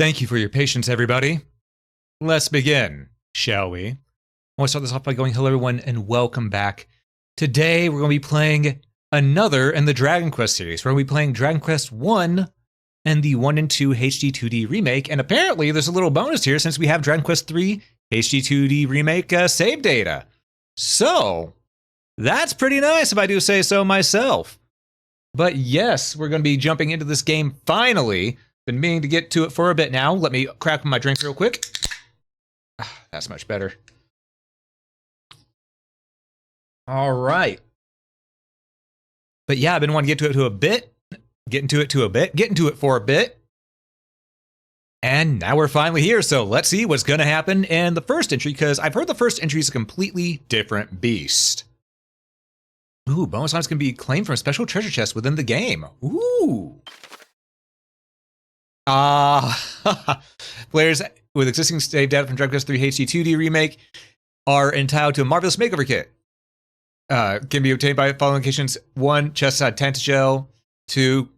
Thank you for your patience, everybody. Let's begin, shall we? I want to start this off by going hello, everyone, and welcome back. Today, we're going to be playing another in the Dragon Quest series. We're going to be playing Dragon Quest 1 and the 1 and 2 HD2D remake. And apparently, there's a little bonus here since we have Dragon Quest 3 HD2D remake save data. So, that's pretty nice if I do say so myself. But yes, we're going to be jumping into this game finally. Been meaning to get to it for a bit now. Let me crack my drink real quick. That's much better. All right. But yeah, I've been wanting to get into it for a bit. And now we're finally here, so let's see what's going to happen in the first entry, because I've heard the first entry is a completely different beast. Ooh, bonus items can be claimed from a special treasure chest within the game. Ooh. Players with existing save data from Dragon Quest 3 HD2D remake are entitled to a marvelous makeover kit. Can be obtained by following locations: 1, chest side Tantagel, 2,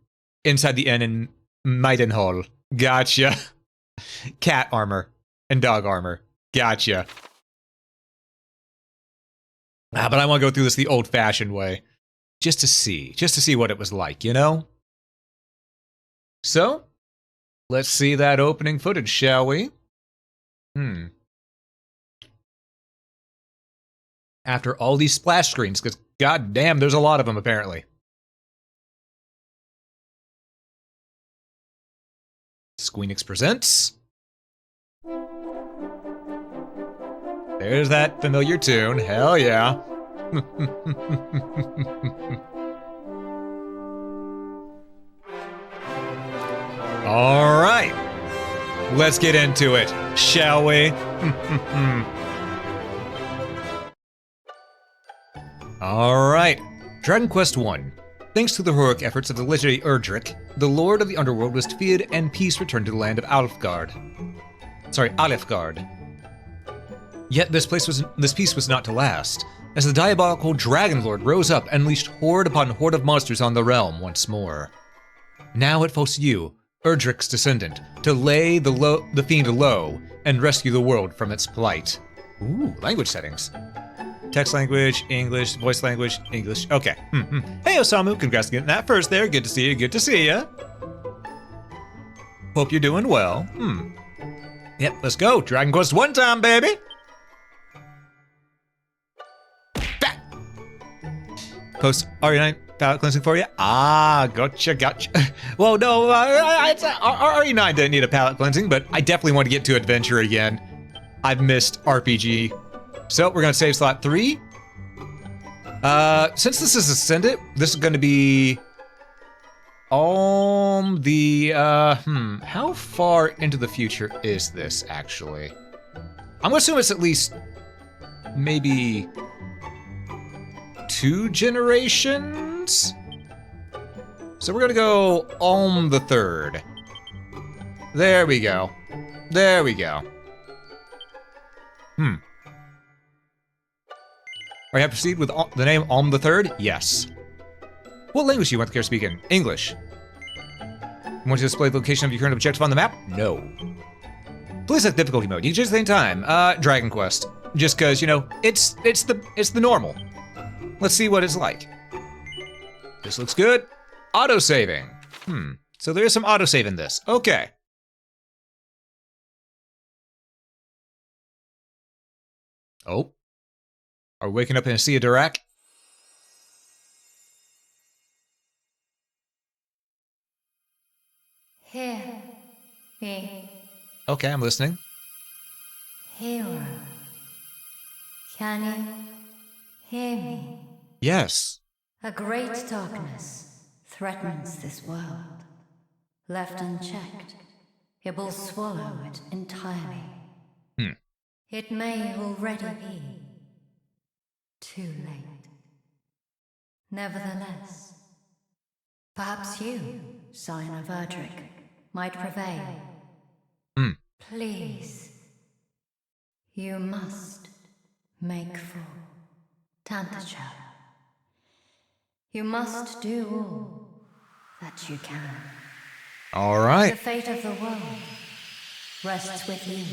inside the inn in Maidenhall. Gotcha. Cat armor and dog armor. Gotcha. But I want to go through this the old-fashioned way, just to see what it was like, you know? So, let's see that opening footage, shall we? After all these splash screens, because goddamn, there's a lot of them apparently. Squeenix presents. There's that familiar tune. Hell yeah. All right. Let's get into it, shall we? All right. Dragon Quest 1. Thanks to the heroic efforts of the legendary Erdrick, the Lord of the Underworld was defeated and peace returned to the land of Alfgard. Yet this peace was not to last, as the diabolical Dragon Lord rose up and unleashed horde upon horde of monsters on the realm once more. Now it falls to you, Erdrick's descendant, to lay the fiend low and rescue the world from its plight. Ooh, language settings. Text language, English, voice language, English. Okay. Hey, Osamu, congrats on getting that first there. Good to see you, good to see you. Hope you're doing well. Yep, let's go. Dragon Quest 1 time, baby. Back. Post RE9 palette cleansing for you. Gotcha. Well, no, RE9 didn't need a palette cleansing, but I definitely want to get to adventure again. I've missed RPG. So we're gonna save slot 3. Since this is Ascendant, this is gonna be how far into the future is this actually? I'm gonna assume it's at least maybe 2 generations. So we're gonna go Alm the Third. There we go. Are you happy to proceed with the name Alm the Third? Yes. What language do you want the character to speak in? English. You want to display the location of your current objective on the map? No. Please select difficulty mode. You can choose at the same time. Dragon Quest. Just cause, you know, it's the normal. Let's see what it's like. This looks good. Auto-saving. So there is some auto-save in this. Okay. Oh. Are we waking up in a sea of Dirac? Hear me. Okay, I'm listening. Hero. Can you hear me? Yes. A great darkness threatens this world. Left unchecked, it will swallow it entirely. It may already be too late. Nevertheless, perhaps you, Scion of Erdrick, might prevail. Please, you must make for Tantagel. You must do all that you can. All right. The fate of the world rests with you.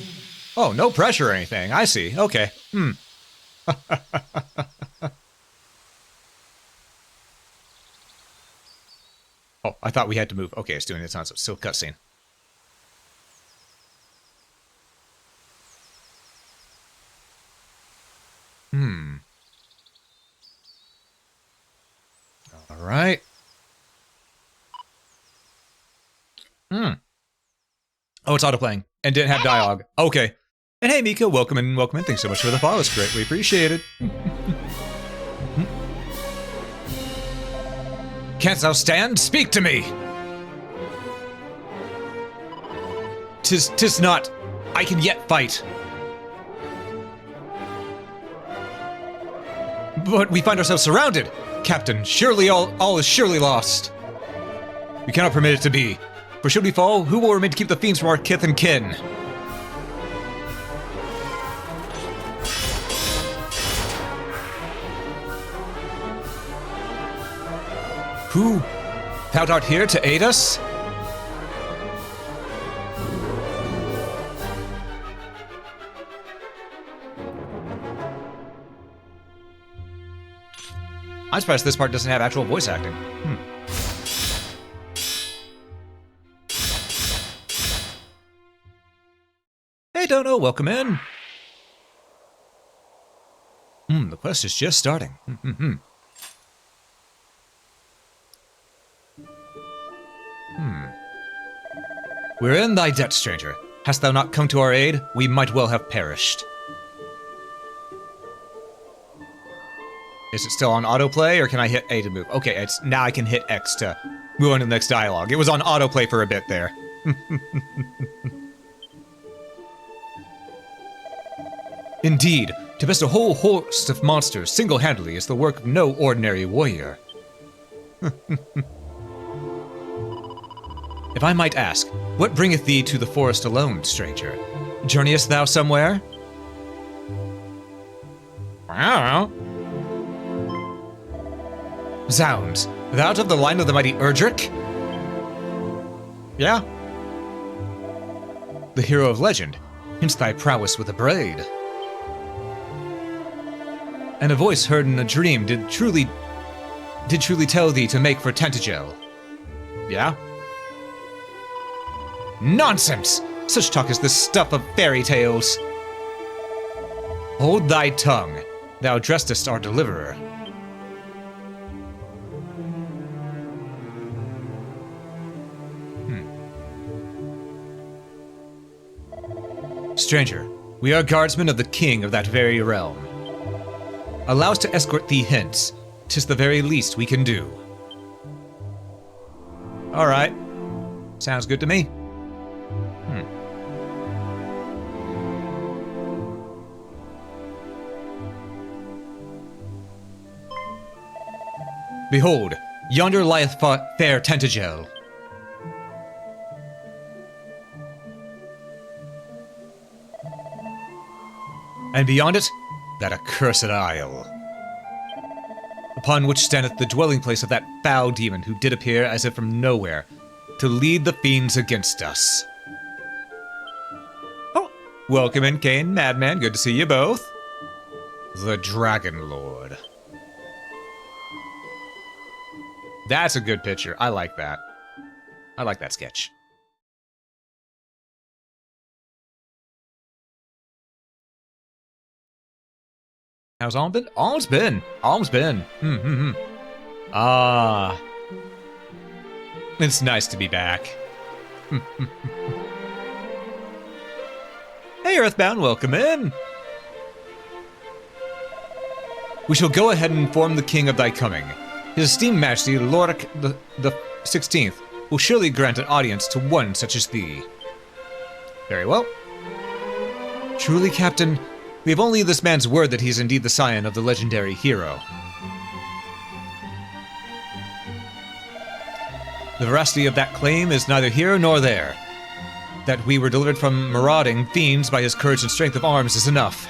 Oh, no pressure or anything. I see. Okay. Oh, I thought we had to move. Okay, it's doing it on some still cutscene. All right. Oh, it's autoplaying and didn't have dialogue. Okay. And hey, Mika, welcome in, welcome in. Thanks so much for the follow. It's greatly appreciated. Canst thou stand? Speak to me! Tis not. I can yet fight. But we find ourselves surrounded. Captain, surely all is surely lost. We cannot permit it to be. For should we fall, who will remain to keep the fiends from our kith and kin? Who? Thou art here to aid us? I'm surprised this part doesn't have actual voice acting. Hey, Dono, welcome in. The quest is just starting. We're in thy debt, stranger. Hast thou not come to our aid, we might well have perished. Is it still on autoplay, or can I hit A to move? Okay, now I can hit X to move on to the next dialogue. It was on autoplay for a bit there. Indeed, to best a whole host of monsters single-handedly is the work of no ordinary warrior. If I might ask, what bringeth thee to the forest alone, stranger? Journeyest thou somewhere? I don't know. Zounds, thou art of the line of the mighty Erdrick? Yeah. The hero of legend, hence thy prowess with a braid. And a voice heard in a dream did truly tell thee to make for Tentagel. Yeah? Nonsense! Such talk is the stuff of fairy tales. Hold thy tongue. Thou dreadest our deliverer. Stranger, we are guardsmen of the king of that very realm. Allow us to escort thee hence. 'Tis the very least we can do. Alright. Sounds good to me. Behold, yonder lieth fair Tentagel. And beyond it, that accursed isle, upon which standeth the dwelling place of that foul demon who did appear as if from nowhere, to lead the fiends against us. Oh, welcome in, Kane, Madman, good to see you both. The Dragon Lord. That's a good picture. I like that. I like that sketch. How's Alm been? Alm's been. Ah. It's nice to be back. Hey, Earthbound, welcome in. We shall go ahead and inform the king of thy coming. His esteemed majesty, Lorik the 16th, will surely grant an audience to one such as thee. Very well. Truly, Captain, we have only this man's word that he is indeed the scion of the legendary hero. The veracity of that claim is neither here nor there. That we were delivered from marauding fiends by his courage and strength of arms is enough.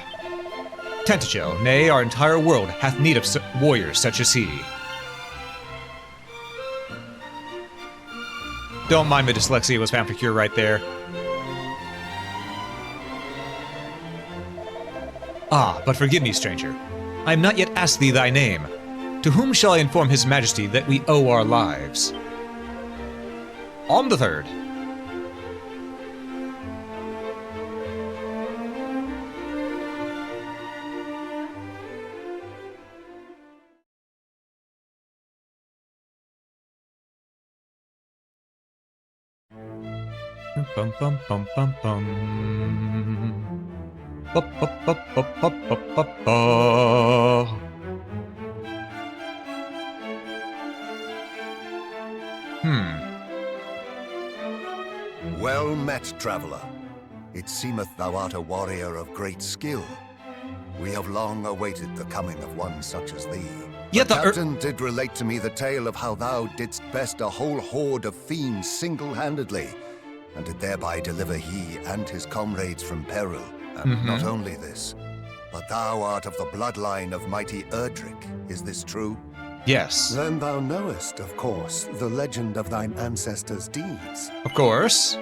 Tentagel, nay, our entire world, hath need of warriors such as he. Don't mind my dyslexia, was found for cure right there. Ah, but forgive me, stranger. I am not yet asked thee thy name. To whom shall I inform his majesty that we owe our lives? On the third. Bum bum bum bum bum. Ba, ba, ba, ba, ba, ba, ba, ba. Well met, traveller. It seemeth thou art a warrior of great skill. We have long awaited the coming of one such as thee. Yet the the captain did relate to me the tale of how thou didst best a whole horde of fiends single-handedly, and did thereby deliver he and his comrades from peril. And not only this, but thou art of the bloodline of mighty Erdrick. Is this true? Yes. Then thou knowest, of course, the legend of thine ancestors' deeds. Of course.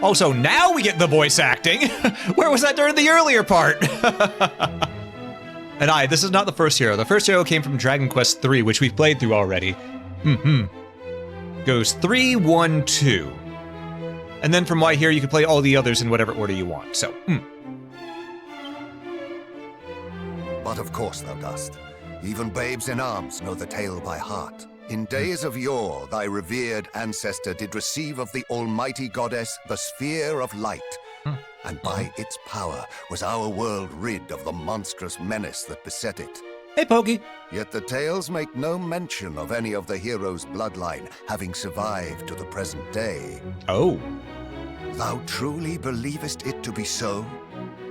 Also, now we get the voice acting. Where was that during the earlier part? And this is not the first hero. The first hero came from Dragon Quest III, which we've played through already. Goes 3, 1, 2. And then from what I hear, you can play all the others in whatever order you want, so, But of course thou dost. Even babes in arms know the tale by heart. In days of yore, thy revered ancestor did receive of the almighty goddess the sphere of light, and by its power was our world rid of the monstrous menace that beset it. Hey, Pokey. Yet the tales make no mention of any of the heroes' bloodline having survived to the present day. Oh. Thou truly believest it to be so?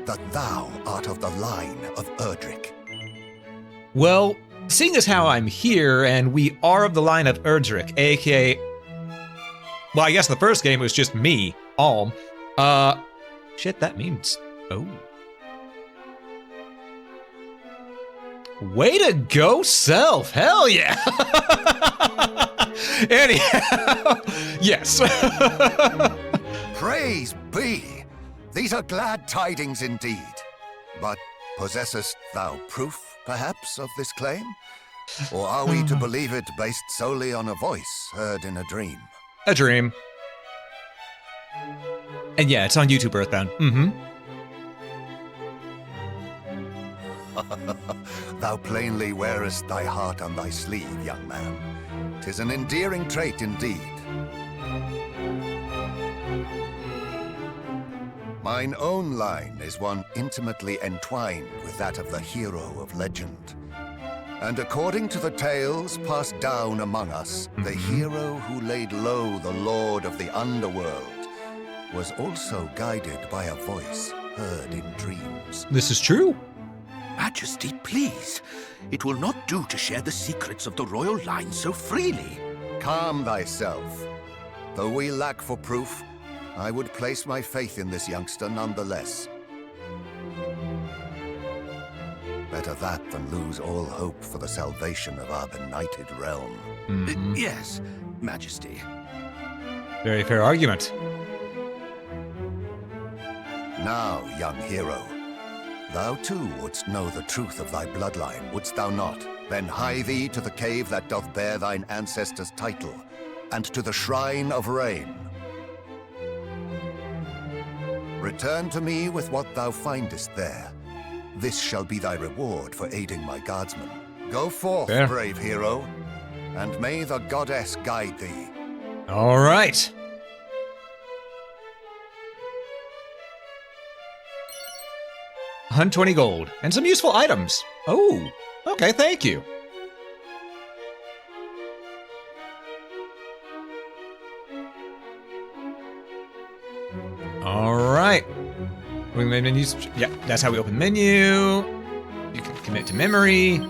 That thou art of the line of Erdrick? Well, seeing as how I'm here, and we are of the line of Erdrick, aka... Well, I guess in the first game it was just me, Alm. Shit, that means... Oh. Way to go, Self! Hell yeah! Anyhow, yes. Praise be! These are glad tidings indeed. But possessest thou proof, perhaps, of this claim? Or are we to believe it based solely on a voice heard in a dream? A dream. And yeah, it's on YouTube, Earthbound. Thou plainly wearest thy heart on thy sleeve, young man. 'Tis an endearing trait indeed. Mine own line is one intimately entwined with that of the hero of legend. And according to the tales passed down among us, the hero who laid low the lord of the underworld was also guided by a voice heard in dreams. This is true. Majesty, please. It will not do to share the secrets of the royal line so freely. Calm thyself. Though we lack for proof, I would place my faith in this youngster nonetheless. Better that than lose all hope for the salvation of our benighted realm. Yes, Majesty. Very fair argument. Now, young hero, thou too wouldst know the truth of thy bloodline, wouldst thou not? Then hie thee to the cave that doth bear thine ancestors' title, and to the Shrine of Rain. Return to me with what thou findest there. This shall be thy reward for aiding my guardsmen. Go forth, Fair. brave hero, and may the goddess guide thee. All right. $120 gold and some useful items. Oh, okay, thank you. All right. Open menus. Yeah, that's how we open menu. You can commit to memory.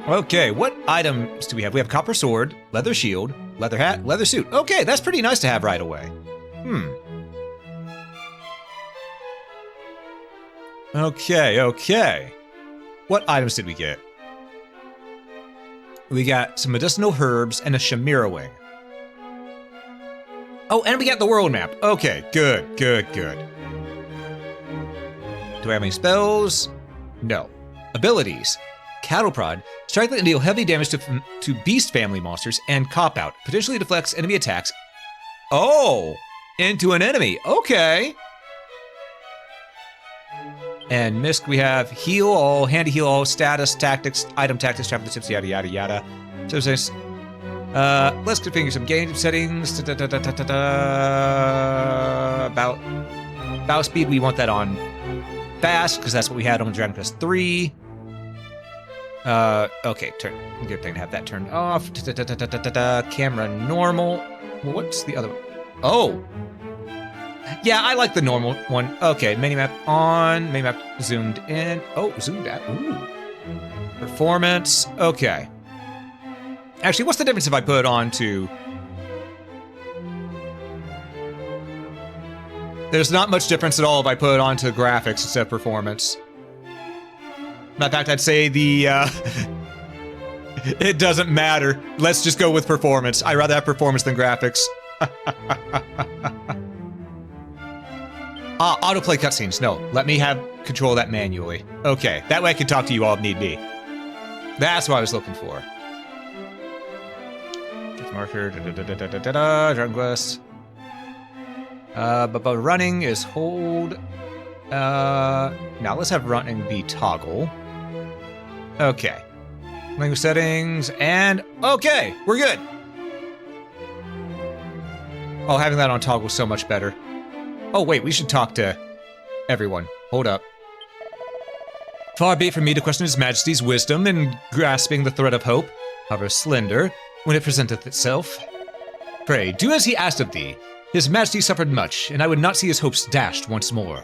Okay, what items do we have? We have copper sword, leather shield, leather hat, leather suit. Okay, that's pretty nice to have right away. Okay. What items did we get? We got some medicinal herbs and a Shamira wing. Oh, and we got the world map. Okay, good. Do I have any spells? No. Abilities. Cattle Prod. Strike and deal heavy damage to beast family monsters, and Cop Out. Potentially deflects enemy attacks. Oh! Into an enemy. Okay. And Misk, we have heal all, handy heal all, status, tactics, item tactics, travel tips, yada yada yada. So let's configure some game settings. About speed, we want that on fast because that's what we had on Dragon Quest 3. Okay, good thing to have that turned off. Camera normal. What's the other one? Oh. Yeah, I like the normal one. Okay, minimap on, minimap zoomed in. Oh, zoomed out. Ooh. Performance. Okay. Actually, what's the difference if I put it on to... There's not much difference at all if I put it onto graphics instead of performance. Matter of fact, I'd say the, it doesn't matter. Let's just go with performance. I'd rather have performance than graphics. Autoplay cutscenes. No, let me have control of that manually. Okay, that way I can talk to you all if need be. That's what I was looking for. Marker, Dragon Quest. But running is hold. Now let's have running be toggle. Okay. Language settings, and okay, we're good. Oh, having that on toggle is so much better. Oh wait, we should talk to everyone. Hold up. Far be it from me to question His Majesty's wisdom in grasping the thread of hope, however slender, when it presenteth itself. Pray, do as he asked of thee. His Majesty suffered much, and I would not see his hopes dashed once more.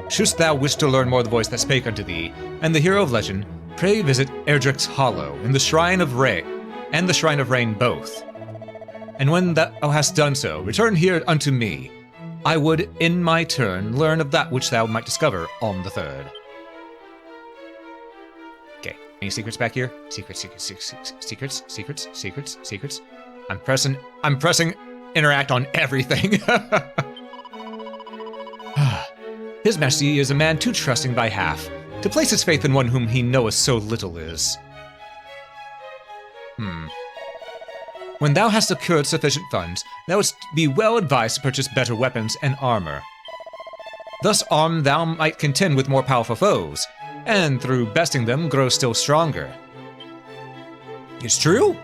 Shouldst thou wish to learn more of the voice that spake unto thee, and the hero of legend, pray visit Erdrick's Hollow, and the Shrine of Rain both. And when thou hast done so, return here unto me. I would, in my turn, learn of that which thou might discover on the third. Okay, any secrets back here? Secrets. I'm pressing interact on everything. His Majesty is a man too trusting by half, to place his faith in one whom he knoweth so little is. When thou hast secured sufficient funds, thou wouldst be well advised to purchase better weapons and armor. Thus armed thou might contend with more powerful foes, and through besting them grow still stronger. It's true.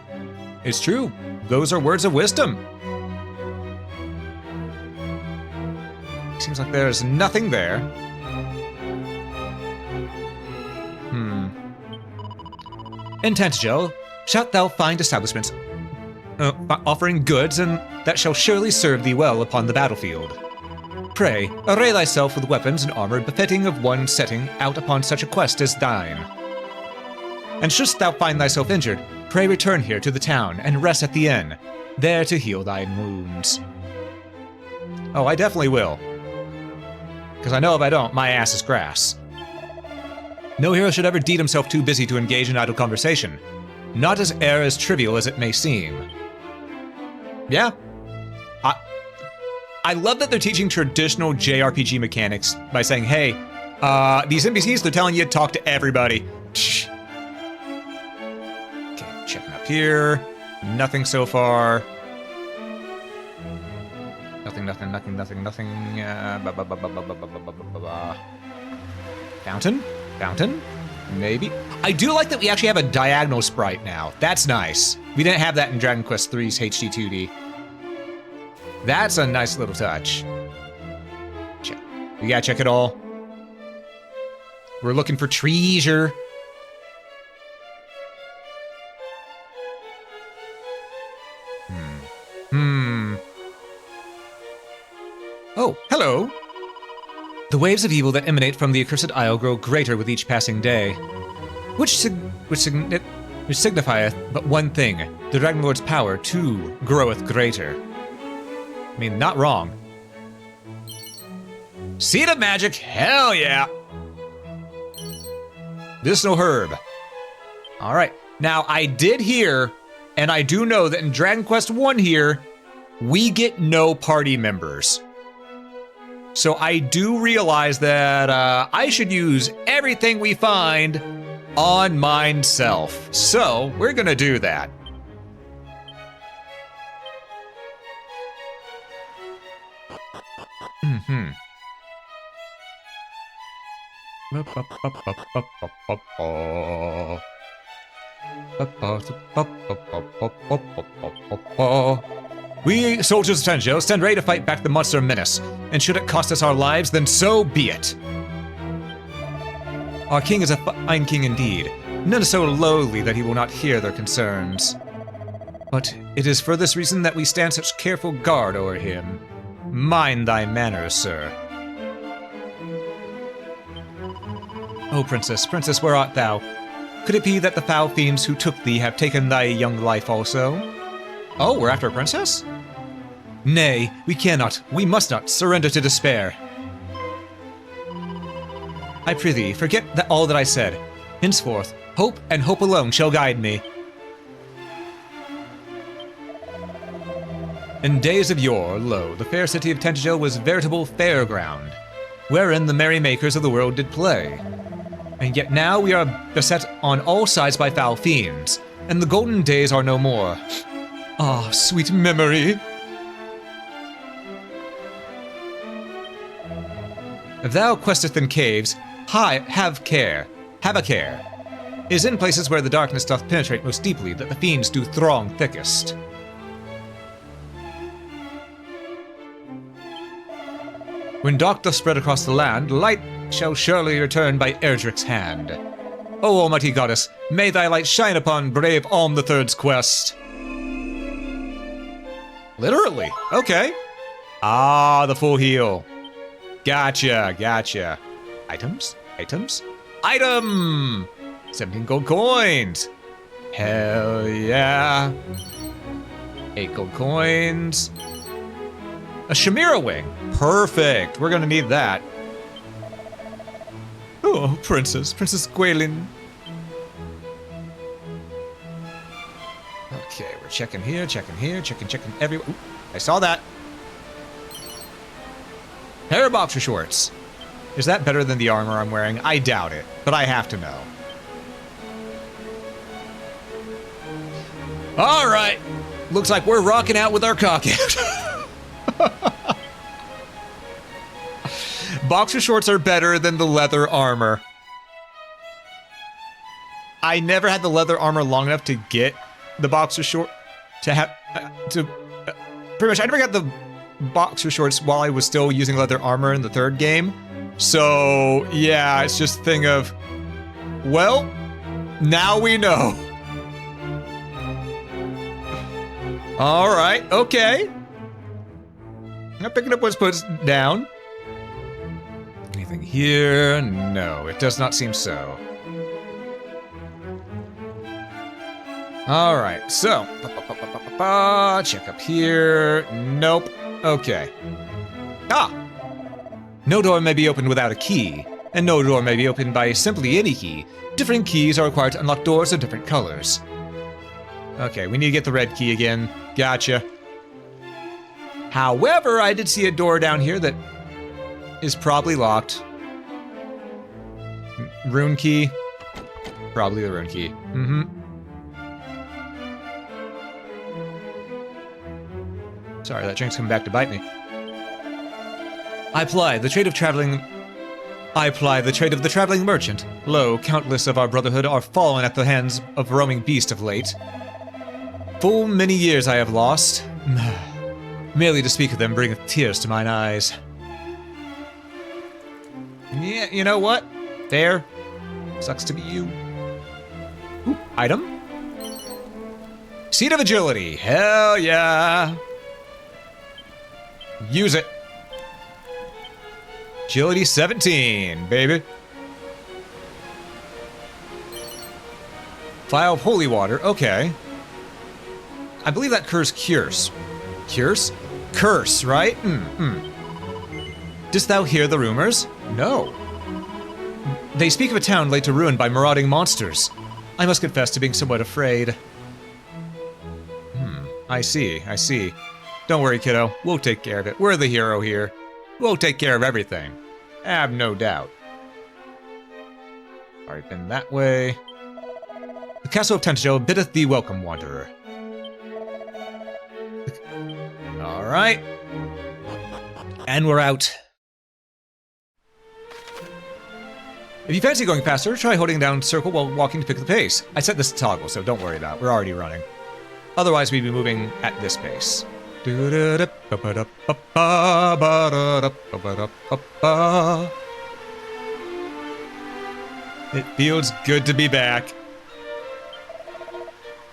It's true. Those are words of wisdom. Seems like there's nothing there. In Tantagel, shalt thou find establishments offering goods, and that shall surely serve thee well upon the battlefield. Pray, array thyself with weapons and armor befitting of one setting out upon such a quest as thine. And shouldst thou find thyself injured, pray return here to the town and rest at the inn, there to heal thine wounds. Oh, I definitely will. Because I know if I don't, my ass is grass. No hero should ever deed himself too busy to engage in idle conversation, not as trivial as it may seem. Yeah. I love that they're teaching traditional JRPG mechanics by saying, hey, these NPCs, they're telling you to talk to everybody. Okay, checking up here. Nothing so far. Nothing. Fountain? Maybe. I do like that we actually have a diagonal sprite now. That's nice. We didn't have that in Dragon Quest 3's HD2D. That's a nice little touch. Check. We gotta check it all. We're looking for treasure. Oh, hello. The waves of evil that emanate from the accursed isle grow greater with each passing day, which signifieth but one thing: the Dragon Lord's power too groweth greater. I mean, not wrong. Seed of Magic, hell yeah! Medicinal herb. All right, now I did hear, and I do know that in Dragon Quest 1 here, we get no party members. So I do realize that I should use everything we find on mine self. So, we're gonna do that. We, soldiers of Tenjo, stand ready to fight back the monster menace, and should it cost us our lives, then so be it. Our king is a fine king indeed, none so lowly that he will not hear their concerns. But it is for this reason that we stand such careful guard o'er him. Mind thy manners, sir. O princess, princess, where art thou? Could it be that the foul fiends who took thee have taken thy young life also? Oh, we're after a princess? Nay, we cannot, we must not surrender to despair. I prithee, forget all that I said. Henceforth, hope and hope alone shall guide me. In days of yore, lo, the fair city of Tenjo was veritable fairground, wherein the merry makers of the world did play. And yet now we are beset on all sides by foul fiends, and the golden days are no more. Ah, sweet memory! If thou questeth in caves, have a care. It is in places where the darkness doth penetrate most deeply that the fiends do throng thickest. When dark doth spread across the land, light shall surely return by Erdrick's hand. O almighty goddess, may thy light shine upon brave Alm the Third's quest. Literally, okay. Ah, the full heal. Gotcha. Items? Item! 17 gold coins. Hell yeah. 8 gold coins. A Chimera wing. Perfect. We're gonna need that. Oh, Princess Gwalin. Okay, we're checking here, checking everywhere. Ooh, I saw that. Pair of boxer shorts. Is that better than the armor I'm wearing? I doubt it, but I have to know. All right. Looks like we're rocking out with our cock out. Boxer shorts are better than the leather armor. I never had the leather armor long enough to get the boxer short to have pretty much I never got the boxer shorts while I was still using leather armor in the third game. So yeah, it's just a thing of, well, now we know. All right, okay. I'm picking up what's put down. Anything here? No, it does not seem so. All right, so check up here. Nope. Okay. Ah! No door may be opened without a key, and no door may be opened by simply any key. Different keys are required to unlock doors of different colors. Okay, we need to get the red key again. Gotcha. However, I did see a door down here that is probably locked. Rune key. Probably the rune key. Mm-hmm. Sorry, that drink's coming back to bite me. I ply the trade of the traveling merchant. Lo, countless of our brotherhood are fallen at the hands of roaming beast of late. Full many years I have lost. Merely to speak of them bringeth tears to mine eyes. Yeah, you know what? Fair. Sucks to be you. Ooh, item. Seed of Agility. Hell yeah. Use it. Agility 17, baby. Vial of holy water, okay. I believe that cures. Cures? Curse, right? Didst thou hear the rumors? No. They speak of a town laid to ruin by marauding monsters. I must confess to being somewhat afraid. I see. Don't worry, kiddo. We'll take care of it. We're the hero here. We'll take care of everything. Have no doubt. Already been that way. The castle of Tentacle biddeth thee welcome, wanderer. Alright. And we're out. If you fancy going faster, try holding down circle while walking to pick the pace. I set this to toggle, so don't worry about it. We're already running. Otherwise, we'd be moving at this pace. It feels good to be back.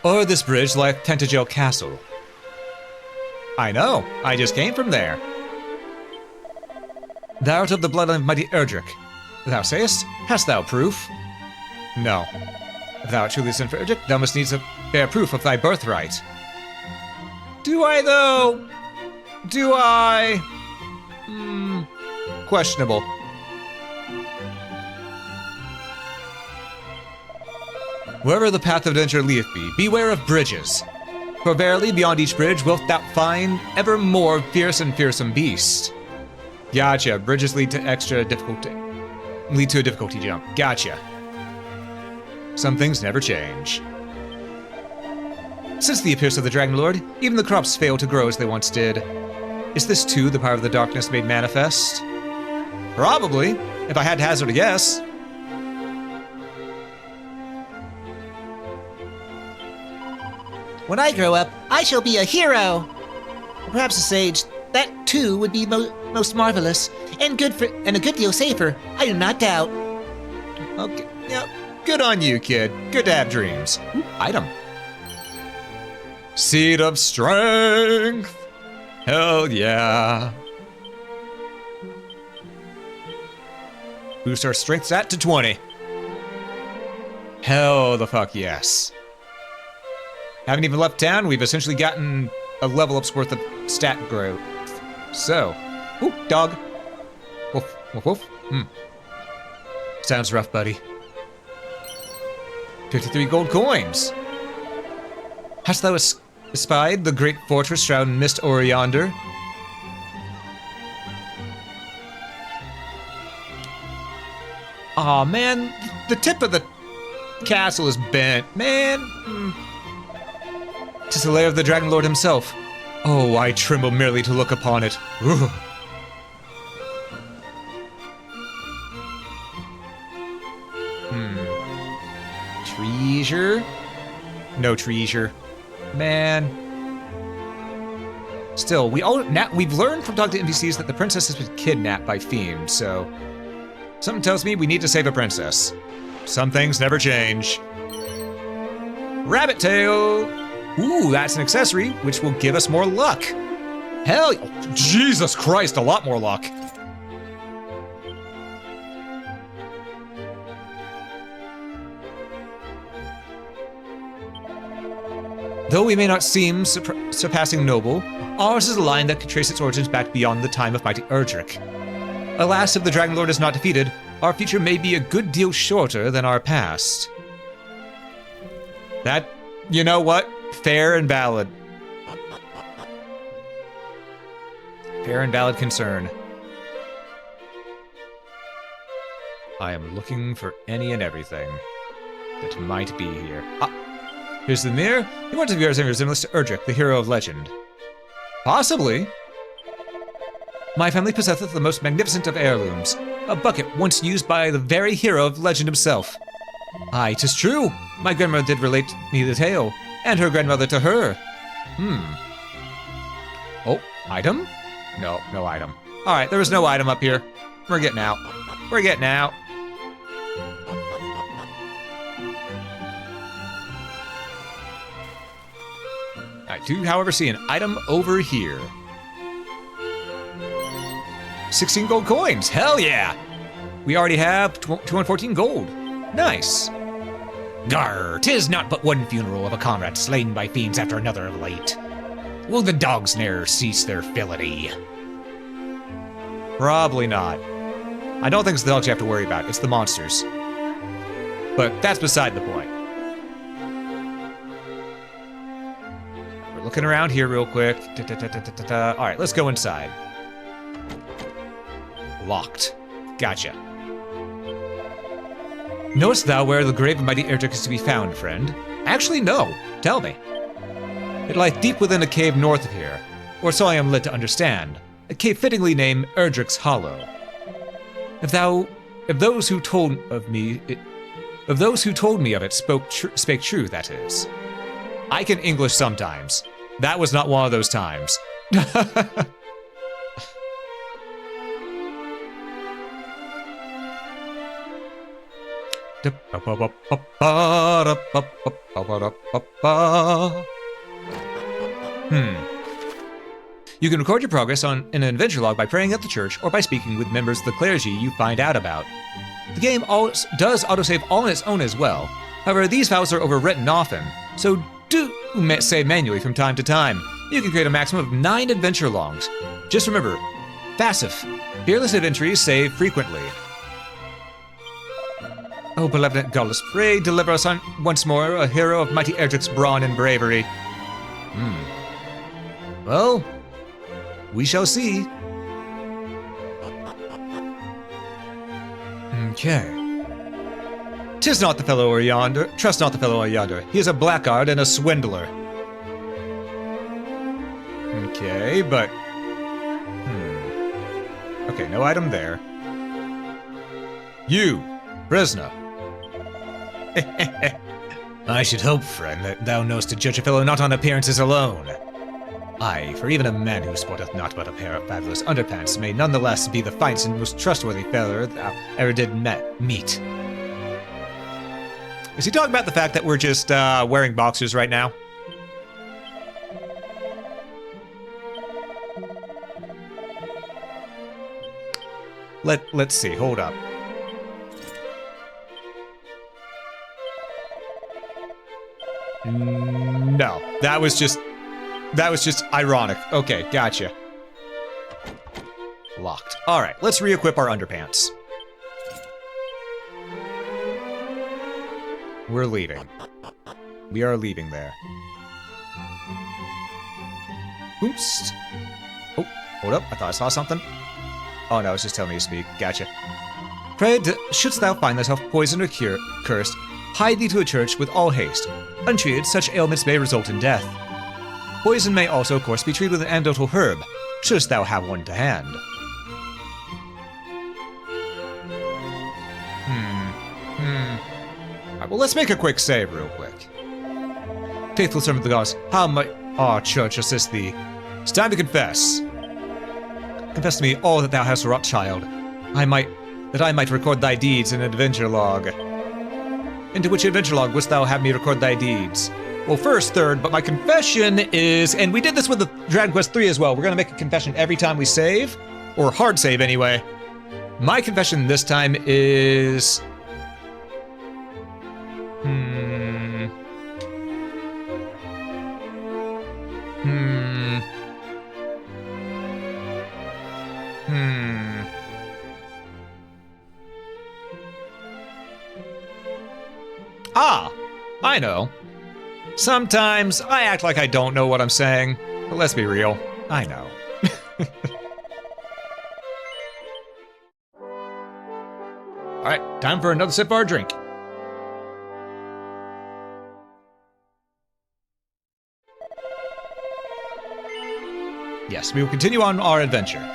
O'er this bridge lieth Tentacle Castle. I know, I just came from there. Thou art of the bloodline of mighty Erdrick. Thou sayest, hast thou proof? No. If thou art truly sent for Erdrick, thou must needs bear proof of thy birthright. Do I, though? Do I? Questionable. Wherever the path of adventure leadeth thee, beware of bridges. For verily, beyond each bridge wilt thou find ever more fierce and fearsome beasts. Gotcha. Bridges lead to extra difficulty. Lead to a difficulty jump. Gotcha. Some things never change. Since the appearance of the Dragon Lord, even the crops fail to grow as they once did. Is this too the power of the darkness made manifest? Probably, if I had to hazard a guess. When I grow up, I shall be a hero. Perhaps a sage. That too would be most marvelous and a good deal safer. I do not doubt. Okay, yeah, good on you, kid. Good to have dreams. Ooh, item. Seed of Strength. Hell yeah. Boost our strength stat to 20. Hell the fuck yes. Haven't even left town, we've essentially gotten a level up's worth of stat growth. So, ooh, dog. Woof, woof, woof. Sounds rough, buddy. 53 gold coins. Hast thou espied the great fortress shrouded in mist o'er yonder? Aw, man, the tip of the castle is bent, man. 'Tis the lair of the Dragon Lord himself. Oh, I tremble merely to look upon it. Ooh. Treasure? No treasure. Man. Still, we've learned from talking to NPCs that the princess has been kidnapped by fiends, so something tells me we need to save a princess. Some things never change. Rabbit tail! Ooh, that's an accessory, which will give us more luck. Hell, oh, Jesus Christ, a lot more luck. Though we may not seem surpassing noble, ours is a line that could trace its origins back beyond the time of mighty Erdrick. Alas, if the Dragon Lord is not defeated, our future may be a good deal shorter than our past. That, you know what? Fair and valid. Fair and valid concern. I am looking for any and everything that might be here. Ah, here's the mirror. You want to be our resemblance to Erdrick, the hero of legend. Possibly. My family possesseth the most magnificent of heirlooms, a bucket once used by the very hero of legend himself. Aye, 'tis true. My grandmother did relate me the tale, and her grandmother to her. Oh, item? No, no item. All right, there was no item up here. We're getting out. We're getting out. I do, however, see an item over here. 16 gold coins. Hell yeah! We already have 214 gold. Nice. Gar, 'tis not but one funeral of a comrade slain by fiends after another of late. Will the dogs ne'er cease their fility? Probably not. I don't think it's the dogs you have to worry about, it's the monsters. But that's beside the point. We're looking around here real quick. Alright, let's go inside. Locked. Gotcha. Knowest thou where the grave of mighty Erdrick is to be found, friend? Actually, no. Tell me. It lieth deep within a cave north of here, or so I am led to understand. A cave fittingly named Erdrick's Hollow. If those who told me of it spake true, that is. I can English sometimes. That was not one of those times. You can record your progress in an adventure log by praying at the church or by speaking with members of the clergy you find out about. The game does autosave all on its own as well. However, these files are overwritten often, so do save manually from time to time. You can create a maximum of 9 adventure logs. Just remember, passive. Fearless adventurees save frequently. Oh, benevolent godless, pray deliver us once more, a hero of mighty Erdrick's brawn and bravery. Well, we shall see. Okay. Tis not the fellow yonder. Trust not the fellow yonder. He is a blackguard and a swindler. Okay, but... Okay, no item there. You, prisoner. I should hope, friend, that thou knowest to judge a fellow not on appearances alone. Aye, for even a man who sporteth not but a pair of fabulous underpants may nonetheless be the finest and most trustworthy fellow thou ever did meet. Is he talking about the fact that we're just wearing boxers right now? Let's see, hold up. No, that was just ironic. Okay, gotcha. Locked. All right, let's re-equip our underpants. We're leaving. We are leaving there. Oops. Oh, hold up. I thought I saw something. Oh no, it's just telling me to speak. Gotcha. Pray, shouldst thou find thyself poisoned or cursed, hide thee to a church with all haste. Untreated, such ailments may result in death. Poison may also, of course, be treated with an antidotal herb, shouldst thou have one to hand. Alright, well, let's make a quick save real quick. Faithful servant of the gods, how might our church assist thee? It's time to confess. Confess to me all that thou hast wrought, child. That I might record thy deeds in an adventure log. Into which adventure log wouldst thou have me record thy deeds? Well, first, third, but my confession is, and we did this with the Dragon Quest III as well, we're gonna make a confession every time we save, or hard save anyway. My confession this time is... Ah, I know. Sometimes I act like I don't know what I'm saying, but let's be real, I know. Alright, time for another sip of our drink. Yes, we will continue on our adventure.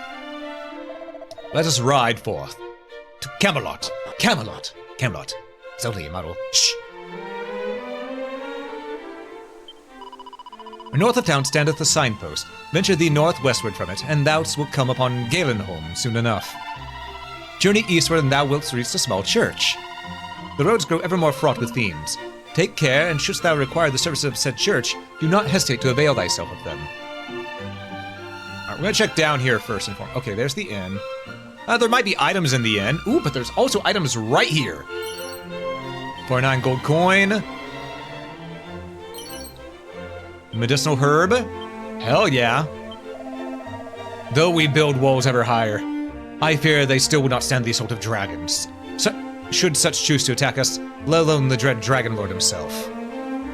Let us ride forth to Camelot. Camelot. Camelot. It's only a muddle. Shh. North of town standeth a signpost. Venture thee northwestward from it, and thou wilt come upon Galenholm soon enough. Journey eastward, and thou wilt reach the small church. The roads grow ever more fraught with fiends. Take care, and shouldst thou require the services of said church, do not hesitate to avail thyself of them. Alright, we're gonna check down here first and foremost. Okay, there's the inn. There might be items in the inn. Ooh, but there's also items right here. 49 gold coin. Medicinal herb? Hell yeah. Though we build walls ever higher, I fear they still would not stand the assault of dragons. Should such choose to attack us, let alone the dread Dragon Lord himself.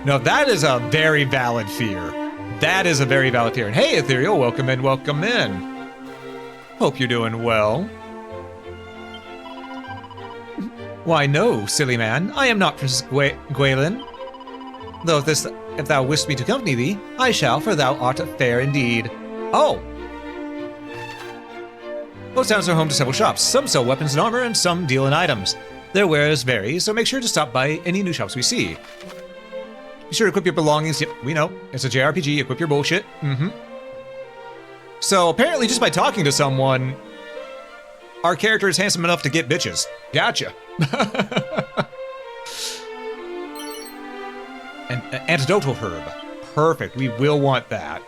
Now that is a very valid fear. That is a very valid fear. And hey, Ethereal, welcome in, welcome in. Hope you're doing well. Why no, silly man, I am not Princess Gwaelin. Though if thou wishest me to accompany thee, I shall, for thou art fair indeed. Oh! Both towns are home to several shops. Some sell weapons and armor, and some deal in items. Their wares vary, so make sure to stop by any new shops we see. Be sure to equip your belongings. Yep, we know. It's a JRPG, equip your bullshit. So apparently just by talking to someone, our character is handsome enough to get bitches. Gotcha. An antidotal herb. Perfect, we will want that.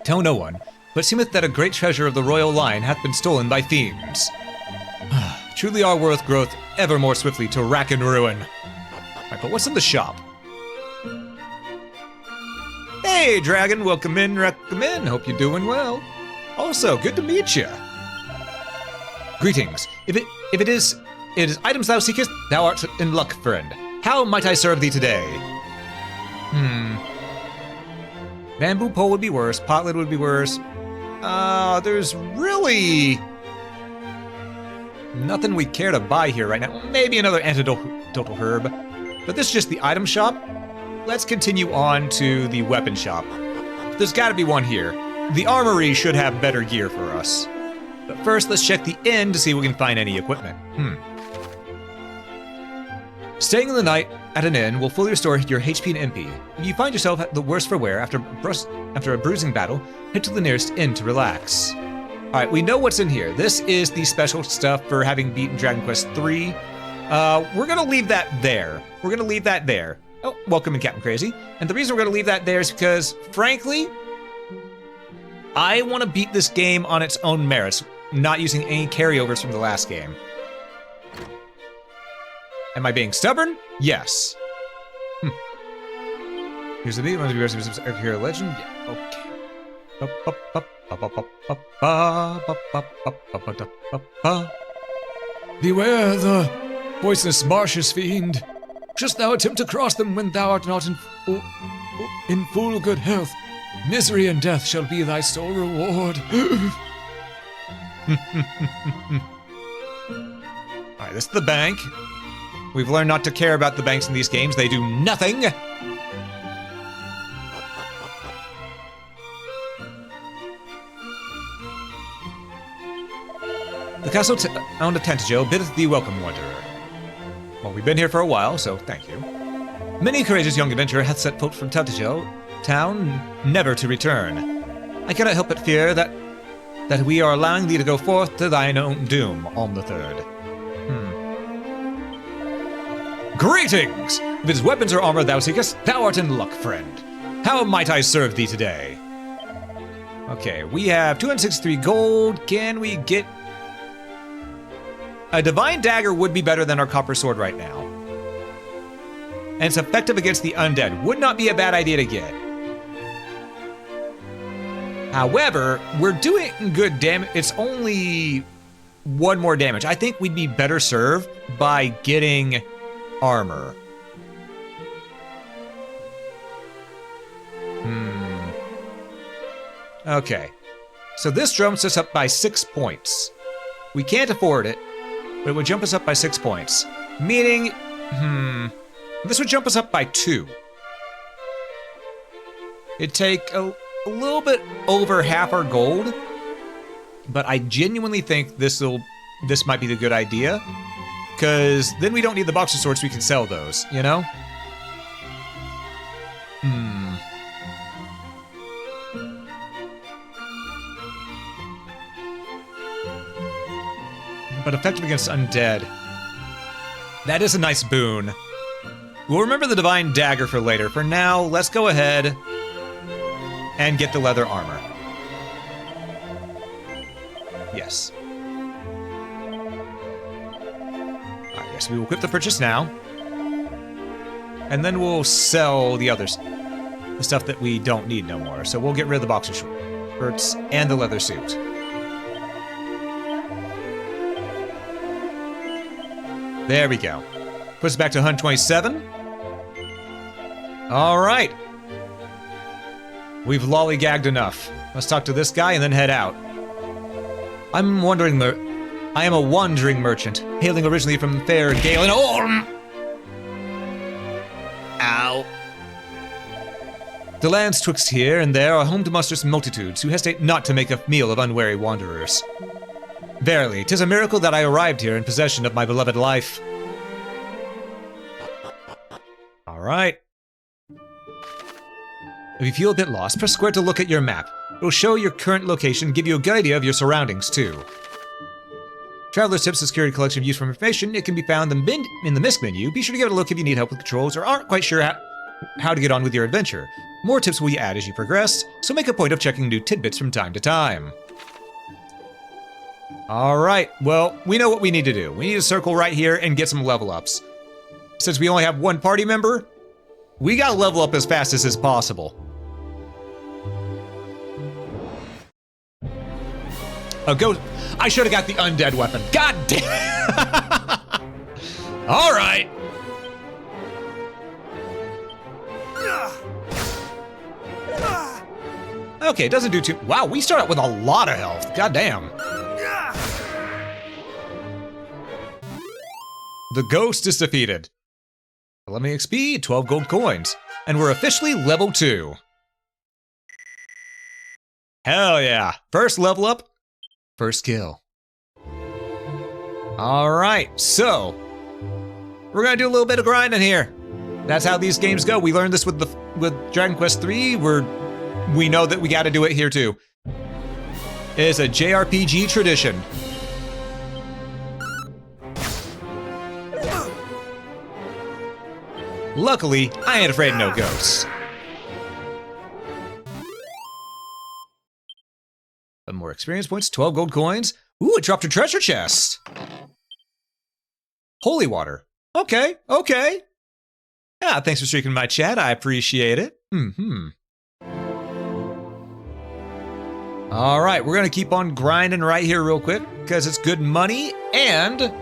Tell no one, but seemeth that a great treasure of the royal line hath been stolen by fiends. Truly our worth groweth ever more swiftly to rack and ruin. Alright, but what's in the shop? Hey, dragon, welcome in, hope you're doing well. Also, good to meet you. Greetings. If it is items thou seekest, thou art in luck, friend. How might I serve thee today? Bamboo pole would be worse, pot lid would be worse. There's really nothing we care to buy here right now. Maybe another antidotal herb. But this is just the item shop. Let's continue on to the weapon shop. There's gotta be one here. The armory should have better gear for us. But first, let's check the inn to see if we can find any equipment. Staying the night at an inn will fully restore your HP and MP. If you find yourself at the worse for wear after a bruising battle, head to the nearest inn to relax. Alright, we know what's in here. This is the special stuff for having beaten Dragon Quest III. We're gonna leave that there. Oh, welcome in, Captain Crazy. And the reason we're gonna leave that there is because, frankly, I want to beat this game on its own merits, not using any carryovers from the last game. Am I being stubborn? Yes. Here's the beat. Want to be rest of hero legend? Yeah. Okay. Beware the poisonous marshes, fiend. Just thou attempt to cross them when thou art not in full good health. Misery and death shall be thy sole reward. Alright, this is the bank. We've learned not to care about the banks in these games. They do nothing. The castle town of Tantajo biddeth thee welcome, wanderer. Well, we've been here for a while, so thank you. Many courageous young adventurer hath set foot from Tantajo town, never to return. I cannot help but fear that we are allowing thee to go forth to thine own doom on the third. Greetings! If it is weapons or armor thou seekest, thou art in luck, friend. How might I serve thee today? Okay, we have 263 gold. Can we get... A divine dagger would be better than our copper sword right now. And it's effective against the undead. Would not be a bad idea to get. However, we're doing good damage. It's only one more damage. I think we'd be better served by getting armor. Okay. So this jumps us up by 6 points. We can't afford it, but it would jump us up by 6 points. Meaning, this would jump us up by 2. It'd take a little bit over half our gold, but I genuinely think this might be the good idea, because then we don't need the boxer swords, we can sell those, you know? But effective against undead. That is a nice boon. We'll remember the divine dagger for later. For now, let's go ahead and get the leather armor. Yes. Alright, yes, we will equip the purchase now. And then we'll sell the others. The stuff that we don't need no more. So we'll get rid of the boxer shorts and the leather suit. There we go. Puts us back to 127. All right. We've lollygagged enough. Let's talk to this guy and then head out. I am a wandering merchant, hailing originally from fair Galen. Ow. The lands twixt here and there are home to monstrous multitudes who hesitate not to make a meal of unwary wanderers. Verily, 'tis a miracle that I arrived here in possession of my beloved life. Alright. If you feel a bit lost, press square to look at your map. It'll show your current location, give you a good idea of your surroundings, too. Traveler's Tips is a security collection of useful information. It can be found in the MISC menu. Be sure to give it a look if you need help with controls or aren't quite sure how to get on with your adventure. More tips will be added as you progress, so make a point of checking new tidbits from time to time. Alright, well, we know what we need to do. We need to circle right here and get some level ups. Since we only have one party member, we gotta level up as fast as is possible. Oh, go. I should have got the undead weapon. God damn. All right. Okay, it doesn't do too. Wow, we start out with a lot of health. God damn. The ghost is defeated. 11 XP, 12 gold coins, and we're officially level 2. Hell yeah. First level up. First kill. All right, so we're gonna do a little bit of grinding here. That's how these games go. We learned this with Dragon Quest III. We know that we got to do it here too. It's a JRPG tradition. Luckily, I ain't afraid of no ghosts. More experience points, 12 gold coins. Ooh, it dropped a treasure chest. Holy water. Okay, okay. Yeah, thanks for streaking my chat. I appreciate it. All right, we're gonna keep on grinding right here real quick because it's good money and,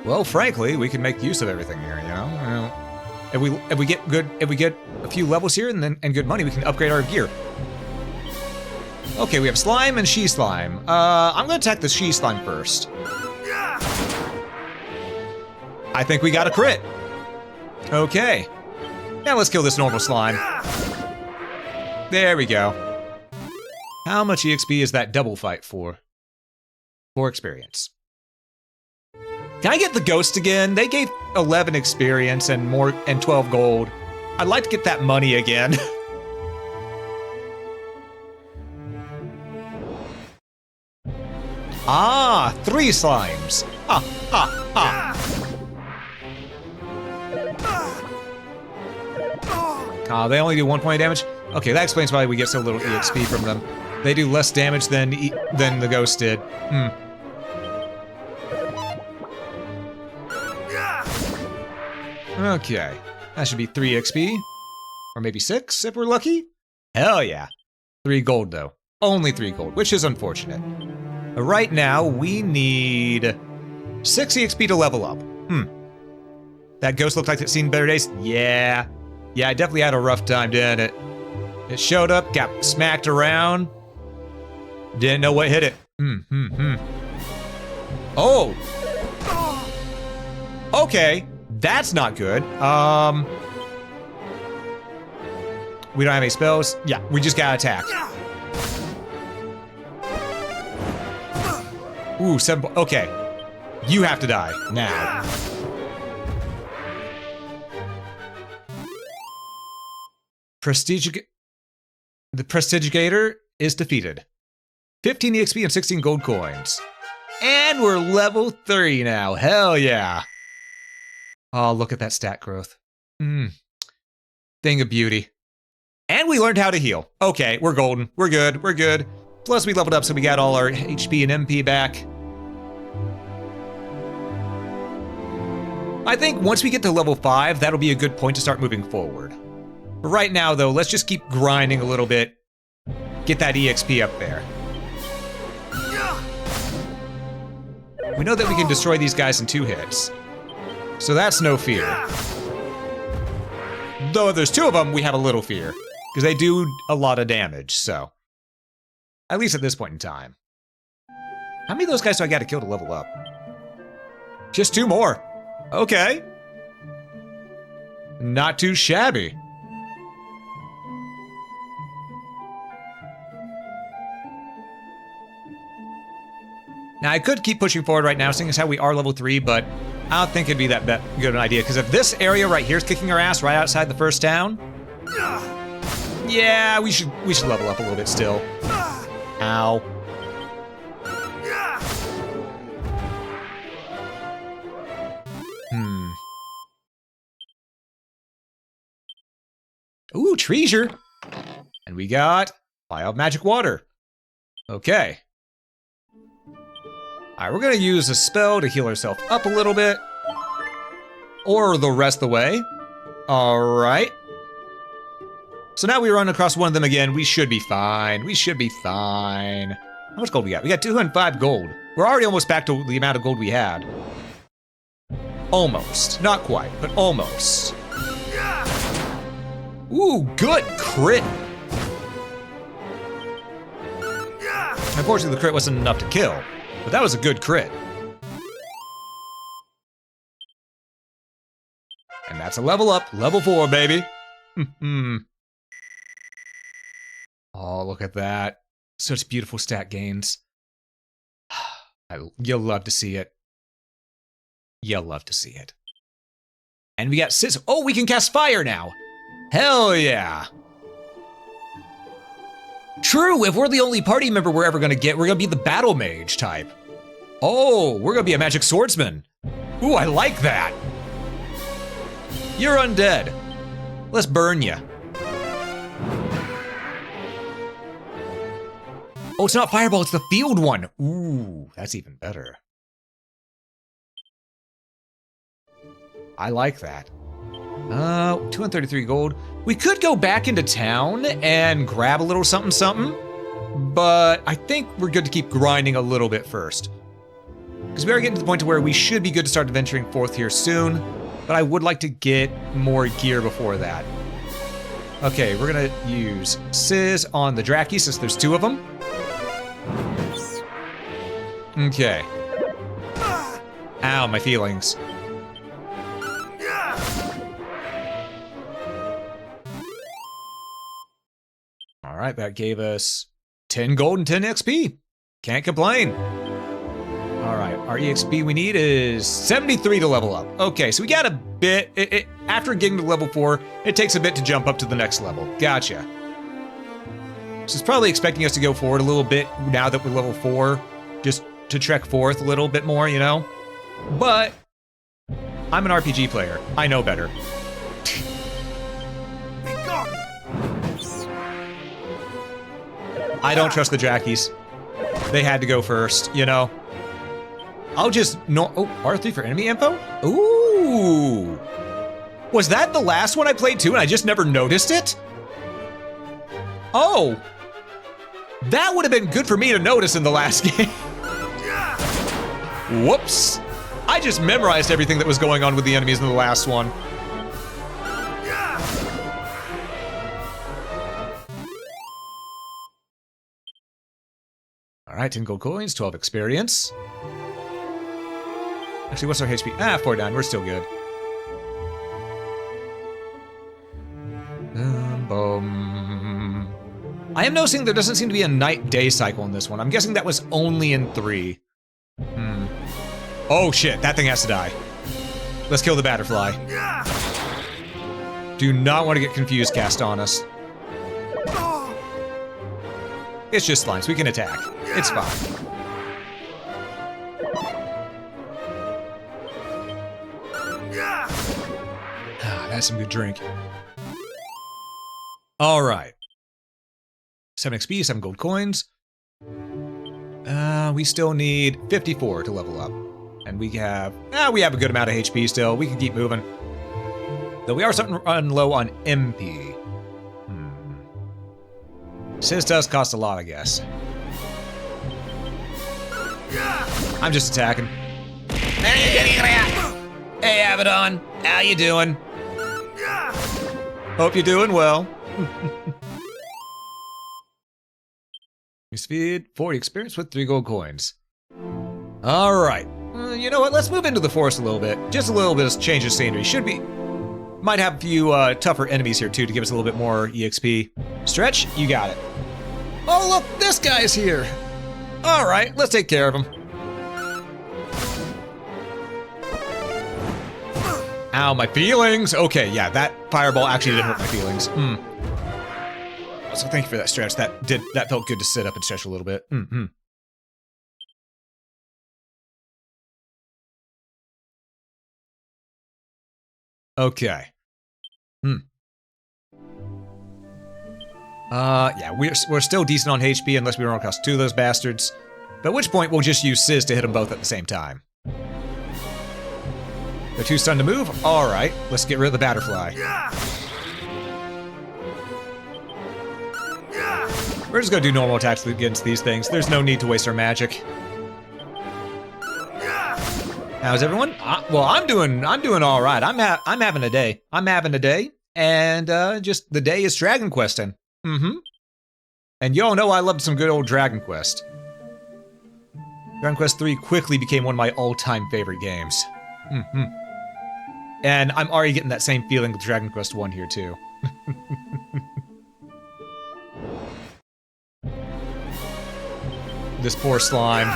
well, frankly, we can make use of everything here. You know, if we get a few levels here and good money, we can upgrade our gear. Okay, we have slime and she slime. I'm gonna attack the she slime first. I think we got a crit. Okay. Now let's kill this normal slime. There we go. How much EXP is that double fight for? 4 experience. Can I get the ghost again? They gave 11 experience and 12 gold. I'd like to get that money again. Ah, 3 slimes. They only do 1 point of damage? Okay, that explains why we get so little EXP from them. They do less damage than the ghost did. Okay, that should be 3 XP. Or maybe 6 if we're lucky. Hell yeah. 3 gold though. Only 3 gold, which is unfortunate. Right now, we need 6 EXP to level up. That ghost looked like it's seen better days? Yeah. Yeah, I definitely had a rough time, didn't it? It showed up, got smacked around. Didn't know what hit it. Oh! Okay, that's not good. We don't have any spells. Yeah, we just gotta attack. Ooh, 7. Okay. You have to die now. The Prestigigator is defeated. 15 EXP and 16 gold coins. And we're level 3 now. Hell yeah. Oh, look at that stat growth. Thing of beauty. And we learned how to heal. Okay, we're golden. We're good. We're good. Plus, we leveled up, so we got all our HP and MP back. I think once we get to level 5, that'll be a good point to start moving forward. But right now, though, let's just keep grinding a little bit. Get that EXP up there. We know that we can destroy these guys in 2 hits. So that's no fear. Though if there's 2 of them, we have a little fear. because they do a lot of damage, so. At least at this point in time. How many of those guys do I got to kill to level up? Just 2 more. Okay. Not too shabby. Now, I could keep pushing forward right now, seeing as how we are level 3, but I don't think it'd be that good of an idea, because if this area right here is kicking our ass right outside the first town, yeah, we should level up a little bit still. Ow. Ooh, treasure. And we got Vial of Magic Water. Okay. Alright, we're gonna use a spell to heal ourselves up a little bit. Or the rest of the way. Alright. So now we run across one of them again. We should be fine. We should be fine. How much gold we got? We got 205 gold. We're already almost back to the amount of gold we had. Almost. Not quite, but almost. Ooh, good crit. Unfortunately, the crit wasn't enough to kill, but that was a good crit. And that's a level up, level 4, baby. Oh, look at that. Such beautiful stat gains. You'll love to see it. You'll love to see it. And we got Sis. Oh, we can cast fire now. Hell yeah. True, if we're the only party member we're ever gonna get, we're gonna be the battle mage type. Oh, we're gonna be a magic swordsman. Ooh, I like that. You're undead. Let's burn you. Oh, it's not fireball, it's the field one. Ooh, that's even better. I like that. 233 gold. We could go back into town and grab a little something something, but I think we're good to keep grinding a little bit first. Because we are getting to the point to where we should be good to start adventuring forth here soon, but I would like to get more gear before that. Okay, we're gonna use Sizz on the Draki since there's 2 of them. Okay. Ow, my feelings. Alright, that gave us 10 gold and 10 XP. Can't complain. Alright, our EXP we need is 73 to level up. Okay, so we got a bit. After getting to level 4, it takes a bit to jump up to the next level. Gotcha. So it's probably expecting us to go forward a little bit now that we're level 4, just to trek forth a little bit more, you know? But I'm an RPG player. I know better. I don't trust the Jackies. They had to go first, you know? I'll just oh, R3 for enemy info? Ooh. Was that the last one I played too and I just never noticed it? Oh. That would have been good for me to notice in the last game. Whoops. I just memorized everything that was going on with the enemies in the last one. Alright, 10 gold coins, 12 experience. Actually, what's our HP? 49, we're still good. Boom. I am noticing there doesn't seem to be a night-day cycle in this one. I'm guessing that was only in 3. Oh shit, that thing has to die. Let's kill the Batterfly. Do not want to get confused cast on us. It's just slimes, we can attack. It's fine. That's some good drink. Alright. 7 XP, 7 gold coins. We still need 54 to level up. And we have a good amount of HP still. We can keep moving. Though we are starting to run low on MP. Sizz does cost a lot, I guess. I'm just attacking. Hey, Abaddon. How you doing? Hope you're doing well. Speed, 40 experience with 3 gold coins. All right. You know what? Let's move into the forest a little bit. Just a little bit of change of scenery. Might have a few tougher enemies here too to give us a little bit more EXP. Stretch, you got it. Oh look, this guy's here. All right, let's take care of him. Ow, my feelings. Okay, yeah, that fireball actually didn't hurt my feelings. So thank you for that stretch. That felt good to sit up and stretch a little bit. Okay. Yeah, we're still decent on HP unless we run across 2 of those bastards. At which point we'll just use Sizz to hit them both at the same time. They're too stunned to move? Alright, let's get rid of the Batterfly. We're just gonna do normal attacks against these things. There's no need to waste our magic. How's everyone? Well, I'm doing all right. I'm having a day. I'm having a day, and just the day is Dragon Questing. And y'all know I loved some good old Dragon Quest. Dragon Quest 3 quickly became one of my all-time favorite games. And I'm already getting that same feeling with Dragon Quest 1 here too. This poor slime.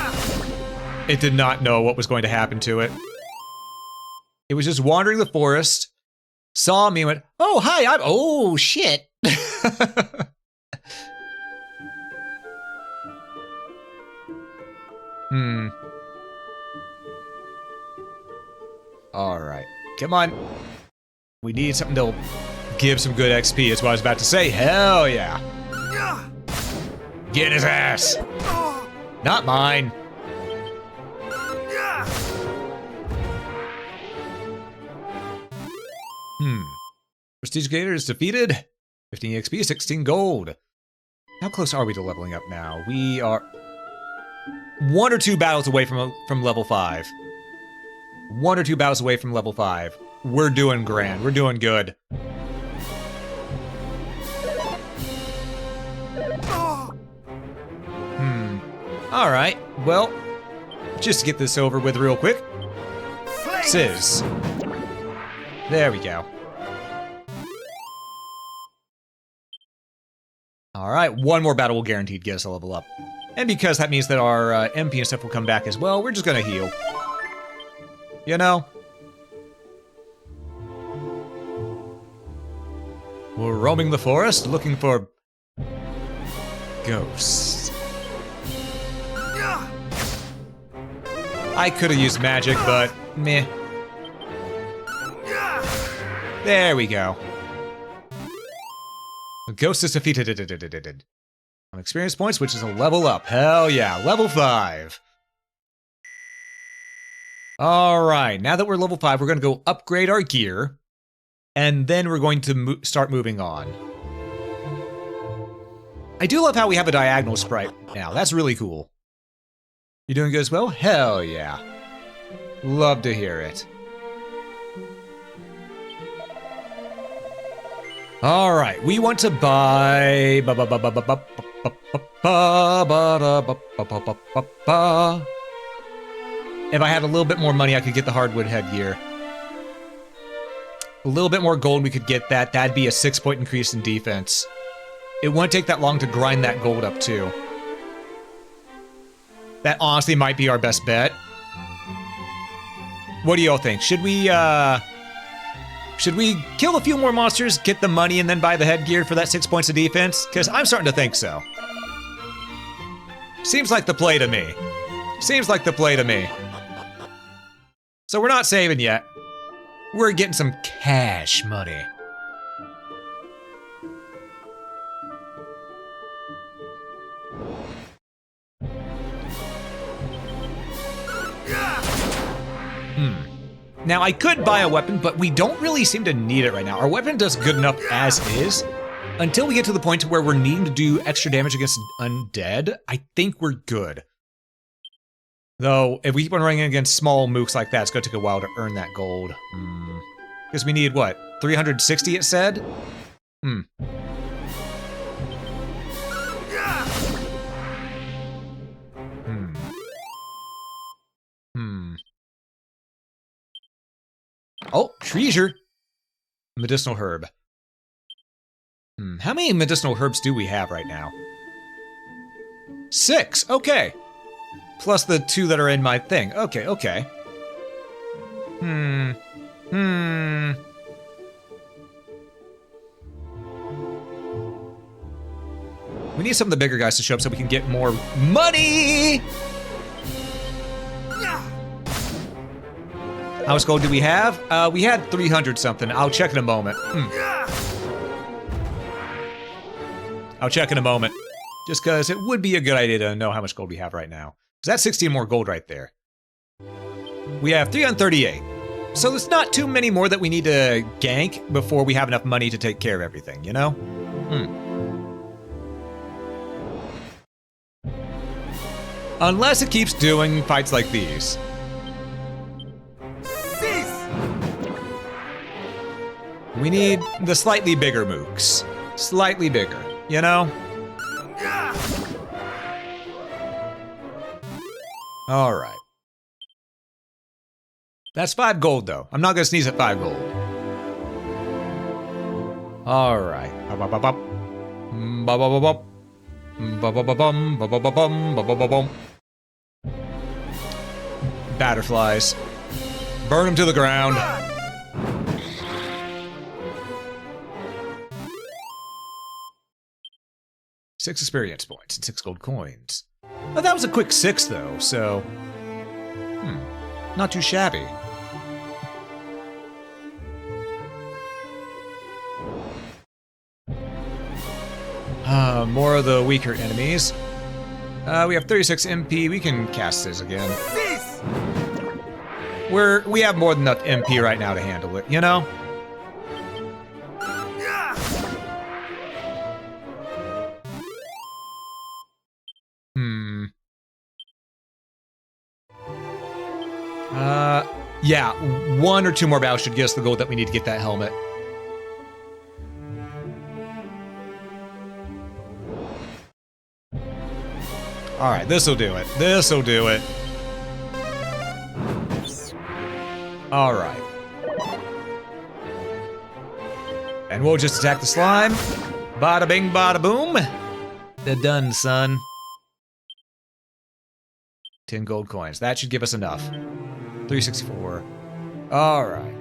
It did not know what was going to happen to it. It was just wandering the forest, saw me and went, oh, hi, oh, shit. Alright. Come on. We need something to give some good XP, is what I was about to say. Hell yeah. Get his ass. Not mine. Prestige Gator is defeated. 15 XP, 16 gold. How close are we to leveling up now? We are 1 or 2 battles away from level 5. 1 or 2 battles away from level 5. We're doing grand. We're doing good. Alright, well, just to get this over with real quick. Sizz. There we go. Alright, 1 more battle will guaranteed get us a level up. And because that means that our MP and stuff will come back as well, we're just gonna heal. You know? We're roaming the forest looking for ghosts. I could have used magic, but meh. There we go. The ghost is defeated. On experience points, which is a level up. Hell yeah, level 5. Alright, now that we're level 5, we're going to go upgrade our gear. And then we're going to start moving on. I do love how we have a diagonal sprite now. That's really cool. You doing good as well? Hell yeah. Love to hear it. Alright, we want to buy... If I had a little bit more money, I could get the hardwood headgear. A little bit more gold, we could get that. That'd be a 6-point increase in defense. It won't take that long to grind that gold up, too. That honestly might be our best bet. What do y'all think? Should we kill a few more monsters, get the money, and then buy the headgear for that 6 points of defense? Because I'm starting to think so. Seems like the play to me. Seems like the play to me. So we're not saving yet. We're getting some cash money. Now, I could buy a weapon, but we don't really seem to need it right now. Our weapon does good enough as is. Until we get to the point where we're needing to do extra damage against undead, I think we're good. Though, if we keep on running against small mooks like that, it's going to take a while to earn that gold. Because we need, what? 360 it said? Hmm. Oh, treasure. Medicinal herb. How many medicinal herbs do we have right now? 6, okay. Plus the 2 that are in my thing. Okay, okay. We need some of the bigger guys to show up so we can get more money! How much gold do we have? We had 300 something. I'll check in a moment. I'll check in a moment. Just because it would be a good idea to know how much gold we have right now. Because that's 16 more gold right there. We have 338. So there's not too many more that we need to gank before we have enough money to take care of everything, you know? Unless it keeps doing fights like these. We need the slightly bigger mooks. Slightly bigger, you know? Alright. That's 5 gold, though. I'm not gonna sneeze at 5 gold. Alright. Batterflies. Burn them to the ground. Six experience points and 6 gold coins. Oh, that was a quick 6, though, so... not too shabby. More of the weaker enemies. We have 36 MP, we can cast this again. We have more than enough MP right now to handle it, you know? Yeah, 1 or 2 more battles should get us the gold that we need to get that helmet. Alright, this'll do it. This'll do it. Alright. And we'll just attack the slime. Bada bing, bada boom. They're done, son. 10 gold coins. That should give us enough. 364. Alright.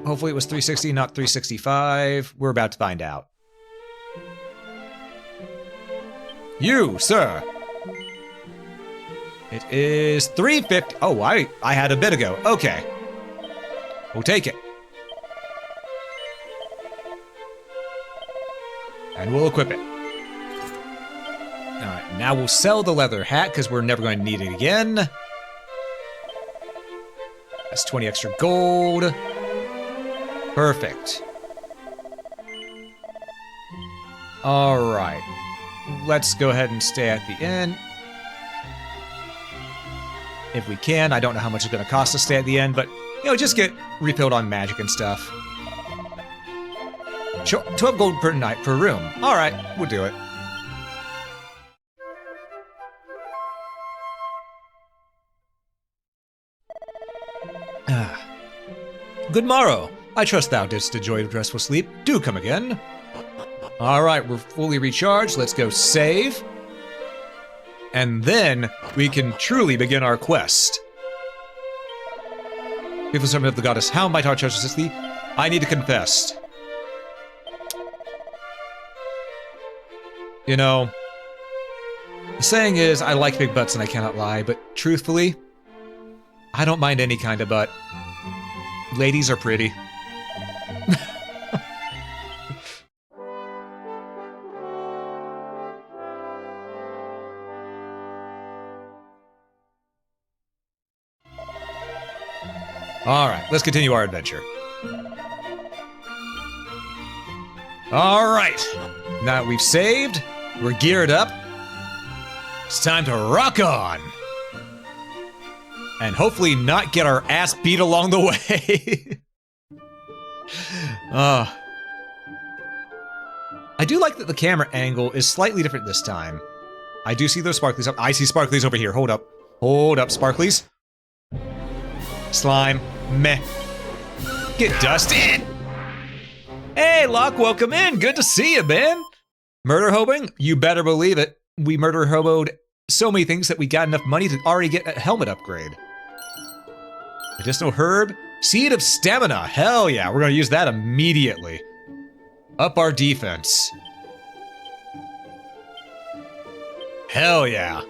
Hopefully it was 360, not 365. We're about to find out. You, sir. It is 350. Oh, I had a bit ago. Okay. We'll take it. And we'll equip it. Alright, now we'll sell the leather hat because we're never going to need it again. That's 20 extra gold. Perfect. Alright. Let's go ahead and stay at the inn. If we can. I don't know how much it's going to cost to stay at the end, but, you know, just get refilled on magic and stuff. 12 gold per night per room. Alright, we'll do it. Good morrow. I trust thou didst enjoy restful sleep. Do come again. Alright, we're fully recharged. Let's go save. And then we can truly begin our quest. Faithful servant of the goddess, how might our treasure assist thee? I need to confess. You know, the saying is, I like big butts and I cannot lie, but truthfully, I don't mind any kind of butt. Ladies are pretty. Alright, let's continue our adventure. Alright, now that we've saved, we're geared up. It's time to rock on! And hopefully not get our ass beat along the way. I do like that the camera angle is slightly different this time. I do see those sparklies up. I see sparklies over here. Hold up. Hold up, sparklies. Slime. Meh. Get dusted. Hey, Locke, welcome in. Good to see you, man. Murder hoboing? You better believe it. We murder hoboed so many things that we got enough money to already get a helmet upgrade. Medicinal herb. Seed of stamina. Hell yeah, we're gonna use that immediately. Up our defense. Hell yeah.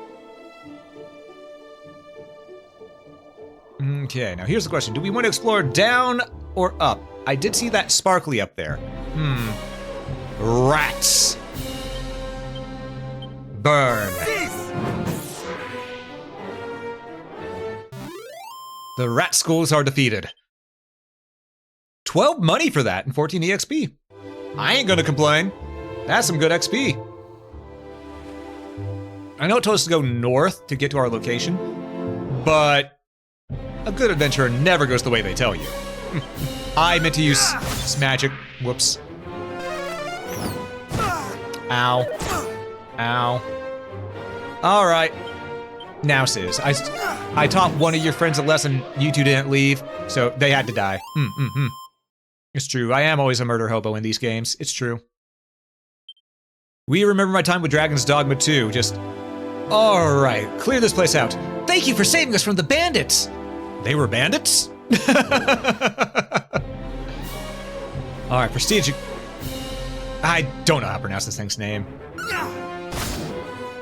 Okay, now here's the question. Do we want to explore down or up? I did see that sparkly up there. Rats. Burn. The rat skulls are defeated. 12 money for that and 14 EXP. I ain't gonna complain. That's some good XP. I know it told us to go north to get to our location, but a good adventurer never goes the way they tell you. I meant to use magic. Whoops. Ow. Ow. Alright. Now, sis, I taught one of your friends a lesson, you two didn't leave, so they had to die. It's true, I am always a murder hobo in these games. It's true. We remember my time with Dragon's Dogma 2, just... Alright, clear this place out. Thank you for saving us from the bandits! They were bandits? Alright, prestige... I don't know how to pronounce this thing's name.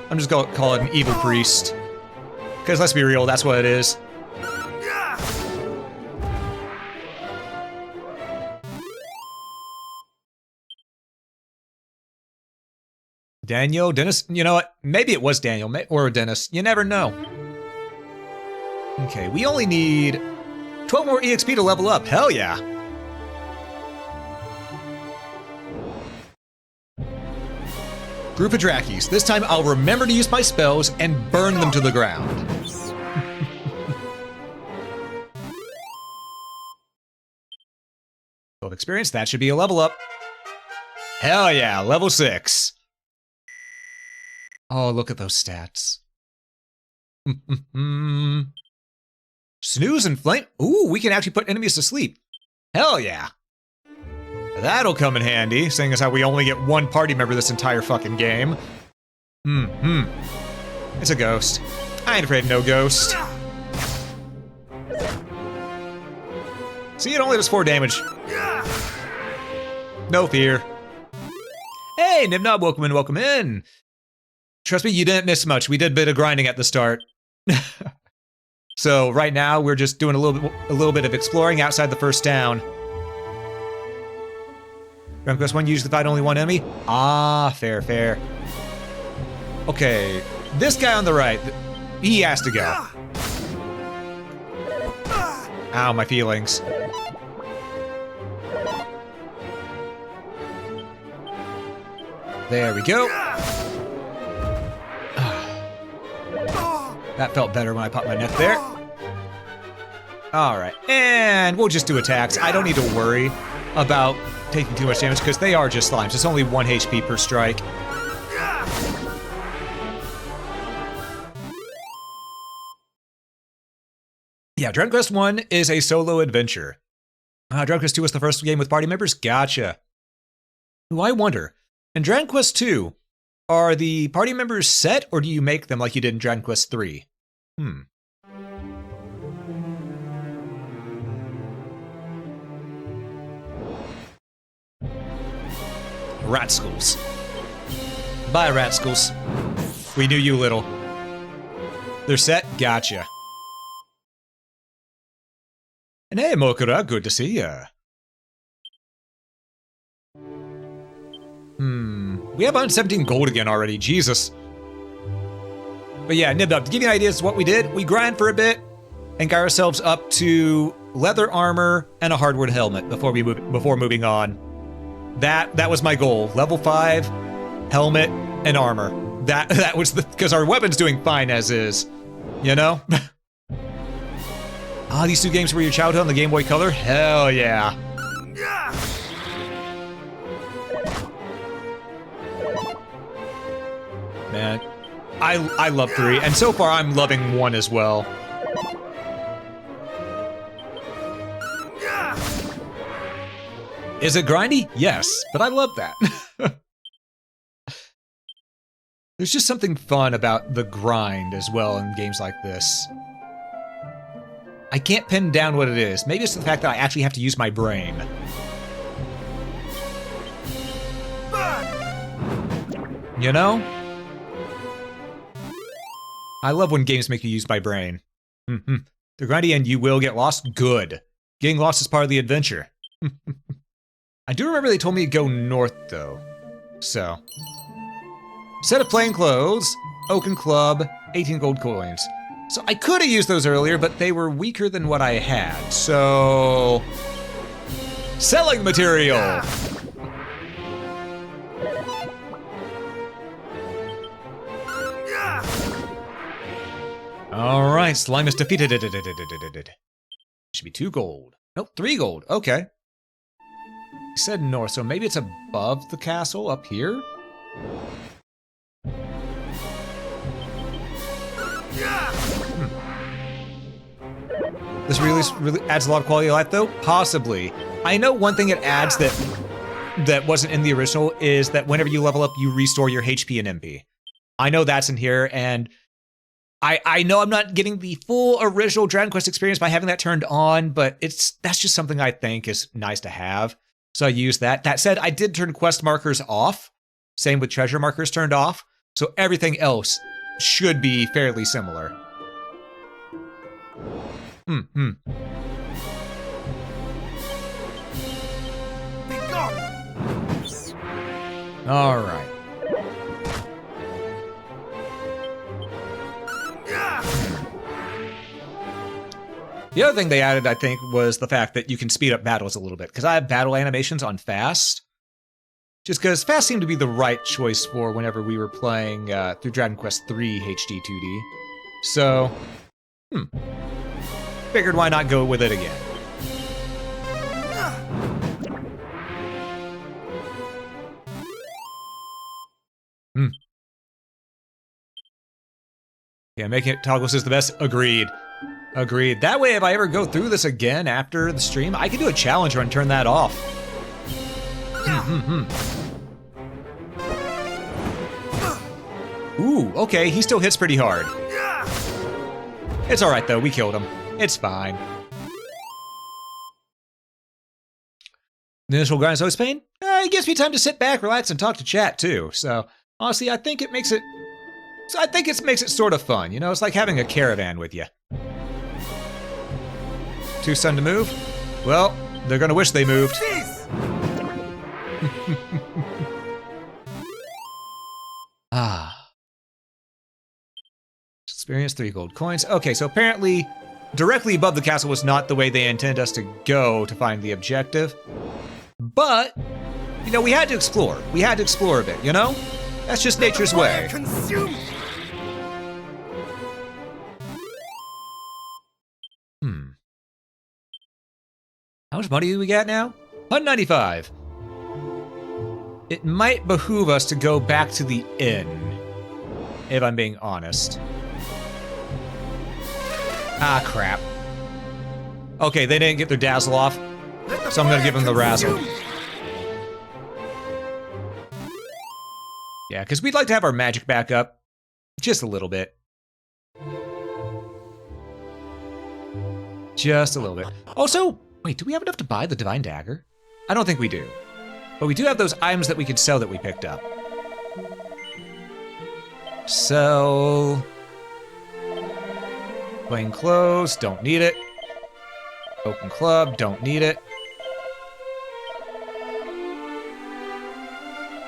I'm just gonna call it an evil priest. Because let's be real, that's what it is. Daniel, Dennis, you know what? Maybe it was Daniel or Dennis. You never know. Okay, we only need 12 more EXP to level up. Hell yeah. Group of Drakis. This time I'll remember to use my spells and burn them to the ground. 12 experience, that should be a level up. Hell yeah, level 6. Oh, look at those stats. Snooze and flame. Ooh, we can actually put enemies to sleep. Hell yeah. That'll come in handy, seeing as how we only get one party member this entire fucking game. It's a ghost. I ain't afraid of no ghost. See, it only does 4 damage. No fear. Hey, Nibnob, welcome in, welcome in. Trust me, you didn't miss much. We did a bit of grinding at the start. So right now, we're just doing a little bit of exploring outside the first town. Dragon Quest 1 usually fight only one enemy? Ah, fair, fair. Okay, this guy on the right, he has to go. Ow, my feelings. There we go. That felt better when I popped my neck there. Alright, and we'll just do attacks. I don't need to worry about taking too much damage because they are just slimes. It's only 1 HP per strike. Yeah, Dragon Quest 1 is a solo adventure. Dragon Quest 2 was the first game with party members? Gotcha. Ooh, I wonder, in Dragon Quest 2, are the party members set or do you make them like you did in Dragon Quest 3? Rat schools. Bye, rat schools. We knew you little. They're set? Gotcha. And hey, Mokura, good to see ya. We have 117 gold again already, Jesus. But yeah, Nibnub, to give you an idea of what we did, we grind for a bit and got ourselves up to leather armor and a hardwood helmet before moving on. That was my goal. Level 5, helmet, and armor. That was because our weapon's doing fine as is. You know? These 2 games were your childhood on the Game Boy Color? Hell yeah. Man, I love 3, and so far I'm loving 1 as well. Is it grindy? Yes, but I love that. There's just something fun about the grind as well in games like this. I can't pin down what it is. Maybe it's the fact that I actually have to use my brain. You know? I love when games make you use my brain. The grindy and you will get lost? Good. Getting lost is part of the adventure. I do remember they told me to go north, though. So. Set of plain clothes, oaken club, 18 gold coins. So I could have used those earlier, but they were weaker than what I had. So. Selling material! Alright, slime is defeated. Should be 2 gold. Nope, 3 gold. Okay. He said north, so maybe it's above the castle up here? This really adds a lot of quality of life, though? Possibly. I know one thing it adds that wasn't in the original is that whenever you level up, you restore your HP and MP. I know that's in here, and I know I'm not getting the full original Dragon Quest experience by having that turned on, but that's just something I think is nice to have. So I use that. That said, I did turn quest markers off. Same with treasure markers turned off. So everything else should be fairly similar. All right. The other thing they added, I think, was the fact that you can speed up battles a little bit, because I have battle animations on fast. Just because fast seemed to be the right choice for whenever we were playing through Dragon Quest III HD2D. So, figured why not go with it again. Yeah, making it toggles is the best. Agreed. Agreed. That way, if I ever go through this again after the stream, I can do a challenge run and turn that off. Ooh, okay, he still hits pretty hard. It's alright though, we killed him. It's fine. The initial grind is always pain? It gives me time to sit back, relax, and talk to chat too. So, honestly, I think it makes it sort of fun. You know, it's like having a caravan with you. Too sudden to move? Well, they're gonna wish they moved. Experience 3 gold coins. Okay, so apparently directly above the castle was not the way they intended us to go to find the objective. But, you know, we had to explore. We had to explore a bit, you know? That's just nature's way. How much money do we got now? 195. It might behoove us to go back to the inn, if I'm being honest. Ah, crap. Okay, they didn't get their dazzle off, so I'm gonna give them the razzle. Yeah, because we'd like to have our magic back up. Just a little bit. Just a little bit. Also, wait, do we have enough to buy the Divine Dagger? I don't think we do. But we do have those items that we could sell that we picked up. Sell. Plain clothes, don't need it. Open club, don't need it.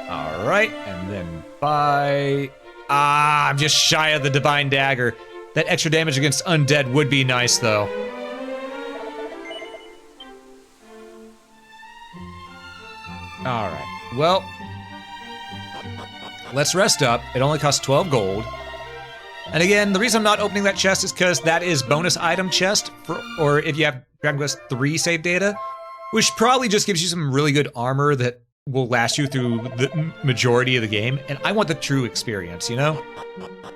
Alright, and then buy... Ah, I'm just shy of the Divine Dagger. That extra damage against undead would be nice, though. Alright, well... Let's rest up. It only costs 12 gold. And again, the reason I'm not opening that chest is because that is bonus item chest, or if you have Dragon Quest III save data, which probably just gives you some really good armor that will last you through the majority of the game, and I want the true experience, you know?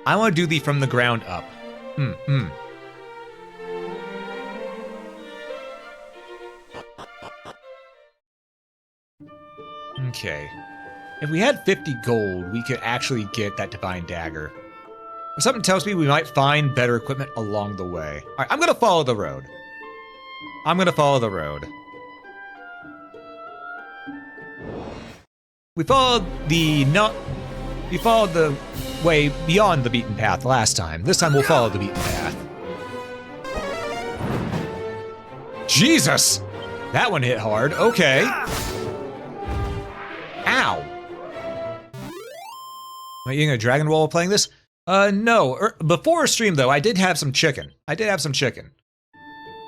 I want to do the from the ground up. Okay. If we had 50 gold, we could actually get that Divine Dagger. But something tells me we might find better equipment along the way. Alright, I'm gonna follow the road. I'm gonna follow the road. We followed the way beyond the beaten path last time. This time we'll follow the beaten path. Jesus! That one hit hard. Okay. Ow. Am I eating a dragon roll while playing this? No. Before stream, though, I did have some chicken.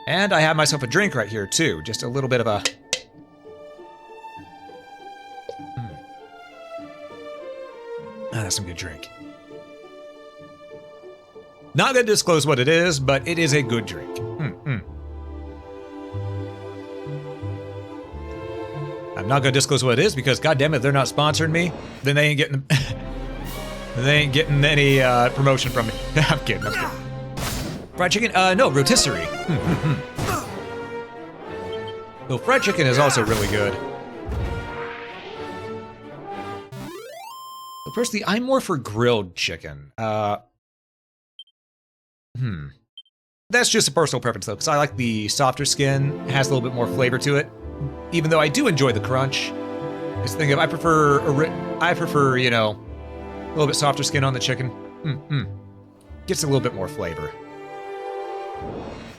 And I have myself a drink right here, too. Just a little bit of a... that's some good drink. Not gonna disclose what it is, but it is a good drink. I'm not gonna disclose what it is because, goddamn it, if they're not sponsoring me, then they ain't getting any promotion from me. I'm kidding. Fried chicken? No, rotisserie. Well, fried chicken is also really good. But personally, I'm more for grilled chicken. That's just a personal preference, though, because I like the softer skin. It has a little bit more flavor to it. Even though I do enjoy the crunch. Just think of, I prefer, you know, a little bit softer skin on the chicken. Gets a little bit more flavor.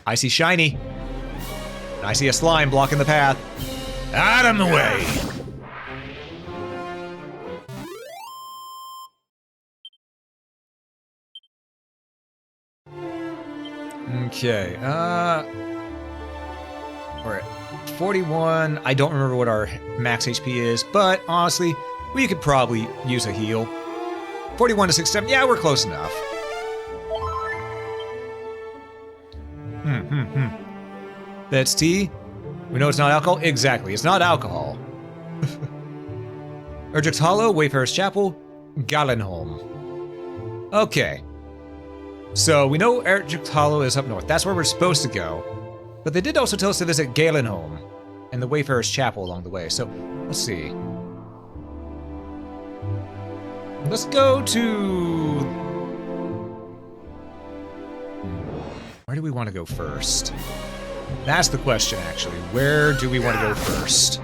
I see shiny. And I see a slime blocking the path. Out of the way! Okay, we're at 41. I don't remember what our max HP is, but honestly, we could probably use a heal. 41 to 67, yeah, we're close enough. That's tea. We know it's not alcohol? Exactly, it's not alcohol. Erdrick's Hollow, Wayfarer's Chapel, Galenholm. Okay. So, we know Erdrick's Hollow is up north. That's where we're supposed to go. But they did also tell us to visit Galenholm and the Wayfarer's Chapel along the way. So, let's see. Let's go to... Where do we want to go first? That's the question, actually. Where do we want to go first?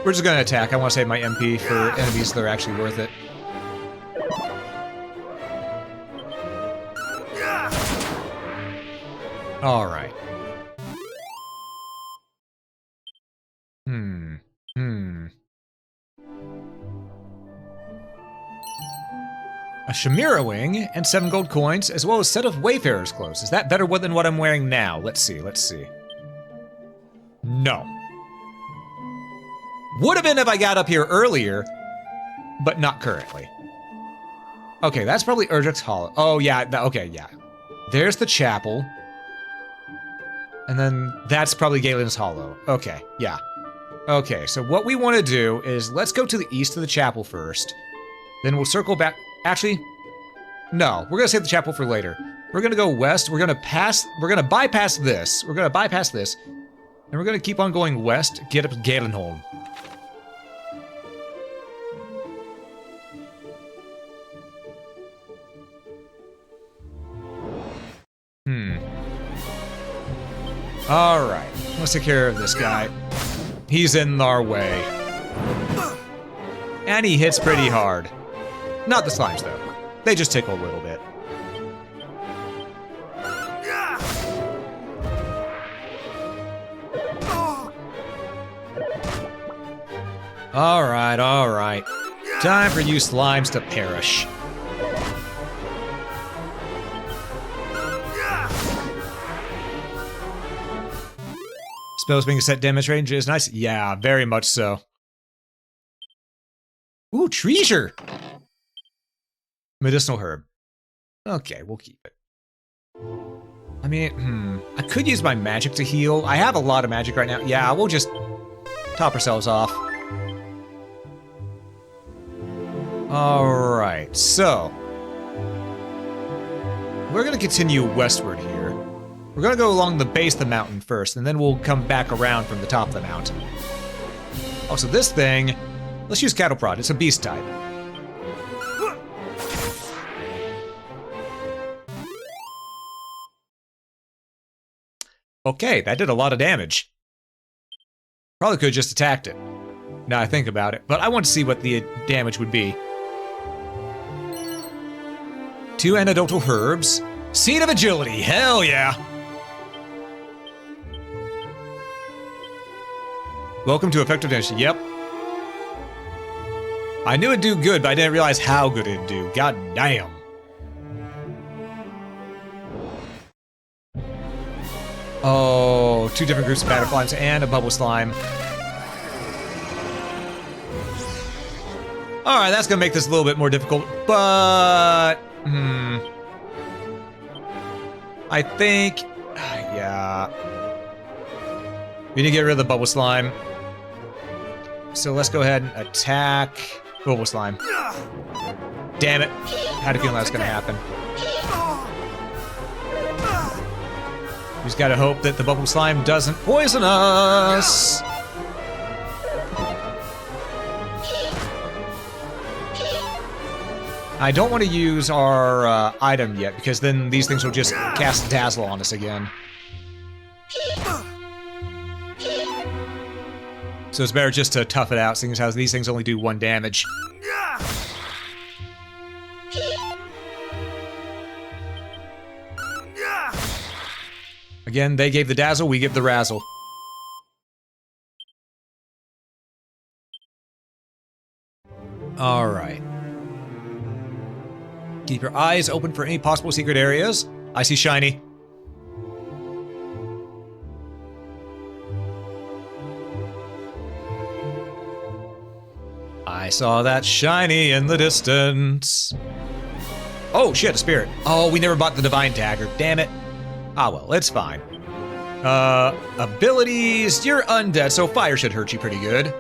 We're just gonna attack. I want to save my MP for enemies that are actually worth it. Alright. A Chimera wing and 7 gold coins, as well as a set of Wayfarer's clothes. Is that better than what I'm wearing now? Let's see. No. Would have been if I got up here earlier, but not currently. Okay, that's probably Erdrick's Hollow. Oh, yeah, okay, yeah. There's the chapel. And then that's probably Galen's Hollow. Okay, yeah. Okay, so what we want to do is let's go to the east of the chapel first. Then we'll circle back. Actually, no, we're going to save the chapel for later. We're going to go west. We're going to bypass this. And we're going to keep on going west, get up to Galenholm. Alright, let's take care of this guy. He's in our way. And he hits pretty hard. Not the slimes, though. They just tickle a little bit. Alright. Time for you slimes to perish. Spells being set damage range is nice. Yeah, very much so. Ooh, treasure! Medicinal herb. Okay, we'll keep it. I mean, I could use my magic to heal. I have a lot of magic right now. Yeah, we'll just top ourselves off. Alright, so we're going to continue westward here. We're going to go along the base of the mountain first, and then we'll come back around from the top of the mountain. Also, this thing, let's use Cattle Prod. It's a beast type. Okay, that did a lot of damage. Probably could have just attacked it. Now I think about it, but I want to see what the damage would be. 2 antidotal herbs. Seed of Agility, hell yeah! Welcome to effective damage, yep. I knew it'd do good, but I didn't realize how good it'd do. God damn. Oh, 2 different groups of battle slimes and a bubble slime. Alright, that's gonna make this a little bit more difficult, but... I think... yeah... we need to get rid of the bubble slime. So let's go ahead and attack... bubble slime. Damn it. Had a feeling that was gonna happen. We just gotta hope that the bubble slime doesn't poison us! I don't want to use our item yet, because then these things will just cast Dazzle on us again. So it's better just to tough it out, seeing as how these things only do 1 damage. Again, they gave the Dazzle, we give the Razzle. Alright. Keep your eyes open for any possible secret areas. I see shiny. I saw that shiny in the distance. Oh shit, a spirit. Oh, we never bought the Divine Dagger. Damn it. Ah well, it's fine. Abilities. You're undead, so fire should hurt you pretty good.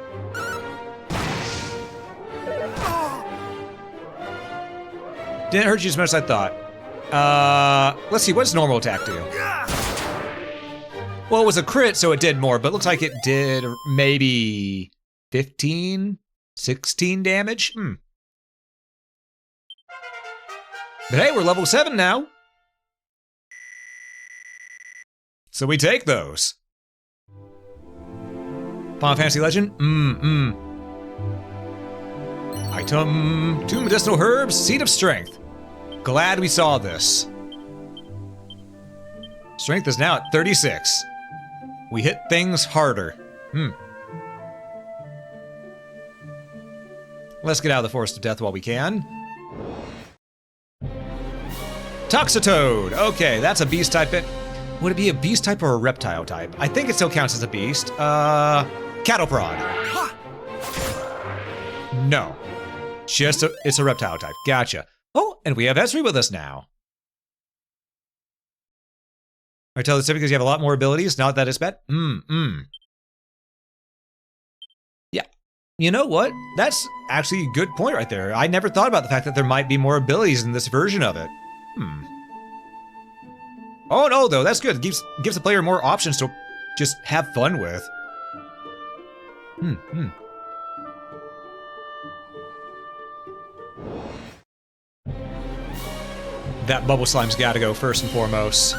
Didn't hurt you as much as I thought. Let's see, what does normal attack do? Well, it was a crit, so it did more, but looks like it did maybe 15, 16 damage? But hey, we're level 7 now. So we take those. Final Fantasy Legend? Item, 2 medicinal herbs, Seed of Strength. Glad we saw this. Strength is now at 36. We hit things harder. Let's get out of the Forest of Death while we can. Toxitoad. Okay, that's a beast type. Would it be a beast type or a reptile type? I think it still counts as a beast. Cattle Prod. No. It's a reptile type. Gotcha. Oh, and we have Esri with us now. I tell this because you have a lot more abilities, not that it's bad. Yeah. You know what? That's actually a good point right there. I never thought about the fact that there might be more abilities in this version of it. Oh no, though, that's good. It gives the player more options to just have fun with. That bubble slime's gotta go first and foremost.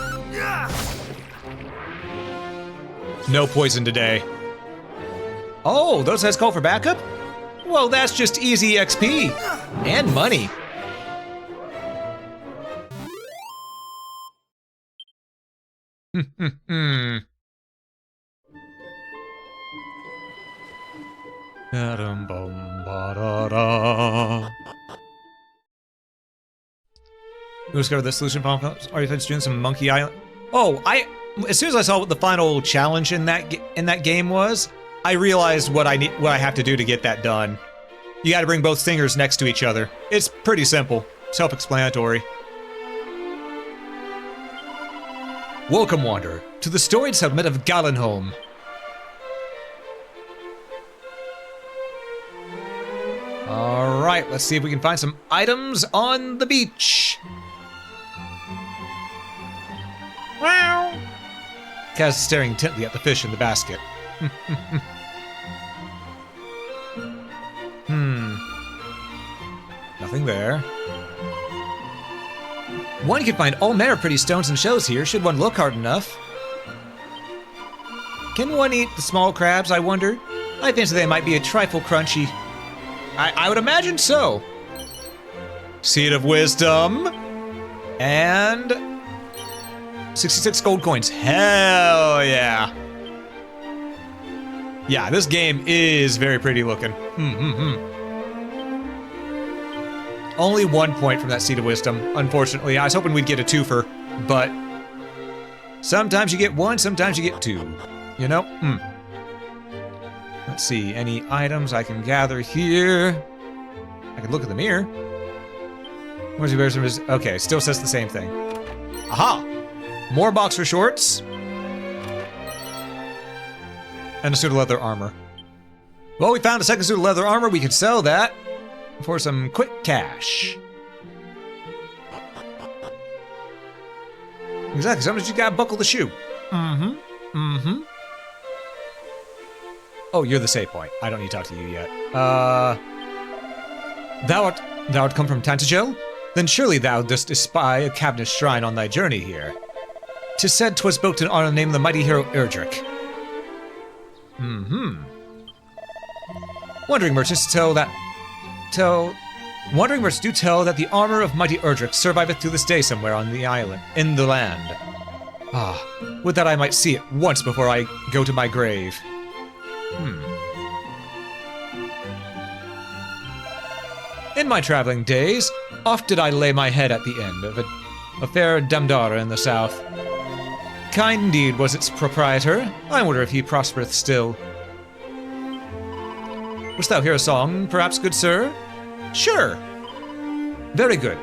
No poison today. Oh, those guys call for backup? Well, that's just easy XP. And money. We discovered the solution problem. Are you doing some Monkey Island? Oh, as soon as I saw what the final challenge in that game was, I realized what I have to do to get that done. You got to bring both singers next to each other. It's pretty simple, self-explanatory. Welcome, Wanderer, to the storied settlement of Gallenholm. Alright, let's see if we can find some items on the beach. Wow! Kaz is staring intently at the fish in the basket. Nothing there. One can find all manner of pretty stones and shells here, should one look hard enough. Can one eat the small crabs, I wonder? I fancy they might be a trifle crunchy. I would imagine so. Seed of Wisdom. And 66 gold coins. Hell yeah. Yeah, this game is very pretty looking. Only 1 point from that Seed of Wisdom, unfortunately. I was hoping we'd get a twofer, but sometimes you get one, sometimes you get two. You know? Let's see, any items I can gather here? I can look at the mirror. Where's the version? Okay, still says the same thing. Aha! More boxer shorts. And a suit of leather armor. Well, we found a second suit of leather armor. We can sell that for some quick cash. Exactly, sometimes you gotta buckle the shoe. Oh, you're the save point. I don't need to talk to you yet. Thou art come from Tantagel? Then surely thou dost espy a cabinet shrine on thy journey here. 'Tis said 'twas built in honor of the name of the mighty hero Erdrick. Wandering merchants Wandering merchants do tell that the armor of mighty Erdrick surviveth to this day somewhere on the island, in the land. Ah, would that I might see it once before I go to my grave. In my traveling days, oft did I lay my head at the end of a fair Damdara in the south. Kind indeed was its proprietor. I wonder if he prospereth still. Wouldst thou hear a song, perhaps, good sir? Sure. Very good.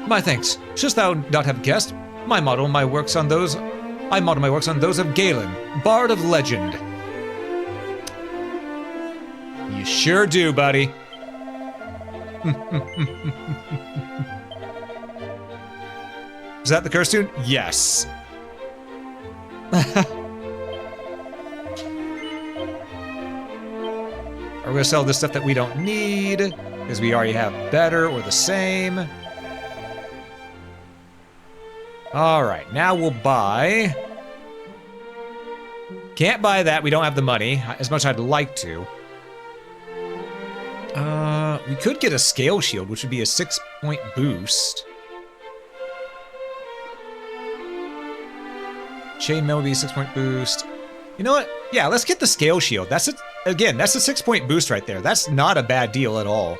My thanks. Shouldst thou not have guessed, I model my works on those of Galen, Bard of Legend. You sure do, buddy. Is that the curse tune? Yes. We're gonna sell this stuff that we don't need, because we already have better or the same. Alright, now we'll buy... Can't buy that, we don't have the money, as much as I'd like to. We could get a scale shield, which would be a 6-point boost. Chainmail would be a 6-point boost. You know what? Yeah, let's get the scale shield. That's again, that's a 6-point boost right there. That's not a bad deal at all.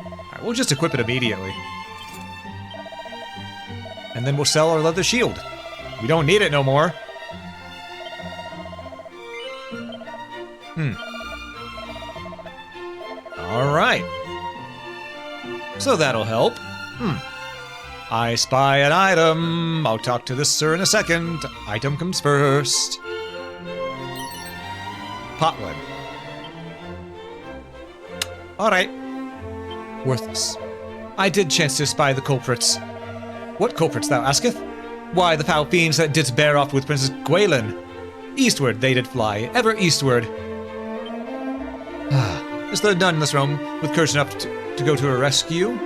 Alright, we'll just equip it immediately. And then we'll sell our leather shield. We don't need it no more. Alright. So that'll help. I spy an item. I'll talk to this sir in a second. Item comes first. Potland. Alright. Worthless. I did chance to spy the culprits. What culprits, thou asketh? Why, the foul fiends that didst bear off with Princess Gwaelin. Eastward they did fly, ever eastward. Is there none in this realm with courage enough to go to her rescue?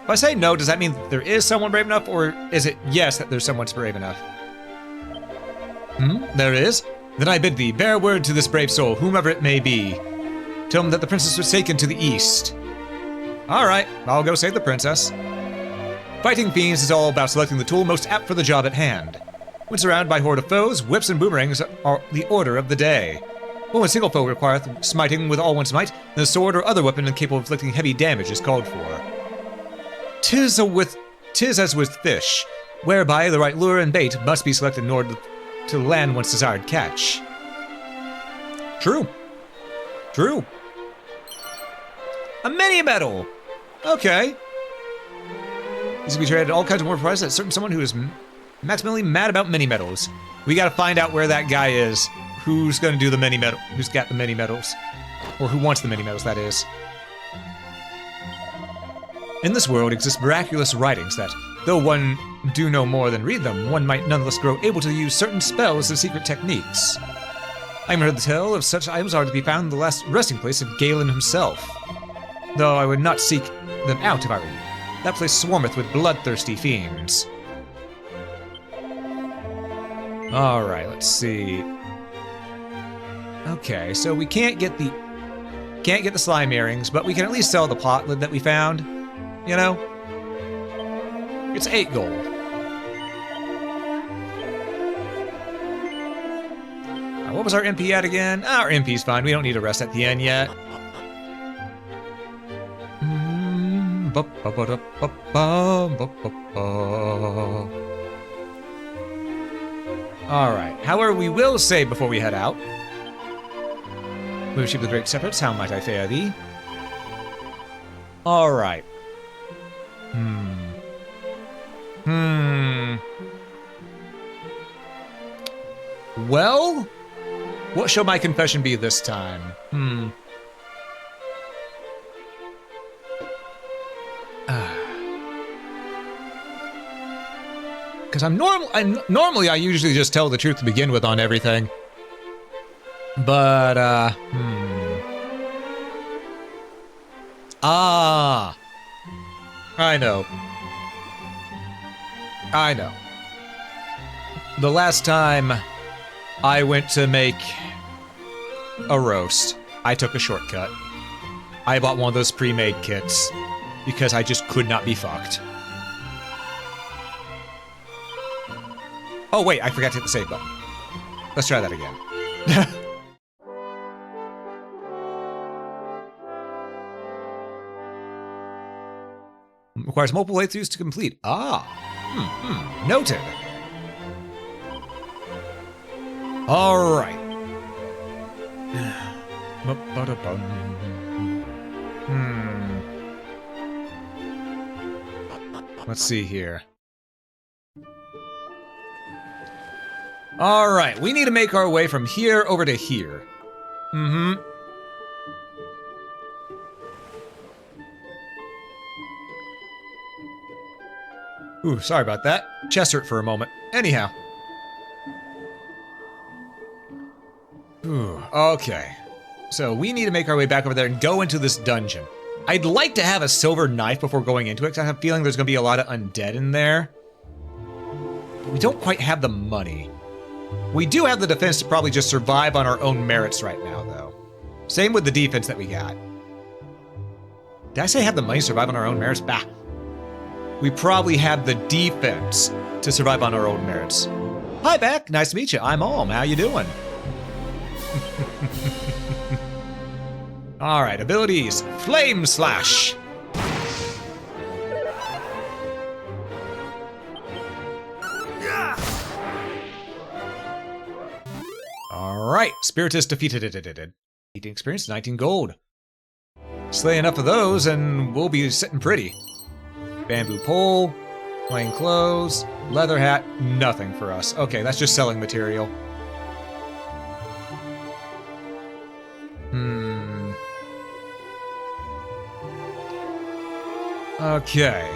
If I say no, does that mean that there is someone brave enough, or is it yes that there's someone brave enough? There is? Then I bid thee, bear word to this brave soul, whomever it may be. Tell him that the princess was taken to the east. Alright, I'll go save the princess. Fighting fiends is all about selecting the tool most apt for the job at hand. When surrounded by a horde of foes, whips and boomerangs are the order of the day. But when a single foe requireth smiting with all one's might, then a sword or other weapon capable of inflicting heavy damage is called for. 'Tis as with fish, whereby the right lure and bait must be selected in order to land one's desired catch. True. True. A mini medal. Okay. These can be traded at all kinds of more prices at certain someone who is maximally mad about mini medals. We gotta find out where that guy is. Who's gonna do the mini medal? Who's got the mini medals? Or who wants the mini medals, that is. In this world exist miraculous writings that, though one do no more than read them, one might nonetheless grow able to use certain spells and secret techniques. I have heard the tale of such items are to be found in the last resting place of Galen himself. Though I would not seek them out if I were you. That place swarmeth with bloodthirsty fiends. Alright, let's see. Okay, so we can't get the slime earrings, but we can at least sell the pot lid that we found. You know? It's 8 gold. What was our MP at again? Our MP's fine. We don't need a rest at the end yet. Alright, however, we will save before we head out. Move sheep the great shepherds, how might I fare thee? Alright. Well, what shall my confession be this time? Because normally I usually just tell the truth to begin with on everything. But, I know. I know. The last time I went to make a roast, I took a shortcut. I bought one of those pre-made kits because I just could not be fucked. Oh wait, I forgot to hit the save button. Let's try that again. Requires multiple playthroughs to complete. Noted. Alright. Let's see here. Alright, we need to make our way from here over to here. Ooh, sorry about that. Chest hurt for a moment. Anyhow. Ooh, okay. So we need to make our way back over there and go into this dungeon. I'd like to have a silver knife before going into it, because I have a feeling there's going to be a lot of undead in there. But we don't quite have the money. We do have the defense to probably just survive on our own merits right now, though. Same with the defense that we got. Did I say have the money to survive on our own merits? Bah. We probably have the defense to survive on our own merits. Hi, Beck. Nice to meet you. I'm Alm. How you doing? All right, abilities. Flame Slash. All right, Spiritus defeated it. Eating experience, 19 gold. Slay enough of those and we'll be sitting pretty. Bamboo pole, plain clothes, leather hat, nothing for us. Okay, that's just selling material. Okay.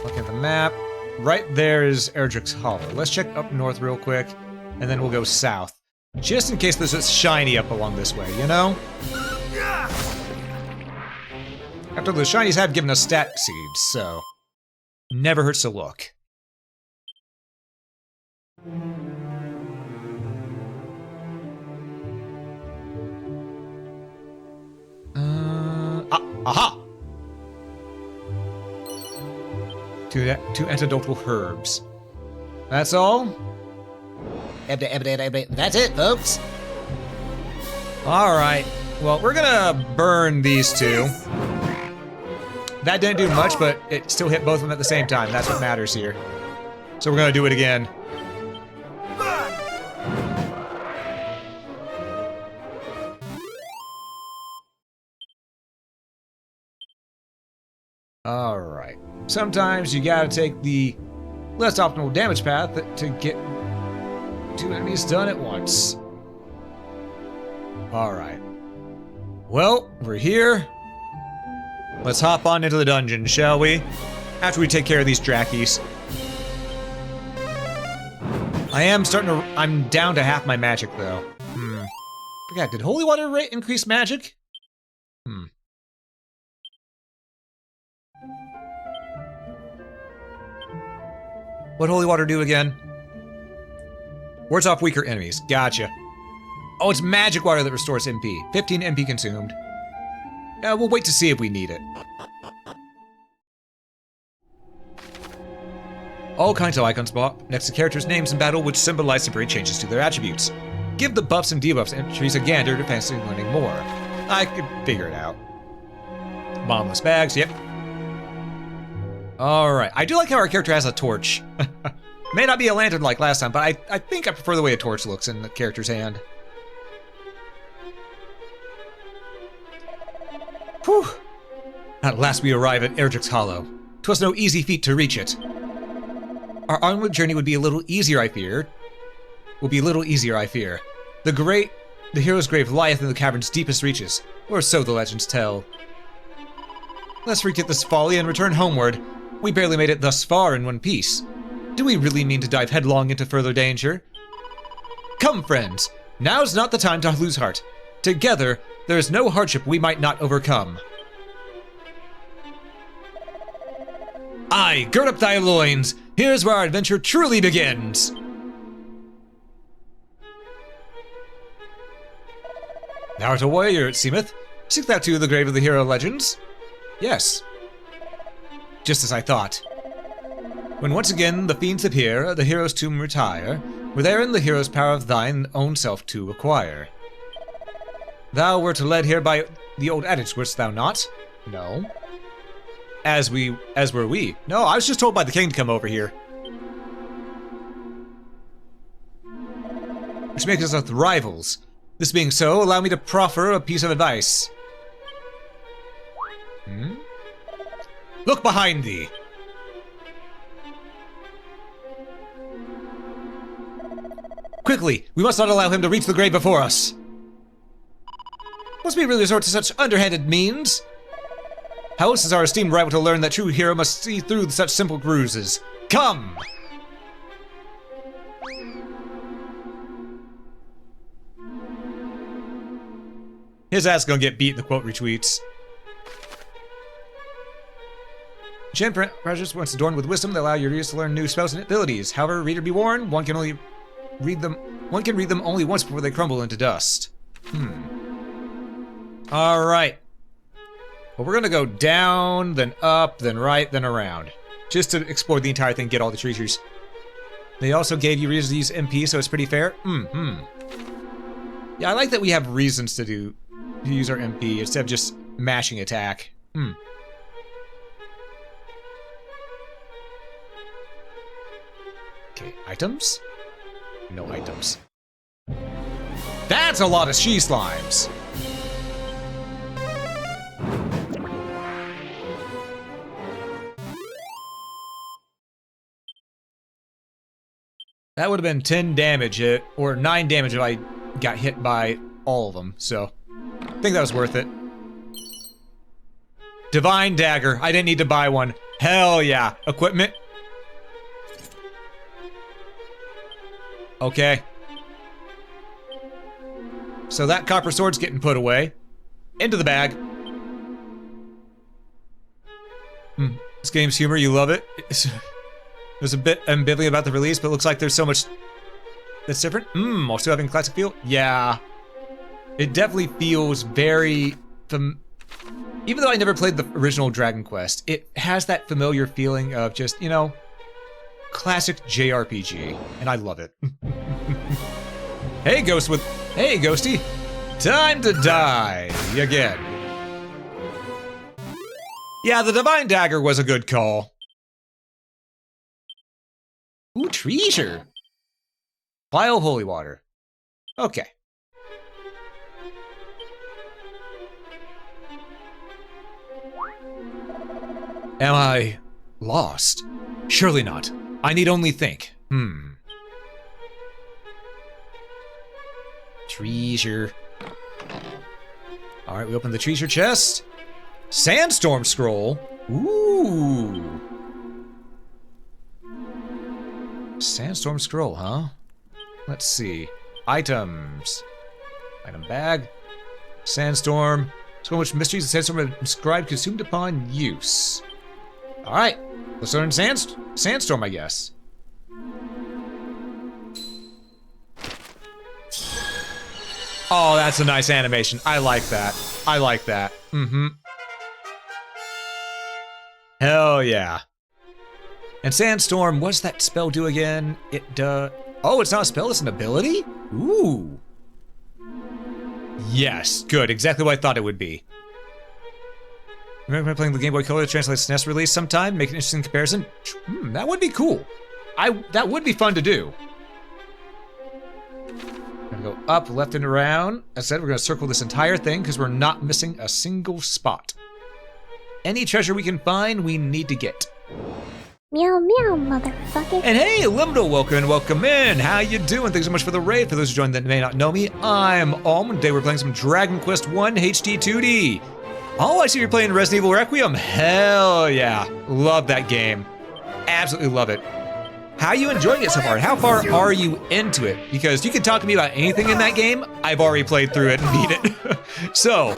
Look at the map. Right there is Erdrick's Hollow. Let's check up north real quick, and then we'll go south. Just in case there's a shiny up along this way, you know? After the shinies have given us stat seeds, so never hurts to look. Aha! Two antidotal herbs. That's all? That's it, folks. Alright. Well, we're gonna burn these two. That didn't do much, but it still hit both of them at the same time. That's what matters here. So we're gonna do it again. Alright. Sometimes you gotta take the less optimal damage path to get 2 enemies done at once. Alright. Well, we're here. Let's hop on into the dungeon, shall we? After we take care of these Drakkies. I'm down to half my magic, though. Forgot, did holy water increase magic? What holy water do again? Wards off weaker enemies. Gotcha. Oh, it's magic water that restores MP. 15 MP consumed. We'll wait to see if we need it. All kinds of icons next to characters' names in battle which symbolize temporary changes to their attributes. Give the buffs and debuffs entries a gander to fancy learning more. I could figure it out. Bottomless bags, yep. Alright, I do like how our character has a torch. May not be a lantern like last time, but I think I prefer the way a torch looks in the character's hand. Whew! At last we arrive at Erdrick's Hollow. 'Twas no easy feat to reach it. Our onward journey would be a little easier, I fear. The hero's grave lieth in the cavern's deepest reaches, or so the legends tell. Let's forget this folly and return homeward. We barely made it thus far in one piece. Do we really mean to dive headlong into further danger? Come, friends, now's not the time to lose heart. Together, there is no hardship we might not overcome. Aye, gird up thy loins. Here's where our adventure truly begins. Thou art a warrior, it seemeth. Seek thou too the grave of the hero legends? Yes. Just as I thought. When once again the fiends appear, the hero's tomb retire, were therein the hero's power of thine own self to acquire. Thou wert led here by the old adage, wouldst thou not? No. As were we. No, I was just told by the king to come over here. Which makes us rivals. This being so, allow me to proffer a piece of advice. Look behind thee. Quickly, we must not allow him to reach the grave before us. Must we really resort to such underhanded means? How else is our esteemed rival to learn that true hero must see through such simple ruses? Come! His ass gonna get beat in the quote retweets. Enchant precious once adorned with wisdom that allow your readers to learn new spells and abilities. However, reader be warned, one can read them only once before they crumble into dust. Alright. Well, we're gonna go down, then up, then right, then around. Just to explore the entire thing, get all the treasures. They also gave you reasons to use MP, so it's pretty fair. Yeah, I like that we have reasons to use our MP instead of just mashing attack. Okay, items? No items. That's a lot of she slimes! That would have been 10 damage, or 9 damage if I got hit by all of them, so I think that was worth it. Divine Dagger. I didn't need to buy one. Hell yeah. Equipment. Okay. So that copper sword's getting put away. Into the bag. This game's humor, you love it. There's a bit ambivalent about the release, but it looks like there's so much that's different. While still having classic feel? Yeah. It definitely feels very... Even though I never played the original Dragon Quest, it has that familiar feeling of just, you know, classic JRPG, and I love it. Hey, Hey, Ghosty! Time to die again. Yeah, the Divine Dagger was a good call. Ooh, treasure! Vial of holy water. Okay. Am I lost? Surely not. I need only think. Treasure. Alright, we open the treasure chest. Sandstorm scroll. Ooh. Sandstorm scroll, huh? Let's see. Items. Item bag. Sandstorm. So much mysteries of sandstorm are inscribed, consumed upon use. Alright. Let's learn sandstorm, I guess. Oh, that's a nice animation. I like that. I like that. Hell yeah. And Sandstorm, what's that spell do again? It does... Oh, it's not a spell, it's an ability? Ooh. Yes, good. Exactly what I thought it would be. Remember playing the Game Boy Color that translates SNES release sometime? Make an interesting comparison? That would be cool. That would be fun to do. Gonna go up, left, and around. As I said, we're gonna circle this entire thing because we're not missing a single spot. Any treasure we can find, we need to get. Meow meow, motherfucker. And hey, Liminal, welcome in. How you doing? Thanks so much for the raid. For those who joined that may not know me, I'm Almond. Today we're playing some Dragon Quest I HD2D. Oh, I see you're playing Resident Evil Requiem. Hell yeah. Love that game. Absolutely love it. How are you enjoying it so far? How far are you into it? Because you can talk to me about anything in that game. I've already played through it and beat it. So.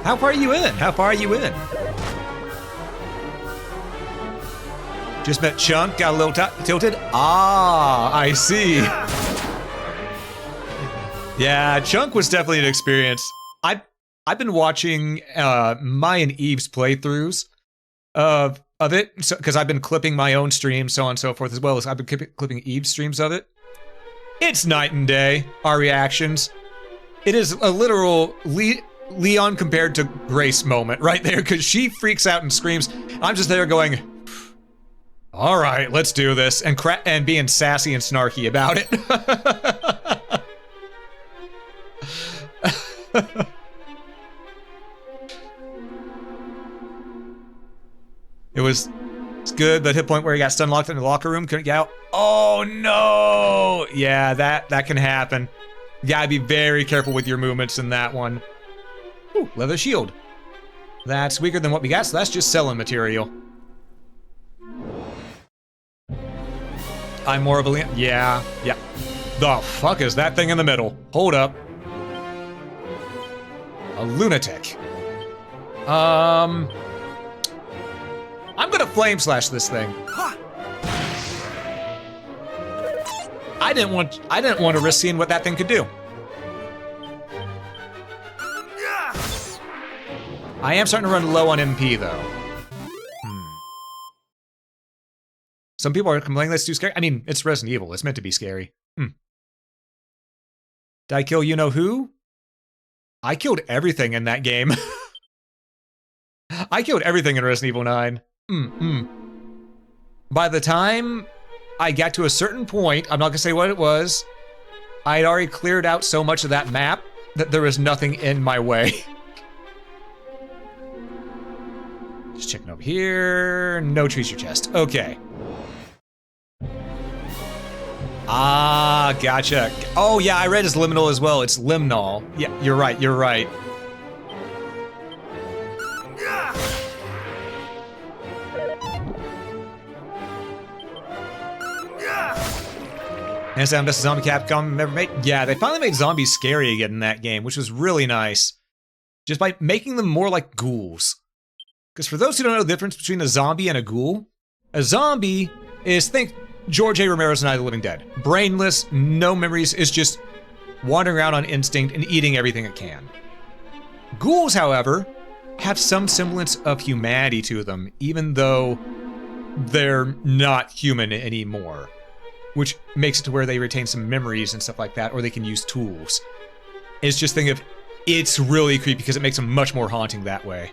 How far are you in? How far are you in? Just met Chunk, got a little tilted. Ah, I see. Yeah, Chunk was definitely an experience. I've been watching Maya and Eve's playthroughs of it, because I've been clipping my own streams, so on and so forth, as well as I've been clipping Eve's streams of it. It's night and day, our reactions. It is a literal Leon compared to Grace moment right there, because she freaks out and screams. I'm just there going, all right, let's do this, and being sassy and snarky about it. It's good, but hit point where he got stun locked in the locker room, couldn't get out. Oh no! Yeah, that can happen. You gotta be very careful with your movements in that one. Ooh, leather shield. That's weaker than what we got, so that's just selling material. I'm more of a yeah. The fuck is that thing in the middle? Hold up. A lunatic. I'm gonna flame slash this thing. I didn't want to risk seeing what that thing could do. I am starting to run low on MP though. Some people are complaining that's too scary. I mean, it's Resident Evil. It's meant to be scary. Did I kill you know who? I killed everything in that game. I killed everything in Resident Evil 9. By the time I got to a certain point, I'm not gonna say what it was, I'd already cleared out so much of that map that there was nothing in my way. Just checking over here. No treasure chest. Okay. Ah, gotcha. Oh yeah, I read as liminal as well. It's limnol. Yeah, you're right, you're right. Hands down, best zombie Capcom ever made. Yeah, they finally made zombies scary again in that game, which was really nice. Just by making them more like ghouls. Because for those who don't know the difference between a zombie and a ghoul, a zombie is, think George A. Romero's Night of the Living Dead. Brainless, no memories, is just wandering around on instinct and eating everything it can. Ghouls, however, have some semblance of humanity to them, even though they're not human anymore. Which makes it to where they retain some memories and stuff like that, or they can use tools. It's just think of, it's really creepy because it makes them much more haunting that way.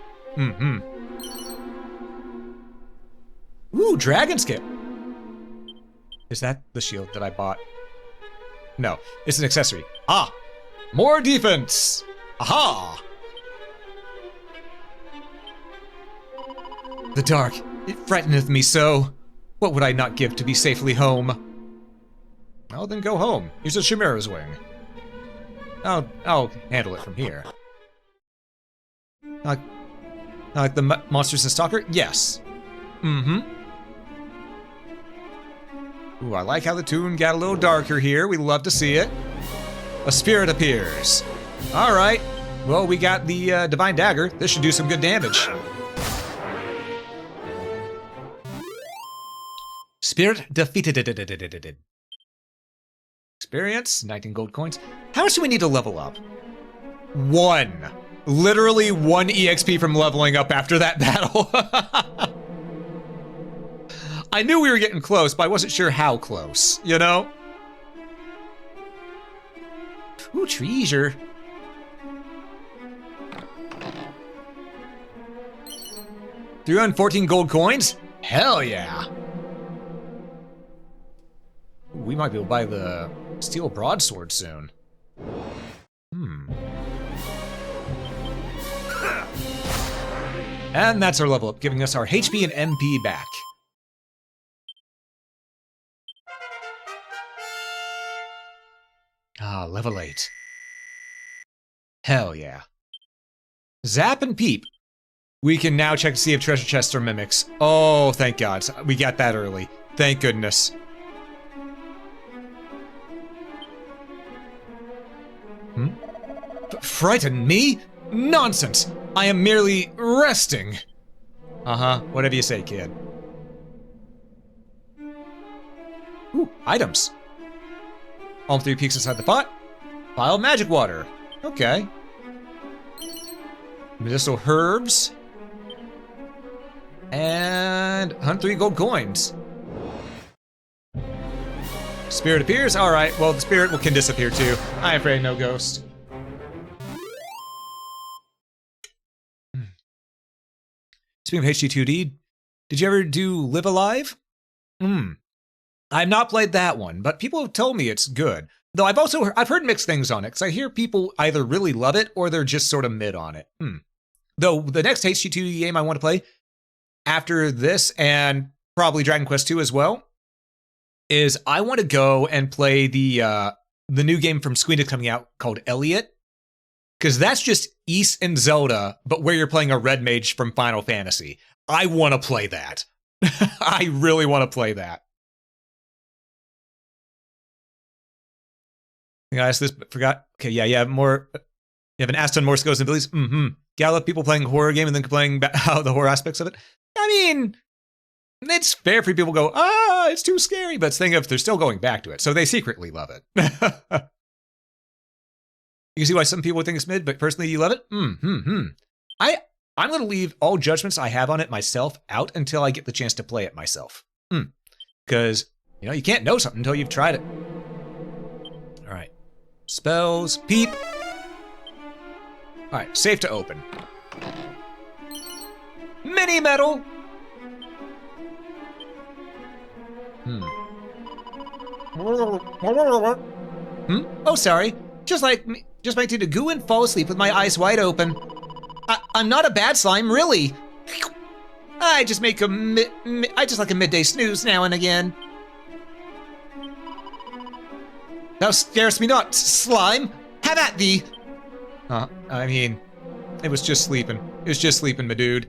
Ooh, dragon skip. Is that the shield that I bought? No, it's an accessory. Ah, more defense. Aha. The dark, it frighteneth me so. What would I not give to be safely home? Well, then go home. Use a Chimera's wing. I'll handle it from here. Like the monsters in Stalker? Yes. Mm-hmm. Ooh, I like how the tune got a little darker here. We love to see it. A spirit appears. All right. Well, we got the Divine Dagger. This should do some good damage. Spirit defeated. Experience, 19 gold coins. How much do we need to level up? 1. Literally 1 EXP from leveling up after that battle. I knew we were getting close, but I wasn't sure how close, you know? Ooh, treasure. $314 gold coins? Hell yeah. We might be able to buy the steel broadsword soon. And that's our level up, giving us our HP and MP back. Ah, level 8. Hell yeah. Zap and Peep. We can now check to see if treasure chests are mimics. Oh, thank God. We got that early. Thank goodness. Frighten me? Nonsense! I am merely resting. Uh-huh. Whatever you say, kid. Ooh, items. All 3 peaks inside the pot. Vial of magic water. Okay. Medicinal herbs. And 103 gold coins. Spirit appears? Alright, well the spirit can disappear too. I'm afraid no ghost. Speaking of HD2D, did you ever do Live Alive? I've not played that one, but people have told me it's good. Though I've heard mixed things on it, because I hear people either really love it or they're just sort of mid on it. Though the next HD2D game I want to play after this, and probably Dragon Quest II as well, is I want to go and play the new game from Squeenix coming out called Elliot. Because that's just Ys and Zelda, but where you're playing a red mage from Final Fantasy. I want to play that. I really want to play that. I asked this, but forgot. Okay, yeah, you have an Aston more skills and abilities. Gotta love people playing a horror game and then complaining about the horror aspects of it. I mean, it's fair for people to go, it's too scary, but think of they're still going back to it, so they secretly love it. You can see why some people think it's mid, but personally you love it? I'm going to leave all judgments I have on it myself out until I get the chance to play it myself. Because, you can't know something until you've tried it. All right. Spells. Peep. All right. Safe to open. Mini metal. Oh, sorry. Just might need to go and fall asleep with my eyes wide open. I'm not a bad slime, really. I just like a midday snooze now and again. Thou scarest me not, slime. Have at thee. I mean, it was just sleeping. It was just sleeping, my dude.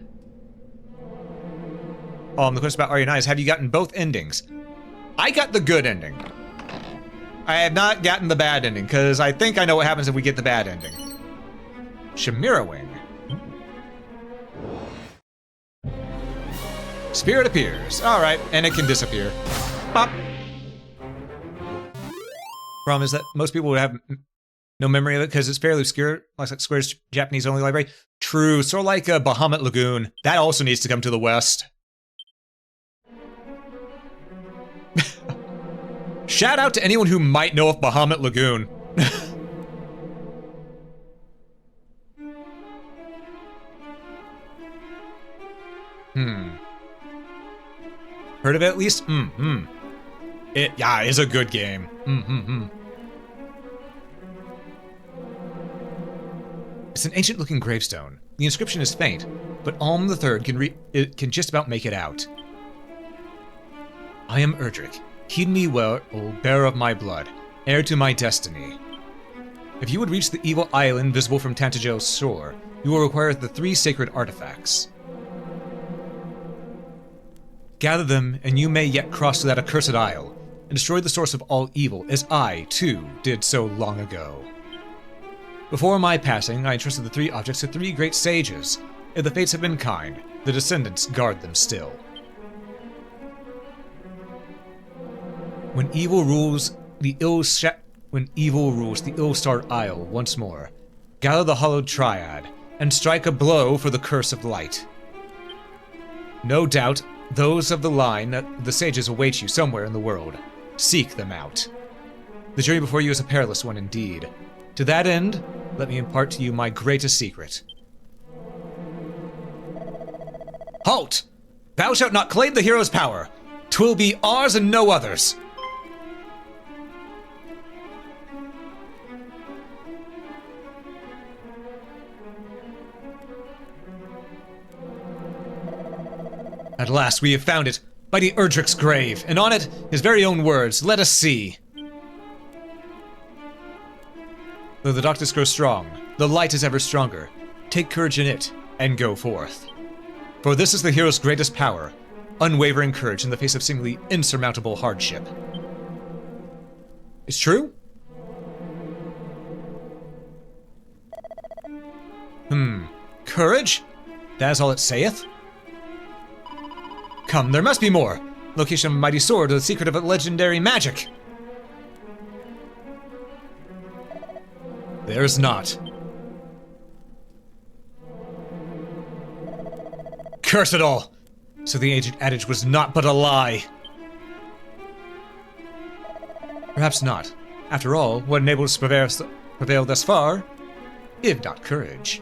The question about Are You Nice? Have you gotten both endings? I got the good ending. I have not gotten the bad ending, because I think I know what happens if we get the bad ending. Chimera Wing. Spirit appears. Alright, and it can disappear. Pop. Problem is that most people would have no memory of it, because it's fairly obscure, like Square's Japanese-only library. True, sort of like Bahamut Lagoon. That also needs to come to the West. Shout out to anyone who might know of Bahamut Lagoon. Heard of it at least? It is a good game. It's an ancient-looking gravestone. The inscription is faint, but Alm III can just about make it out. I am Erdrick. Heed me well, O bearer of my blood, heir to my destiny. If you would reach the evil island visible from Tantagel's shore, you will require the 3 sacred artifacts. Gather them, and you may yet cross to that accursed isle, and destroy the source of all evil, as I, too, did so long ago. Before my passing, I entrusted the 3 objects to 3 great sages. If the fates have been kind, the descendants guard them still. When evil rules the ill-starred isle once more, gather the hallowed triad, and strike a blow for the curse of light. No doubt, those of the line, the sages await you somewhere in the world. Seek them out. The journey before you is a perilous one indeed. To that end, let me impart to you my greatest secret. Halt! Thou shalt not claim the hero's power. 'Twill be ours and no others. At last we have found it, mighty Erdrick's grave, and on it, his very own words. Let us see. Though the darkness grows strong, the light is ever stronger. Take courage in it, and go forth. For this is the hero's greatest power, unwavering courage in the face of seemingly insurmountable hardship. It's true? Courage? That is all it saith? Come, there must be more. Location of a mighty sword or the secret of a legendary magic. There's not. Curse it all! So the ancient adage was not but a lie. Perhaps not. After all, what enabled us to prevail thus far, if not courage?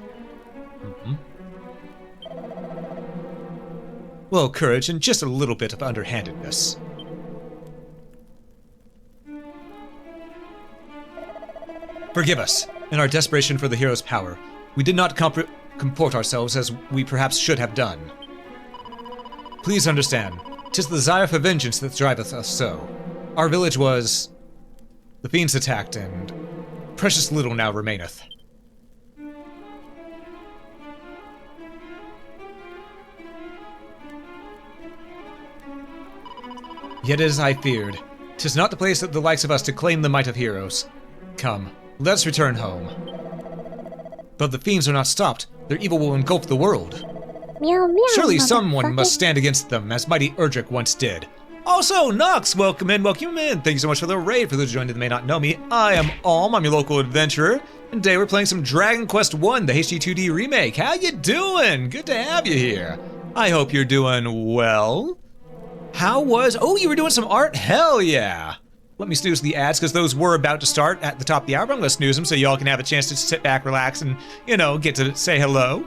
Well, courage and just a little bit of underhandedness. Forgive us. In our desperation for the hero's power, we did not comport ourselves as we perhaps should have done. Please understand, 'tis the desire for vengeance that driveth us so. Our village was... the fiends attacked, and precious little now remaineth. Yet as I feared, 'tis not the place of the likes of us to claim the might of heroes. Come, let us return home. But the fiends are not stopped. Their evil will engulf the world. Meow meow. Surely someone motherfucker. must stand against them, as mighty Erdrick once did. Also, Nox, welcome in, welcome in. Thank you so much for the raid. For those joining that may not know me, I am Alm, I'm your local adventurer. And today we're playing some Dragon Quest I, the HD2D remake. How you doing? Good to have you here. I hope you're doing well. How was... oh, you were doing some art? Hell yeah. Let me snooze the ads, because those were about to start at the top of the hour. I'm going to snooze them so y'all can have a chance to sit back, relax, and, you know, get to say hello.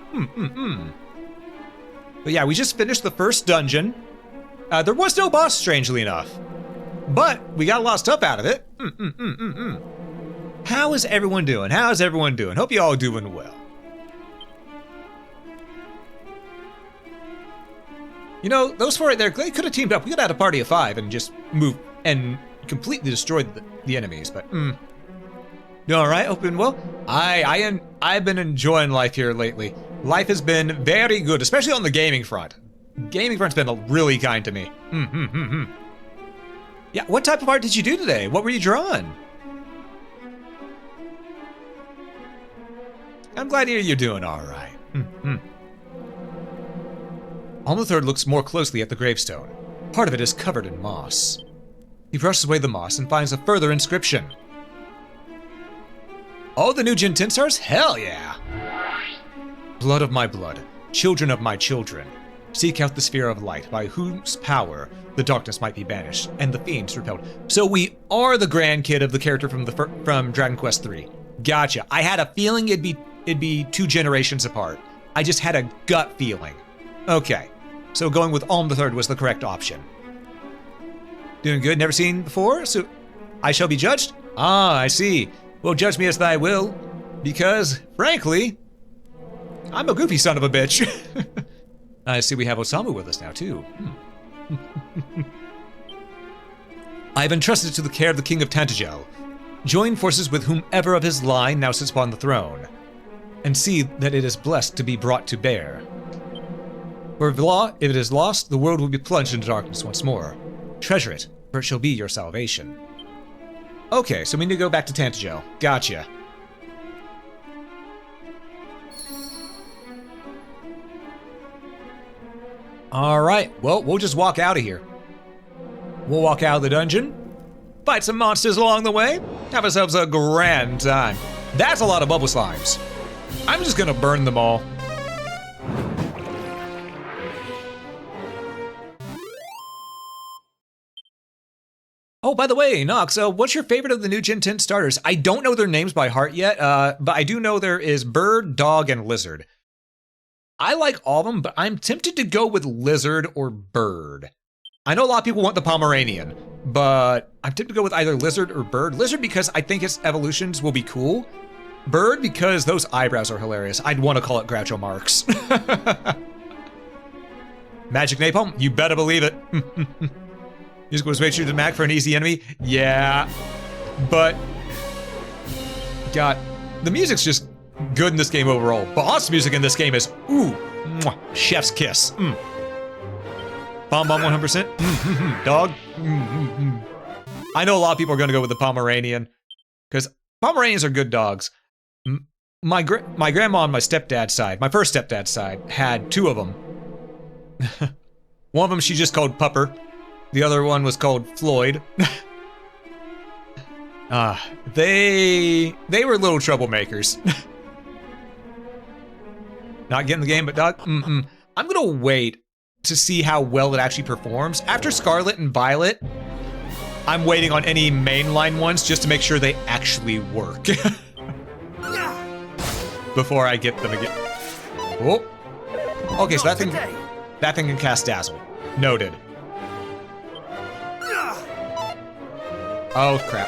But yeah, we just finished the first dungeon. There was no boss, strangely enough. But we got a lot of stuff out of it. How is everyone doing? How's everyone doing? Hope you all doing well. You know, those four right there, they could have teamed up. We could have had a party of 5 and just moved and completely destroyed the enemies, but You all right? Open well? I've been enjoying life here lately. Life has been very good, especially on the gaming front. Gaming front's been really kind to me. Yeah, what type of art did you do today? What were you drawing? I'm glad to hear you're doing all right. Alm III looks more closely at the gravestone. Part of it is covered in moss. He brushes away the moss and finds a further inscription. Oh, the new Gen 10 stars? Hell yeah! Blood of my blood, children of my children. Seek out the sphere of light, by whose power the darkness might be banished, and the fiends repelled. So we are the grandkid of the character from Dragon Quest III. Gotcha. I had a feeling it'd be 2 generations apart. I just had a gut feeling. Okay, so going with Alm III was the correct option. Doing good, never seen before, so I shall be judged? Ah, I see. Well, judge me as thy will, because, frankly, I'm a goofy son of a bitch. I see we have Osamu with us now, too. I have entrusted it to the care of the King of Tantagel. Join forces with whomever of his line now sits upon the throne, and see that it is blessed to be brought to bear. For if it is lost, the world will be plunged into darkness once more. Treasure it, for it shall be your salvation. Okay, so we need to go back to Tantagel. Gotcha. Alright, well, we'll just walk out of here. We'll walk out of the dungeon, fight some monsters along the way, have ourselves a grand time. That's a lot of bubble slimes. I'm just gonna burn them all. Oh, by the way, Nox, what's your favorite of the new Gen 10 starters? I don't know their names by heart yet, but I do know there is Bird, Dog, and Lizard. I like all of them, but I'm tempted to go with Lizard or Bird. I know a lot of people want the Pomeranian, but I'm tempted to go with either Lizard or Bird. Lizard because I think its evolutions will be cool. Bird because those eyebrows are hilarious. I'd want to call it Groucho Marx. Magic Napalm? You better believe it. Music was way true to Mac for an easy enemy? Yeah. But, God, the music's just good in this game overall. Boss music in this game is, ooh, mwah, chef's kiss. Bomb 100%. Dog. I know a lot of people are going to go with the Pomeranian, because Pomeranians are good dogs. My grandma on my stepdad's side, my first stepdad's side, had two of them. One of them she just called Pupper. The other one was called Floyd. They were little troublemakers. Not getting the game, but dog. I'm gonna wait to see how well it actually performs. After Scarlet and Violet, I'm waiting on any mainline ones just to make sure they actually work. Before I get them again. Oh. Okay, so that thing can cast Dazzle. Noted. Oh, crap.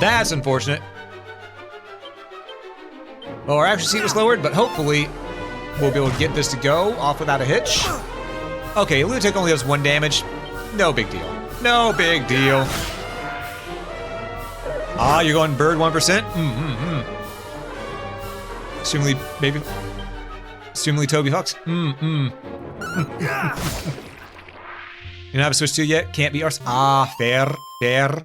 That's unfortunate. Well, our accuracy was lowered, but hopefully we'll be able to get this to go off without a hitch. Okay, Lunatic only does 1 damage. No big deal. No big deal. Ah, you're going Bird 1%? Assumingly, maybe. Assumingly Toby Fox? You don't have a switch to yet? Can't be ours. Ah, fair. I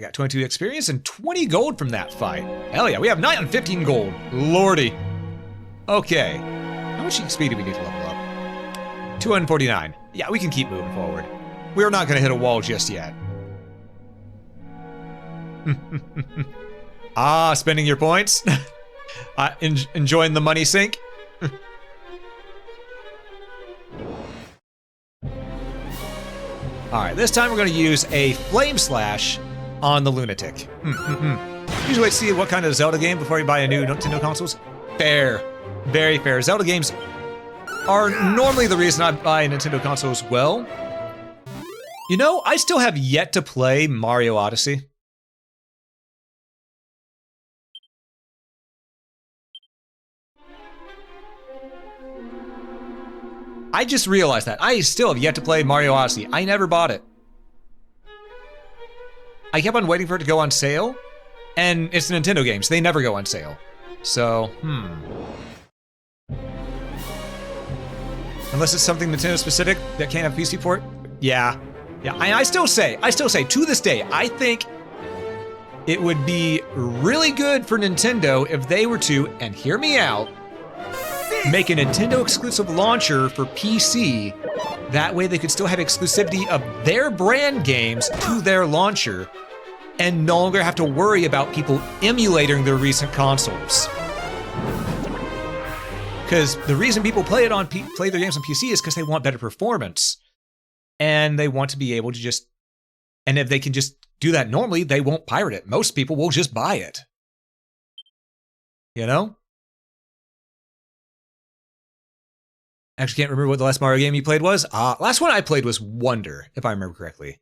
got 22 experience and 20 gold from that fight. Hell yeah, we have 915 gold. Lordy. Okay. How much XP do we need to level up? 249. Yeah, we can keep moving forward. We're not gonna hit a wall just yet. Ah, spending your points? Enjoying the money sink? Alright, this time we're going to use a Flame Slash on the Lunatic. Usually wait to see what kind of Zelda game before you buy a new Nintendo consoles. Fair. Very fair. Zelda games are normally the reason I buy a Nintendo console as well. You know, I still have yet to play Mario Odyssey. I just realized that. I still have yet to play Mario Odyssey. I never bought it. I kept on waiting for it to go on sale, and it's the Nintendo games. They never go on sale. So, Unless it's something Nintendo specific that can't have PC port? Yeah. I still say, to this day, I think it would be really good for Nintendo if they were to, and hear me out, make a Nintendo exclusive launcher for PC. That way they could still have exclusivity of their brand games to their launcher and no longer have to worry about people emulating their recent consoles. Because the reason people play their games on PC is because they want better performance. And they want to be able to just, and if they can just do that normally, they won't pirate it. Most people will just buy it. You know? Actually can't remember what the last Mario game you played was. Last one I played was Wonder, if I remember correctly.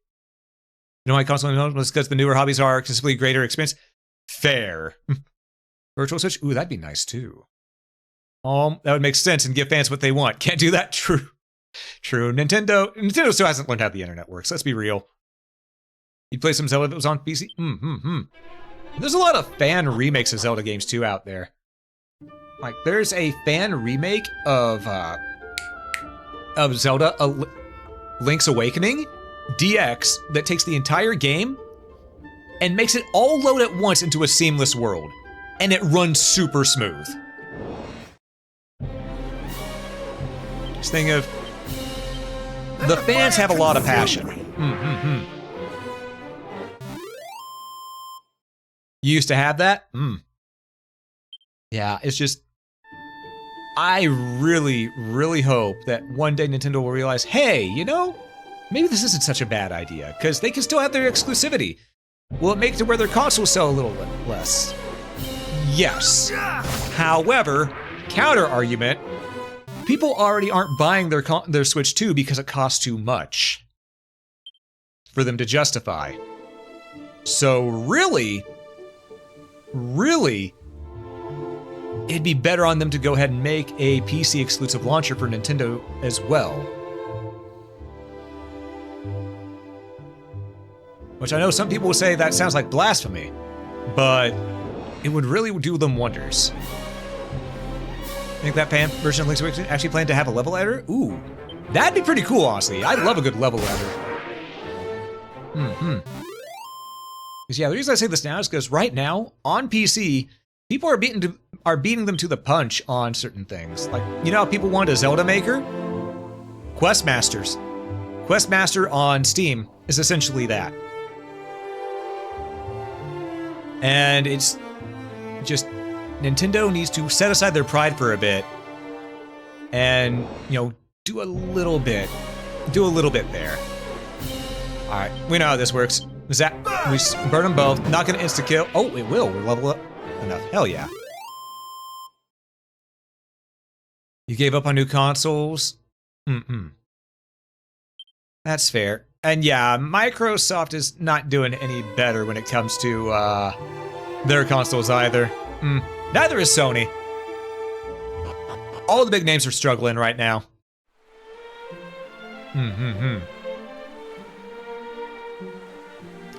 You know why console was because the newer hobbies are considerably greater experience? Fair. Virtual Switch? Ooh, that'd be nice too. That would make sense and give fans what they want. Can't do that? True. True. Nintendo still hasn't learned how the internet works. Let's be real. You'd play some Zelda if it was on PC? There's a lot of fan remakes of Zelda games too out there. Like, there's a fan remake of Zelda Link's Awakening DX that takes the entire game and makes it all load at once into a seamless world. And it runs super smooth. Just think of... The fans have a lot of passion. You used to have that? Yeah, it's just... I really, really hope that one day Nintendo will realize, hey, you know, maybe this isn't such a bad idea, because they can still have their exclusivity. Will it make it to where their consoles sell a little less? Yes. However, counter argument, people already aren't buying their Switch 2 because it costs too much for them to justify. So really, it'd be better on them to go ahead and make a PC exclusive launcher for Nintendo as well. Which I know some people will say that sounds like blasphemy, but it would really do them wonders. I think that version of Link's Awakening actually planned to have a level editor? Ooh, that'd be pretty cool, honestly. I'd love a good level editor. Because yeah, the reason I say this now is because right now, on PC, people are beating them to the punch on certain things. Like, you know how people want a Zelda maker? Questmasters. Questmaster on Steam is essentially that. And it's just, Nintendo needs to set aside their pride for a bit and, you know, do a little bit there. All right, we know how this works. Is that, we burn them both, not gonna insta-kill. Oh, it will, we'll level up enough, hell yeah. You gave up on new consoles? That's fair. And yeah, Microsoft is not doing any better when it comes to their consoles either. Neither is Sony. All the big names are struggling right now.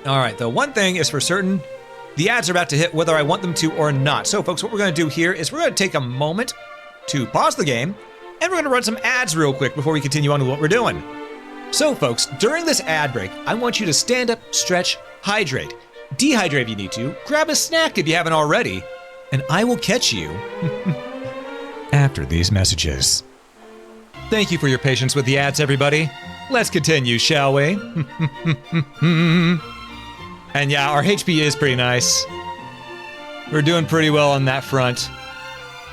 Alright, the one thing is for certain, the ads are about to hit whether I want them to or not. So folks, what we're going to do here is we're going to take a moment to pause the game, and we're going to run some ads real quick before we continue on with what we're doing. So folks, during this ad break, I want you to stand up, stretch, hydrate, dehydrate if you need to, grab a snack if you haven't already, and I will catch you after these messages. Thank you for your patience with the ads, everybody. Let's continue, shall we? And yeah, our HP is pretty nice. We're doing pretty well on that front.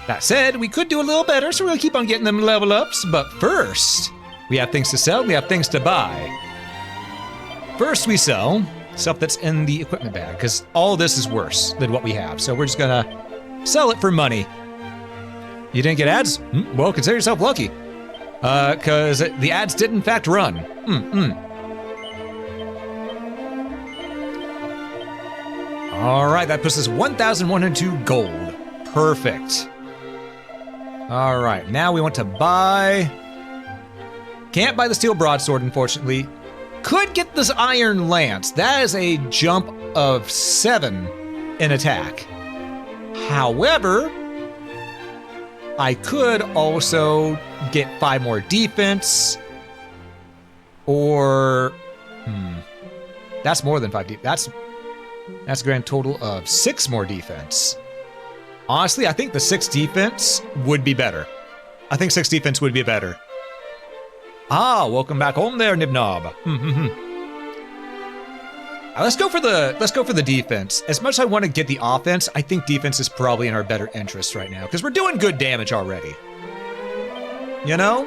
That said, we could do a little better, so we're gonna keep on getting them level ups, but first, we have things to sell, we have things to buy. First, we sell stuff that's in the equipment bag, because all this is worse than what we have, so we're just gonna sell it for money. You didn't get ads? Well, consider yourself lucky. Because the ads did in fact run. All right, that puts us 1,102 gold. Perfect. All right, now we want to buy... Can't buy the steel broadsword, unfortunately. Could get this iron lance. That is a jump of 7 in attack. However, I could also get 5 more defense, or that's more than 5 defense. That's a grand total of 6 more defense. Honestly, I think the 6 defense would be better. I think 6 defense would be better. Ah, welcome back home there, Nibnob. Let's go for the defense. As much as I want to get the offense, I think defense is probably in our better interest right now, because we're doing good damage already. You know?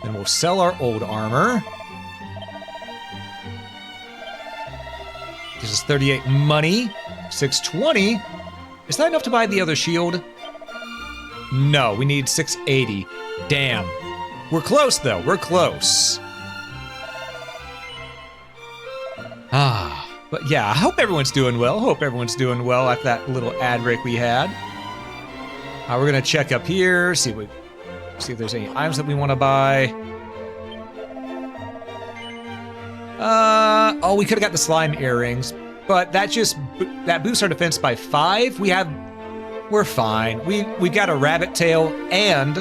Then we'll sell our old armor. Gives us 38 money. 620. Is that enough to buy the other shield? No, we need 680. Damn. We're close, though. We're close. Ah. But yeah, I hope everyone's doing well. Hope everyone's doing well after that little ad break we had. We're gonna check up here, see if there's any items that we want to buy. Oh, we could have got the slime earrings, but that boosts our defense by 5. We're fine. We got a rabbit tail and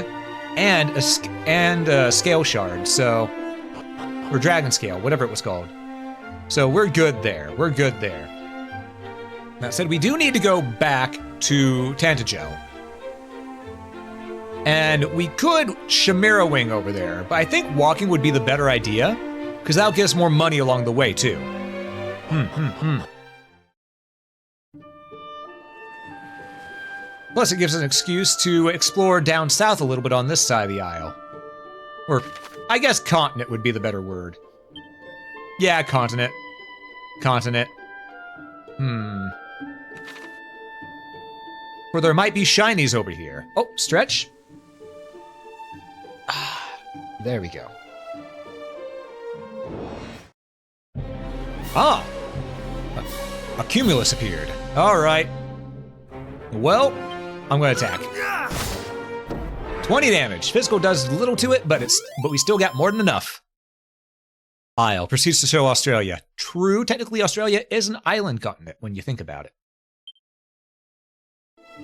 a scale shard, so or dragon scale, whatever it was called. So we're good there. We're good there. That said, we do need to go back to Tantagel. And we could Chimera Wing over there, but I think walking would be the better idea, because that'll get us more money along the way, too. Plus, it gives us an excuse to explore down south a little bit on this side of the aisle. Or, I guess continent would be the better word. Yeah, continent. Continent. Where there might be shinies over here. Oh, stretch. There we go. Ah! A cumulus appeared. Alright. Well, I'm gonna attack. 20 damage. Physical does little to it, but we still got more than enough. Isle proceeds to show Australia. True, technically Australia is an island continent when you think about it.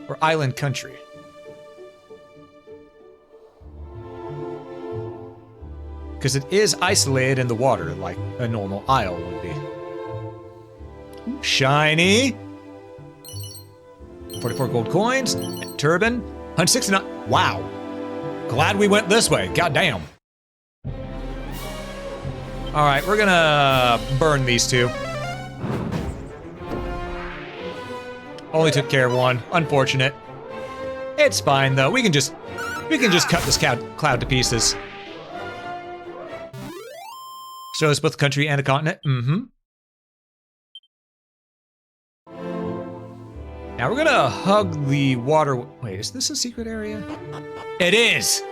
Or island country. Because it is isolated in the water like a normal isle would be. Shiny! 44 gold coins, and turban, 169. Wow. Glad we went this way, goddamn. Alright, we're gonna burn these two. Only took care of one, unfortunate. It's fine though, we can just cut this cloud to pieces. Show us both a country and a continent, Now we're gonna hug the water. Wait, is this a secret area? It is!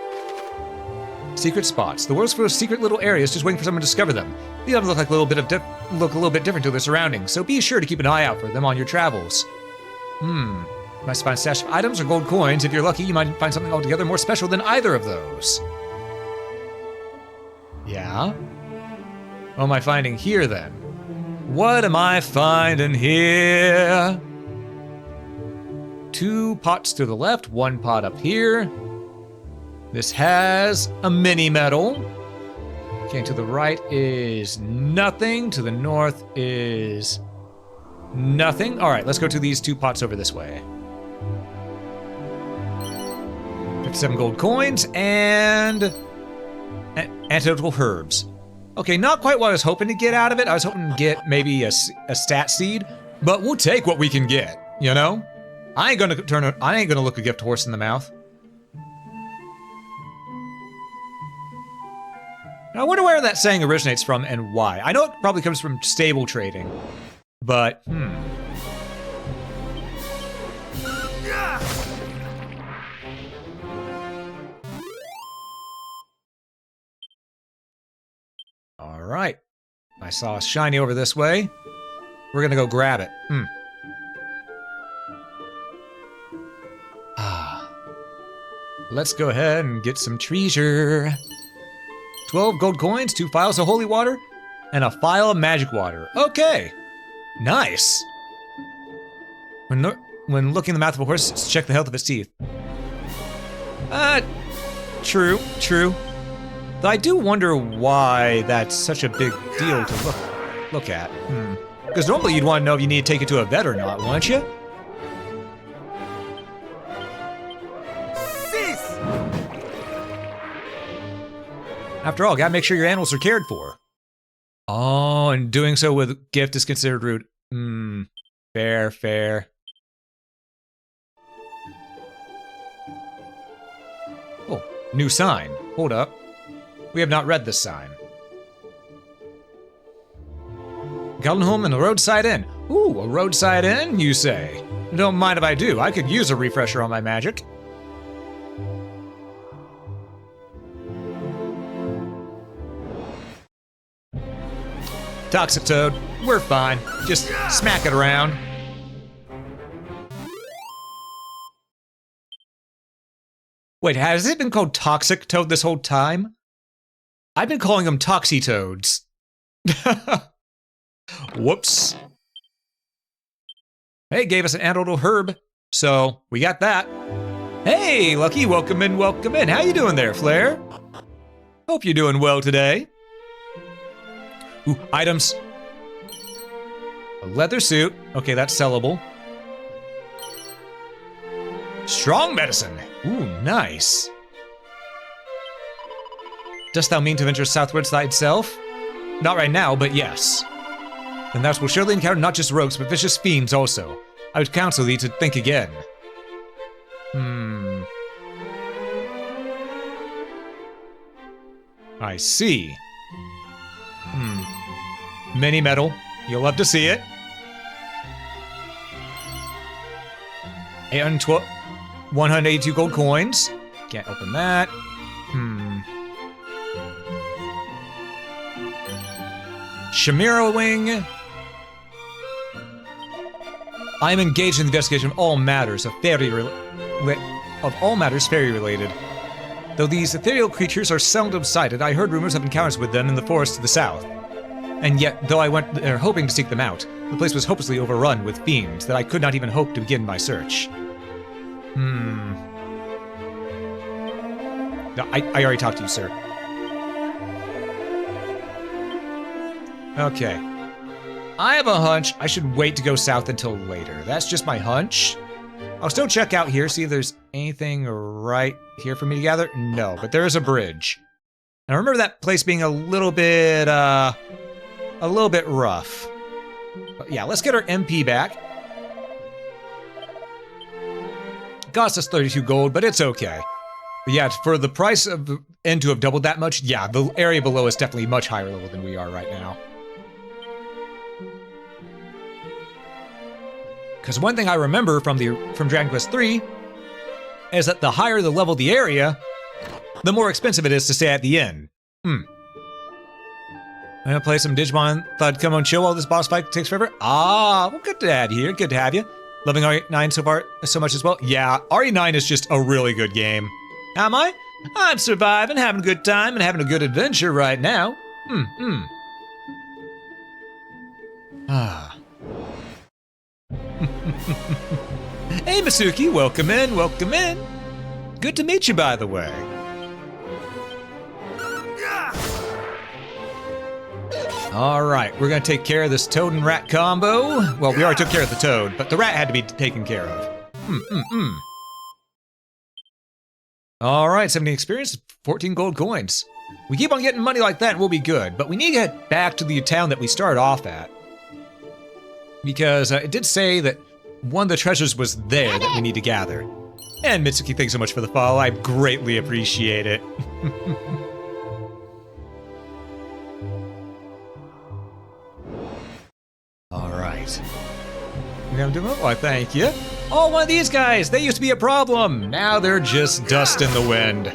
Secret spots. The world's full of secret little areas, just waiting for someone to discover them. These items look a little bit different to their surroundings, so be sure to keep an eye out for them on your travels. You might find a stash of items or gold coins. If you're lucky, you might find something altogether more special than either of those. Yeah? What am I finding here then? What am I finding here? 2 pots to the left, 1 pot up here. This has a mini medal. Okay, to the right is nothing. To the north is nothing. All right, let's go to these 2 pots over this way. 57 gold coins and antidotal herbs. Okay, not quite what I was hoping to get out of it. I was hoping to get maybe a stat seed, but we'll take what we can get, you know? I ain't gonna look a gift horse in the mouth. Now, I wonder where that saying originates from and why. I know it probably comes from stable trading, but All right. I saw a shiny over this way. We're gonna go grab it. Let's go ahead and get some treasure. 12 gold coins, 2 phials of holy water, and a phial of magic water. Okay. Nice. When looking in the mouth of a horse, check the health of its teeth. True. Though I do wonder why that's such a big deal to look at. Because normally you'd want to know if you need to take it to a vet or not, wouldn't you? After all, gotta make sure your animals are cared for. Oh, and doing so with gift is considered rude. Fair. Oh, new sign. Hold up. We have not read this sign. Geldenholm and a roadside inn. Ooh, a roadside inn, you say? Don't mind if I do. I could use a refresher on my magic. Toxic Toad. We're fine. Just smack it around. Wait, has it been called Toxic Toad this whole time? I've been calling them Toxie-Toads. Whoops. Hey, gave us an antidote herb, so we got that. Hey, Lucky, welcome in, welcome in. How you doing there, Flair? Hope you're doing well today. Ooh, items. A leather suit. Okay, that's sellable. Strong medicine. Ooh, nice. Dost thou mean to venture southwards thyself? Not right now, but yes. Then thou wilt surely encounter not just rogues, but vicious fiends also. I would counsel thee to think again. I see. Mini metal. You'll love to see it. 182 gold coins. Can't open that. Chimera wing. I am engaged in the investigation of all matters of fairy related. Though these ethereal creatures are seldom sighted, I heard rumors of encounters with them in the forest to the south. And yet, though I went there hoping to seek them out, the place was hopelessly overrun with fiends that I could not even hope to begin my search. No, I already talked to you, sir. Okay. I have a hunch I should wait to go south until later. That's just my hunch. I'll still check out here, see if there's anything right here for me to gather. No, but there is a bridge. And I remember that place being a little bit rough. But yeah, let's get our MP back. Cost us 32 gold, but it's okay. But yeah, for the price of the end to have doubled that much, yeah, the area below is definitely much higher level than we are right now. Because one thing I remember from Dragon Quest III is that the higher the level the area, the more expensive it is to stay at the inn. I'm gonna play some Digimon. Thought I'd come on chill while this boss fight takes forever. Ah, well, good to have you here. Good to have you. Loving RE9 so far so much as well. Yeah, RE9 is just a really good game. Am I? I'm surviving, having a good time, and having a good adventure right now. Ah. Hey, Masuki, welcome in, welcome in. Good to meet you, by the way. All right, we're gonna take care of this toad and rat combo. Well, we already took care of the toad, but the rat had to be taken care of. All right, 70 experience, 14 gold coins. We keep on getting money like that and we'll be good, but we need to get back to the town that we started off at. Because it did say that one of the treasures was there that we need to gather. And Mitsuki, thanks so much for the follow. I greatly appreciate it. All right. I'm doing why, thank you. Oh, one of these guys! They used to be a problem! Now they're just dust in the wind.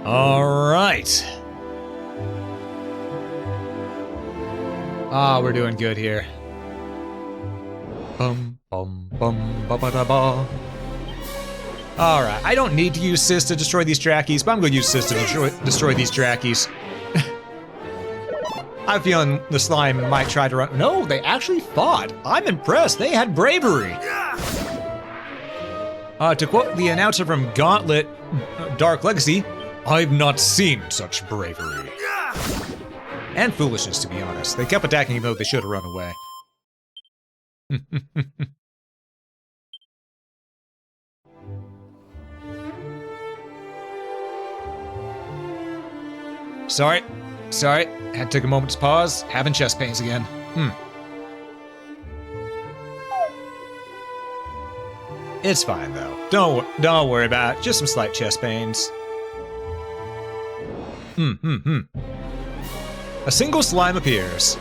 All right. Ah, we're doing good here. Bum bum bum ba ba da ba. All right, I don't need to use Sis to destroy these Drackies, but I'm going to use Sis to destroy these Drackies. I have a feeling the slime might try to run. No, they actually fought. I'm impressed. They had bravery. To quote the announcer from Gauntlet Dark Legacy, I've not seen such bravery. And foolishness, to be honest. They kept attacking even though they should have run away. Sorry. Had to take a moment's pause. Having chest pains again. It's fine though. Don't worry about it. Just some slight chest pains. A single slime appears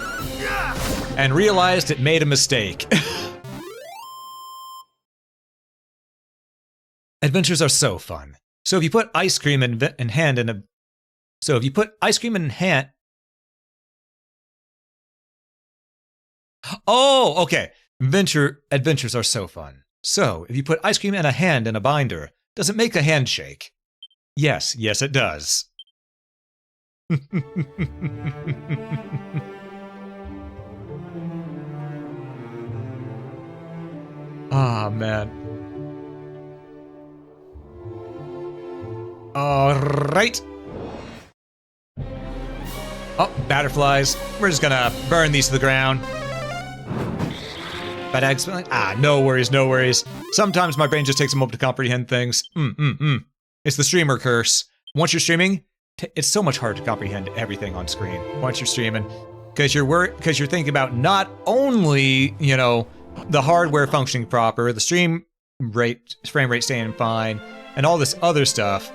and realized it made a mistake. Adventures are so fun. So if you put ice cream in hand in a... So if you put ice cream in hand... Oh, okay. Adventures are so fun. So if you put ice cream in a hand in a binder, does it make a handshake? Yes, yes it does. Ah, man. Alright. Oh, butterflies. We're just gonna burn these to the ground. But no worries, no worries. Sometimes my brain just takes a moment to comprehend things. It's the streamer curse. Once you're streaming, it's so much harder to comprehend everything on screen. Once you're streaming, because you're thinking about not only, you know, the hardware functioning proper, the frame rate staying fine, and all this other stuff,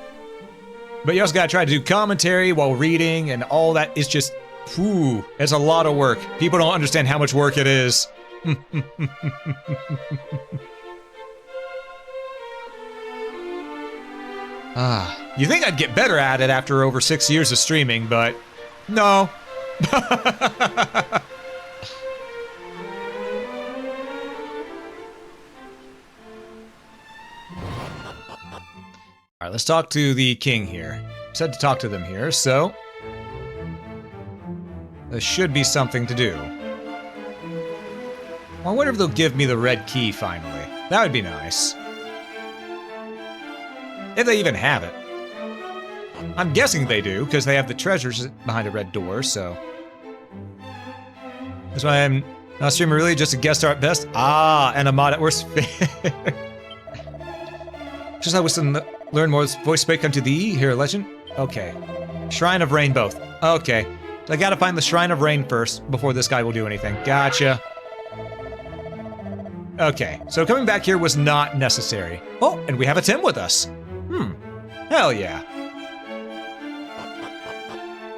but you also gotta try to do commentary while reading, and all that is just, whew, it's a lot of work. People don't understand how much work it is. You think I'd get better at it after over 6 years of streaming, but no. Alright, let's talk to the king here. Said to talk to them here, so there should be something to do. Well, I wonder if they'll give me the red key finally. That would be nice. If they even have it. I'm guessing they do, because they have the treasures behind a red door, so. That's why I'm not streaming really, just a guest star at best. Ah, and a mod at worst. Just I wish to learn more voice spec unto thee, here, legend. Okay. Shrine of Rain both. Okay. I gotta find the Shrine of Rain first, before this guy will do anything. Gotcha. Okay, so coming back here was not necessary. Oh, and we have a Tim with us. Hell yeah.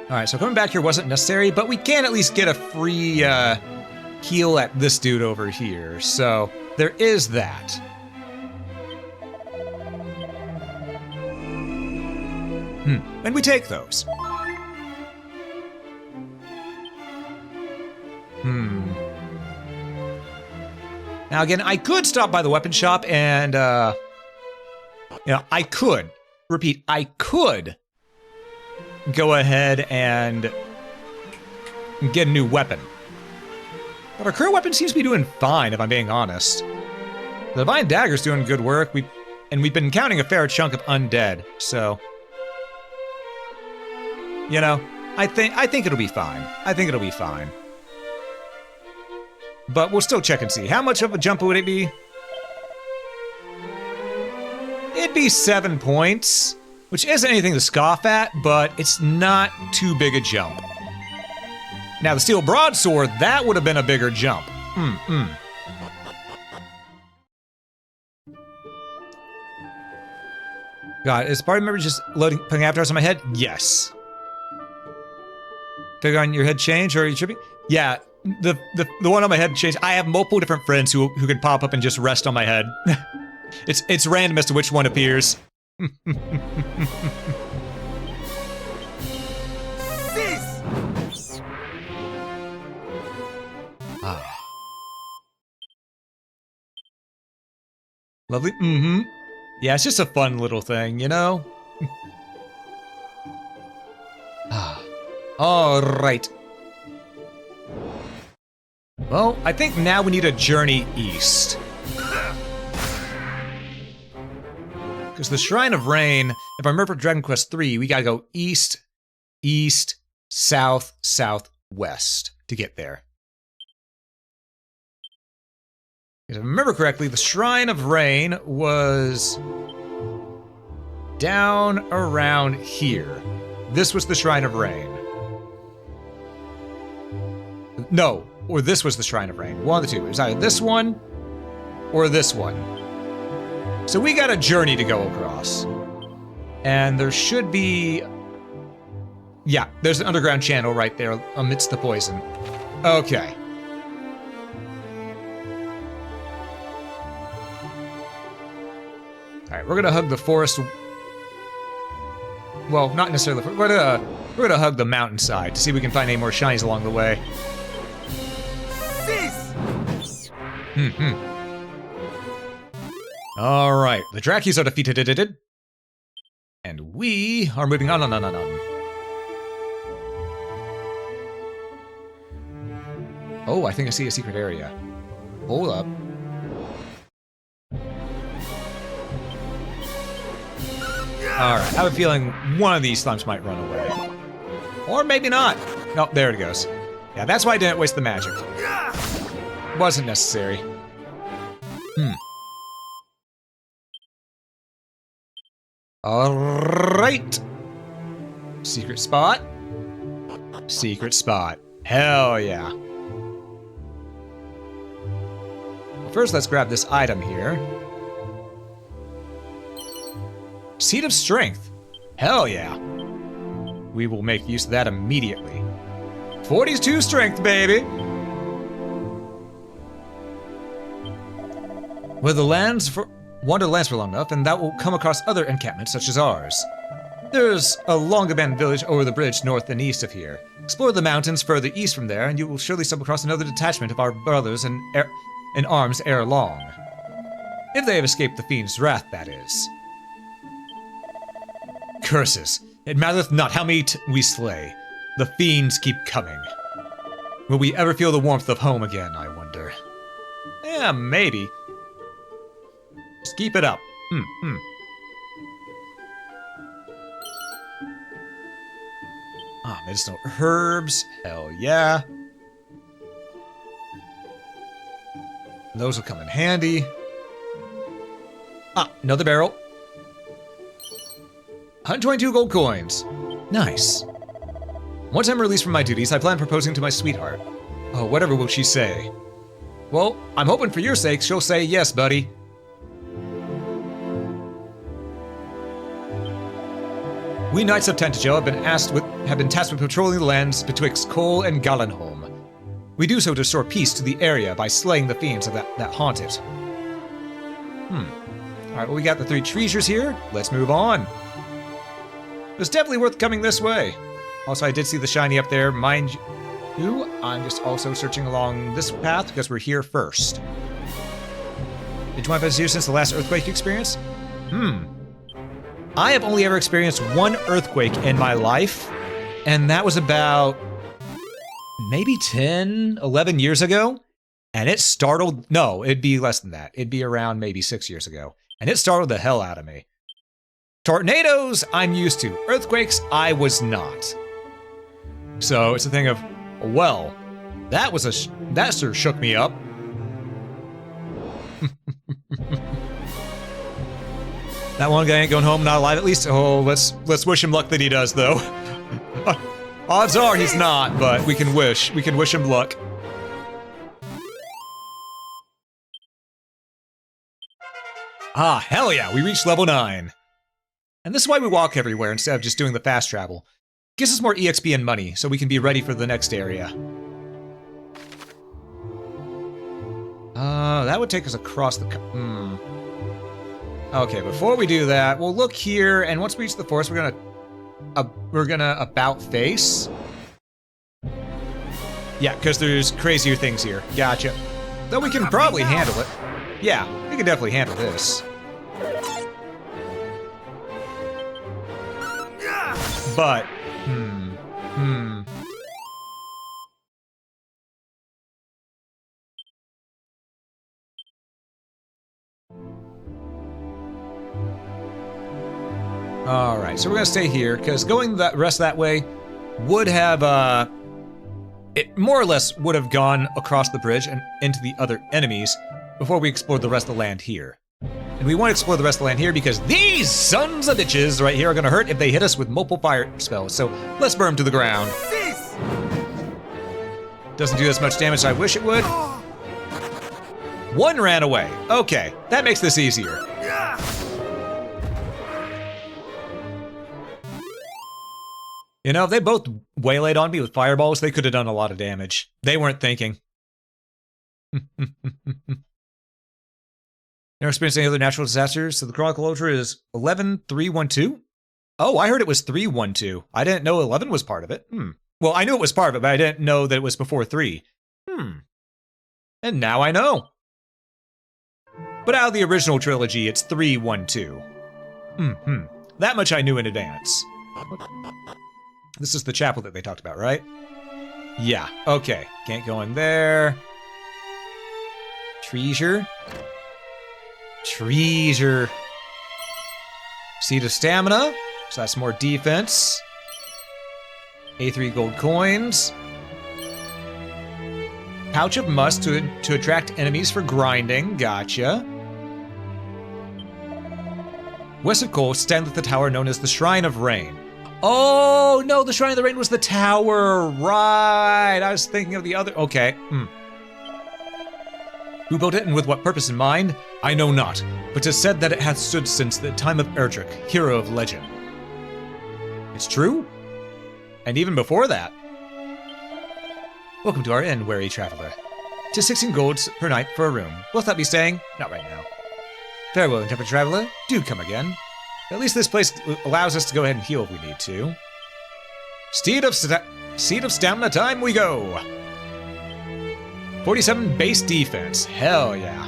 Alright, so coming back here wasn't necessary, but we can at least get a free heal at this dude over here, so there is that. And we take those. Now again, I could stop by the weapon shop and, you know, I could. Repeat, I could go ahead and get a new weapon. But our current weapon seems to be doing fine, if I'm being honest. The Divine Dagger's doing good work, and we've been counting a fair chunk of undead, so... You know, I think it'll be fine. I think it'll be fine. But we'll still check and see. How much of a jump would it be? It'd be 7 points, which isn't anything to scoff at, but it's not too big a jump. Now, the Steel Broadsword, that would have been a bigger jump. God, is party member just putting avatars on my head? Yes. Figure on your head change, or are you tripping? Yeah, the one on my head changed. I have multiple different friends who can pop up and just rest on my head. It's random as to which one appears. Lovely. Yeah, it's just a fun little thing, you know? Alright. Well, I think now we need a journey east. Because the Shrine of Rain, if I remember Dragon Quest III, we gotta go east, east, south, southwest to get there. If I remember correctly, the Shrine of Rain was down around here. This was the Shrine of Rain. No, or this was the Shrine of Rain. One of the two. It was either this one or this one. So we got a journey to go across. And there should be... Yeah, there's an underground channel right there amidst the poison. Okay. Alright, we're gonna hug the forest Well, not necessarily. We're gonna hug the mountainside to see if we can find any more shinies along the way. All right, the Drackies are defeated, and we are moving on. Oh, I think I see a secret area. Hold up. Alright, I have a feeling one of these slimes might run away. Or maybe not. Oh, there it goes. Yeah, that's why I didn't waste the magic. Wasn't necessary. Alright. Secret spot. Secret spot. Hell yeah. First, let's grab this item here. Seed of Strength. Hell yeah. We will make use of that immediately. 42 strength, baby! Wander the lands for long enough, and that will come across other encampments such as ours. There's a long abandoned village over the bridge north and east of here. Explore the mountains further east from there, and you will surely stumble across another detachment of our brothers in arms ere long. If they have escaped the fiend's wrath, that is. Curses! It mattereth not how many we slay. The fiends keep coming. Will we ever feel the warmth of home again, I wonder? Yeah, maybe. Just keep it up. Ah, medicinal herbs. Hell yeah. Those will come in handy. Ah, another barrel. 122 gold coins. Nice. Once I'm released from my duties, I plan proposing to my sweetheart. Oh, whatever will she say? Well, I'm hoping for your sake she'll say yes, buddy. We Knights of Tentacle have been tasked with patrolling the lands betwixt Cole and Gallenholm. We do so to restore peace to the area by slaying the fiends that haunt it. Alright, well, we got the 3 treasures here. Let's move on. It's definitely worth coming this way. Also, I did see the shiny up there. Mind you, I'm just also searching along this path because we're here first. Did you want to here since the last earthquake experience? I have only ever experienced one earthquake in my life, and that was about maybe 10, 11 years ago, and it startled, no, it'd be less than that. It'd be around maybe 6 years ago, and it startled the hell out of me. Tornadoes, I'm used to. Earthquakes, I was not. So it's a thing of, well, that sure shook me up. That one guy ain't going home, not alive at least. Oh, let's wish him luck that he does, though. Odds are he's not, but we can wish him luck. Ah, hell yeah, we reached level 9. And this is why we walk everywhere instead of just doing the fast travel. Gives us more EXP and money, so we can be ready for the next area. That would take us across the... Okay, before we do that, we'll look here, and once we reach the forest, we're gonna about face. Yeah, because there's crazier things here. Gotcha. Though we can probably handle it. Yeah, we can definitely handle this. But, Alright, so we're gonna stay here, because going the rest that way would have, it more or less would have gone across the bridge and into the other enemies before we explored the rest of the land here. And we want to explore the rest of the land here because these sons of bitches right here are gonna hurt if they hit us with multiple fire spells, so let's burn them to the ground. Doesn't do as much damage as I wish it would. One ran away. Okay, that makes this easier. You know, if they both waylaid on me with fireballs, they could have done a lot of damage. They weren't thinking. Never experienced any other natural disasters, so the chronicle ultra is 11312. Oh, I heard it was 312. I didn't know 11 was part of it. Well, I knew it was part of it, but I didn't know that it was before 3. And now I know. But out of the original trilogy, it's 312. That much I knew in advance. This is the chapel that they talked about, right? Yeah, okay. Can't go in there. Treasure. Treasure. Seed of Stamina. So that's more defense. A3 gold coins. Pouch of Must to attract enemies for grinding. Gotcha. West of Coal, stand at the tower known as the Shrine of Rain. Oh, no, the Shrine of the Rain was the tower. Right. I was thinking of the other. Okay. Who built it and with what purpose in mind? I know not, but 'tis said that it hath stood since the time of Erdrick, hero of legend. It's true? And even before that. Welcome to our inn, wary traveler. 'Tis 16 golds per night for a room. Wilt thou be staying? Not right now. Farewell, intrepid traveler. Do come again. At least this place allows us to go ahead and heal if we need to. Seed of Stamina time we go! 47 base defense. Hell yeah.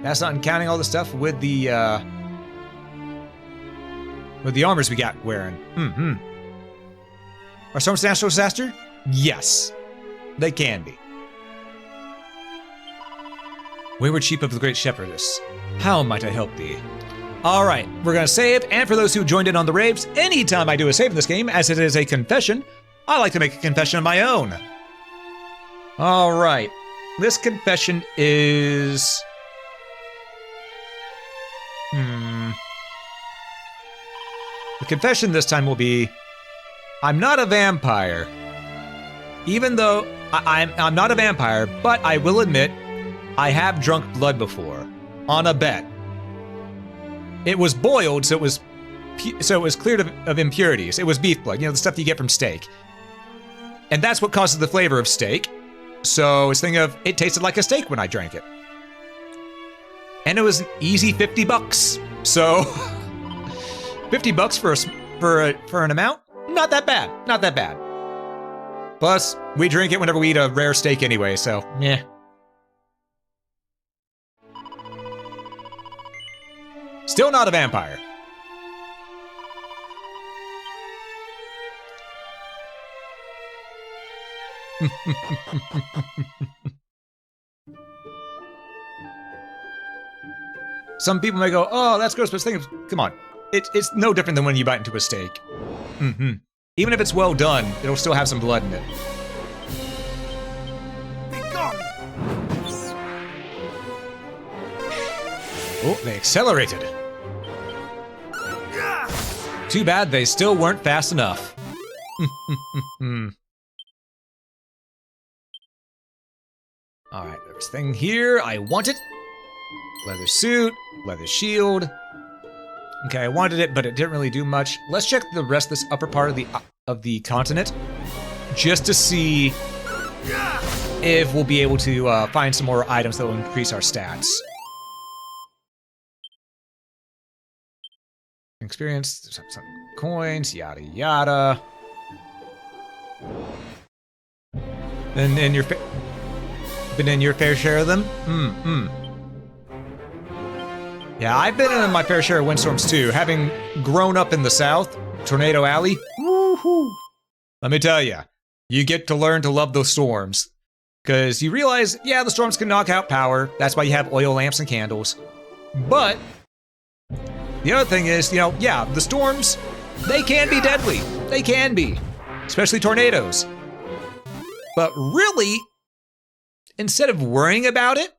That's not counting all the stuff with the armors we got wearing. Are storms a natural disaster? Yes. They can be. Wayward sheep of the great shepherdess. How might I help thee? Alright, we're gonna save, and for those who joined in on the raves, anytime I do a save in this game, as it is a confession, I like to make a confession of my own. Alright, this confession is... The confession this time will be, I'm not a vampire. Even though I'm not a vampire, but I will admit, I have drunk blood before, on a bet. It was boiled, so it was cleared of impurities. It was beef blood, you know, the stuff you get from steak. And that's what causes the flavor of steak. So I was thinking of, it tasted like a steak when I drank it. And it was an easy $50. So, $50 for an amount? Not that bad, not that bad. Plus, we drink it whenever we eat a rare steak anyway, so, yeah. Still not a vampire. Some people may go, oh, that's gross, but come on. It's no different than when you bite into a steak. Even if it's well done, it'll still have some blood in it. Oh, they accelerated. Too bad they still weren't fast enough. Alright, there's thing here. I want it. Leather suit, leather shield. Okay, I wanted it, but it didn't really do much. Let's check the rest of this upper part of the continent, just to see if we'll be able to find some more items that will increase our stats. Experience, some coins, yada yada. And been in your fair share of them? Yeah, I've been in my fair share of windstorms too, having grown up in the South, Tornado Alley. Woohoo! Let me tell you, you get to learn to love those storms. Because you realize, yeah, the storms can knock out power. That's why you have oil lamps and candles. But the other thing is, you know, yeah, the storms, they can be deadly. They can be, especially tornadoes. But really, instead of worrying about it,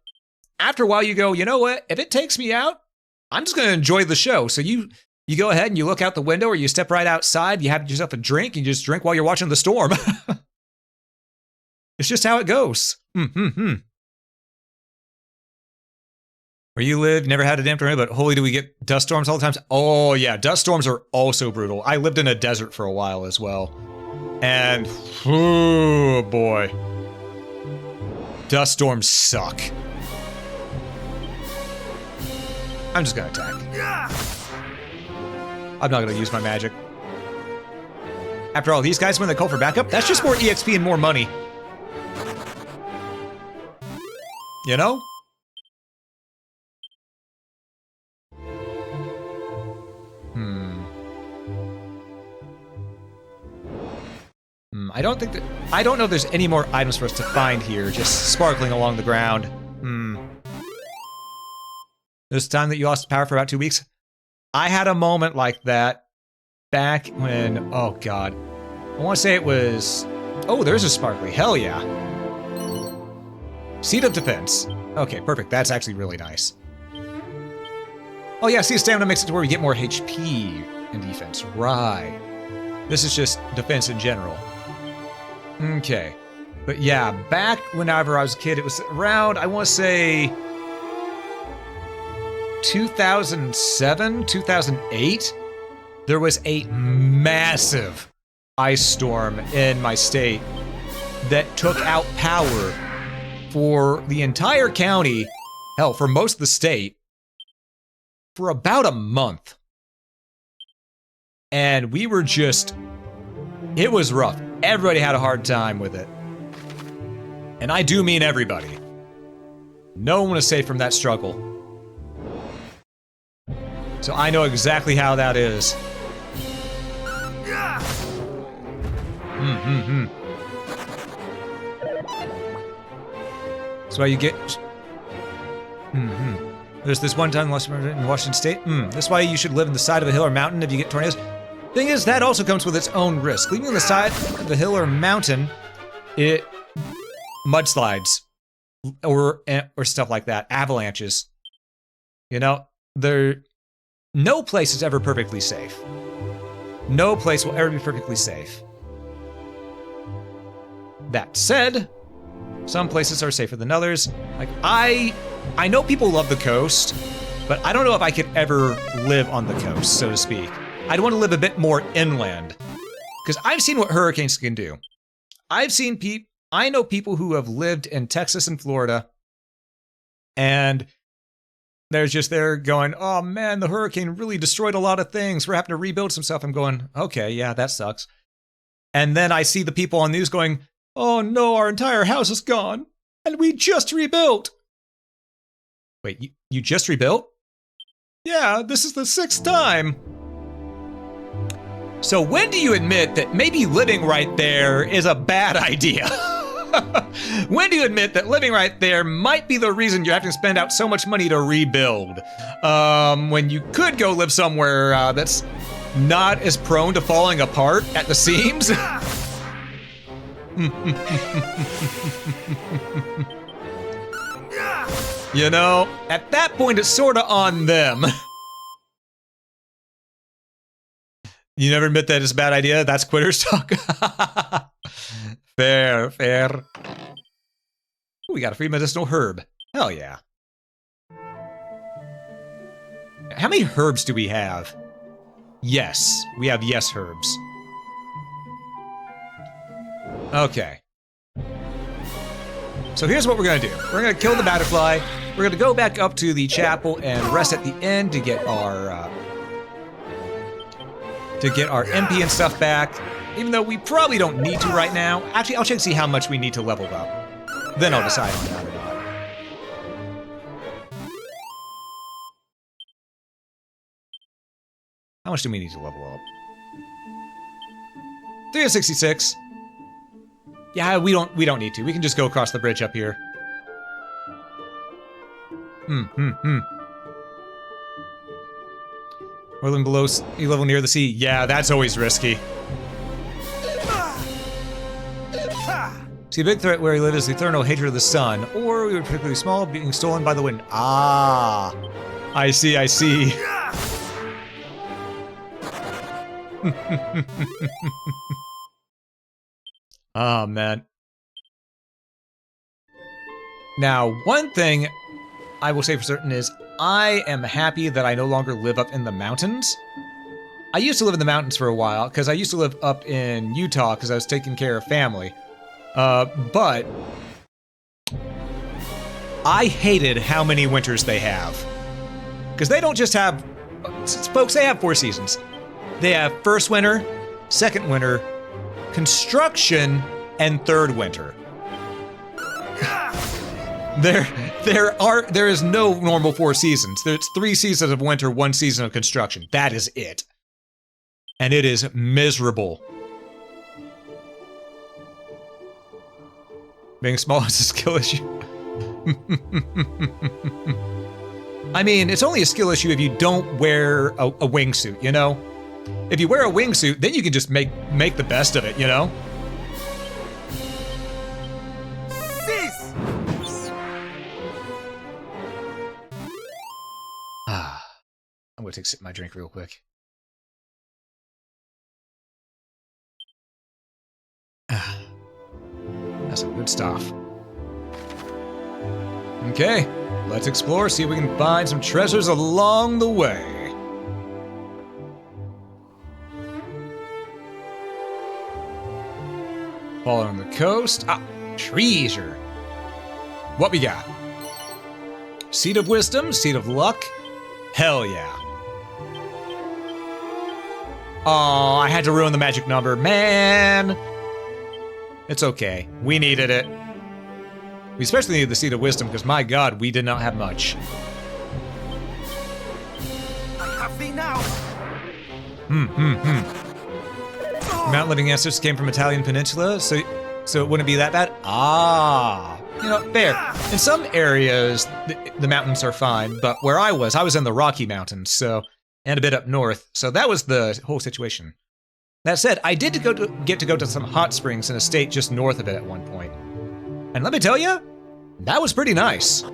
after a while you go, you know what, if it takes me out, I'm just gonna enjoy the show. So you go ahead and you look out the window or you step right outside, you have yourself a drink, and you just drink while you're watching the storm. It's just how it goes. Where you live, never had a damn tornado, but holy do we get dust storms all the time. Oh yeah, dust storms are also brutal. I lived in a desert for a while as well. And, oh boy. Dust storms suck. I'm just gonna attack. I'm not gonna use my magic. After all, these guys, when they call for backup, that's just more EXP and more money. You know? I don't know if there's any more items for us to find here, just sparkling along the ground. This time that you lost power for about 2 weeks? I had a moment like that back when, oh god. I want to say it was, oh, there's a sparkly, hell yeah. Seat of defense. Okay, perfect, that's actually really nice. Oh yeah, see, stamina makes it to where we get more HP in defense, right. This is just defense in general. Okay. But yeah, back whenever I was a kid, it was around, I want to say, 2007, 2008, there was a massive ice storm in my state that took out power for the entire county, hell, for most of the state, for about a month. And we were just, it was rough. Everybody had a hard time with it. And I do mean everybody. No one was safe from that struggle. So I know exactly how that is. That's why you get... There's this one time in Washington State. That's why you should live in the side of a hill or mountain if you get tornadoes. Thing is, that also comes with its own risk. Living on the side of the hill or mountain, it mudslides or stuff like that, avalanches. You know, no place is ever perfectly safe. No place will ever be perfectly safe. That said, some places are safer than others. Like I know people love the coast, but I don't know if I could ever live on the coast, so to speak. I'd want to live a bit more inland. Because I've seen what hurricanes can do. I know people who have lived in Texas and Florida, and they're just there going, oh man, the hurricane really destroyed a lot of things. We're having to rebuild some stuff. I'm going, okay, yeah, that sucks. And then I see the people on news going, oh no, our entire house is gone, and we just rebuilt. Wait, you just rebuilt? Yeah, this is the 6th time. So when do you admit that maybe living right there is a bad idea? When do you admit that living right there might be the reason you're having to spend out so much money to rebuild? When you could go live somewhere that's not as prone to falling apart at the seams? You know, at that point it's sorta on them. You never admit that it's a bad idea? That's quitter's talk? Fair, fair. Ooh, we got a free medicinal herb. Hell yeah. How many herbs do we have? Yes, we have yes herbs. Okay. So here's what we're gonna do. We're gonna kill the butterfly. We're gonna go back up to the chapel and rest at the end to get our MP and stuff back, even though we probably don't need to right now. Actually, I'll check to see how much we need to level up. Then I'll decide on that or not. How much do we need to level up? 366. Yeah, we don't need to. We can just go across the bridge up here. Or living below sea level near the sea. Yeah, that's always risky. See, a big threat where we live is the eternal hatred of the sun, or we were particularly small, being stolen by the wind. Ah, I see, I see. Oh, man. Now, one thing I will say for certain is I am happy that I no longer live up in the mountains. I used to live in the mountains for a while, because I used to live up in Utah because I was taking care of family. But I hated how many winters they have. Because they don't just have... Folks, they have 4 seasons. They have first winter, second winter, construction, and third winter. There is no normal 4 seasons. There's 3 seasons of winter, 1 season of construction. That is it. And it is miserable. Being small is a skill issue. I mean, it's only a skill issue if you don't wear a wingsuit, you know? If you wear a wingsuit, then you can just make the best of it, you know? I'm gonna take a sip of my drink real quick. That's some good stuff. Okay, let's explore, see if we can find some treasures along the way. Following the coast. Ah, treasure. What we got? Seed of wisdom, seed of luck. Hell yeah. Oh, I had to ruin the magic number. Man! It's okay. We needed it. We especially needed the Seed of Wisdom, because my god, we did not have much. I have thee now. Mount Living Ancestors came from Italian Peninsula, so it wouldn't be that bad? Ah. You know, fair. In some areas, the mountains are fine, but where I was in the Rocky Mountains, so... and a bit up north, so that was the whole situation. That said, I did get to go to some hot springs in a state just north of it at one point. And let me tell you, that was pretty nice.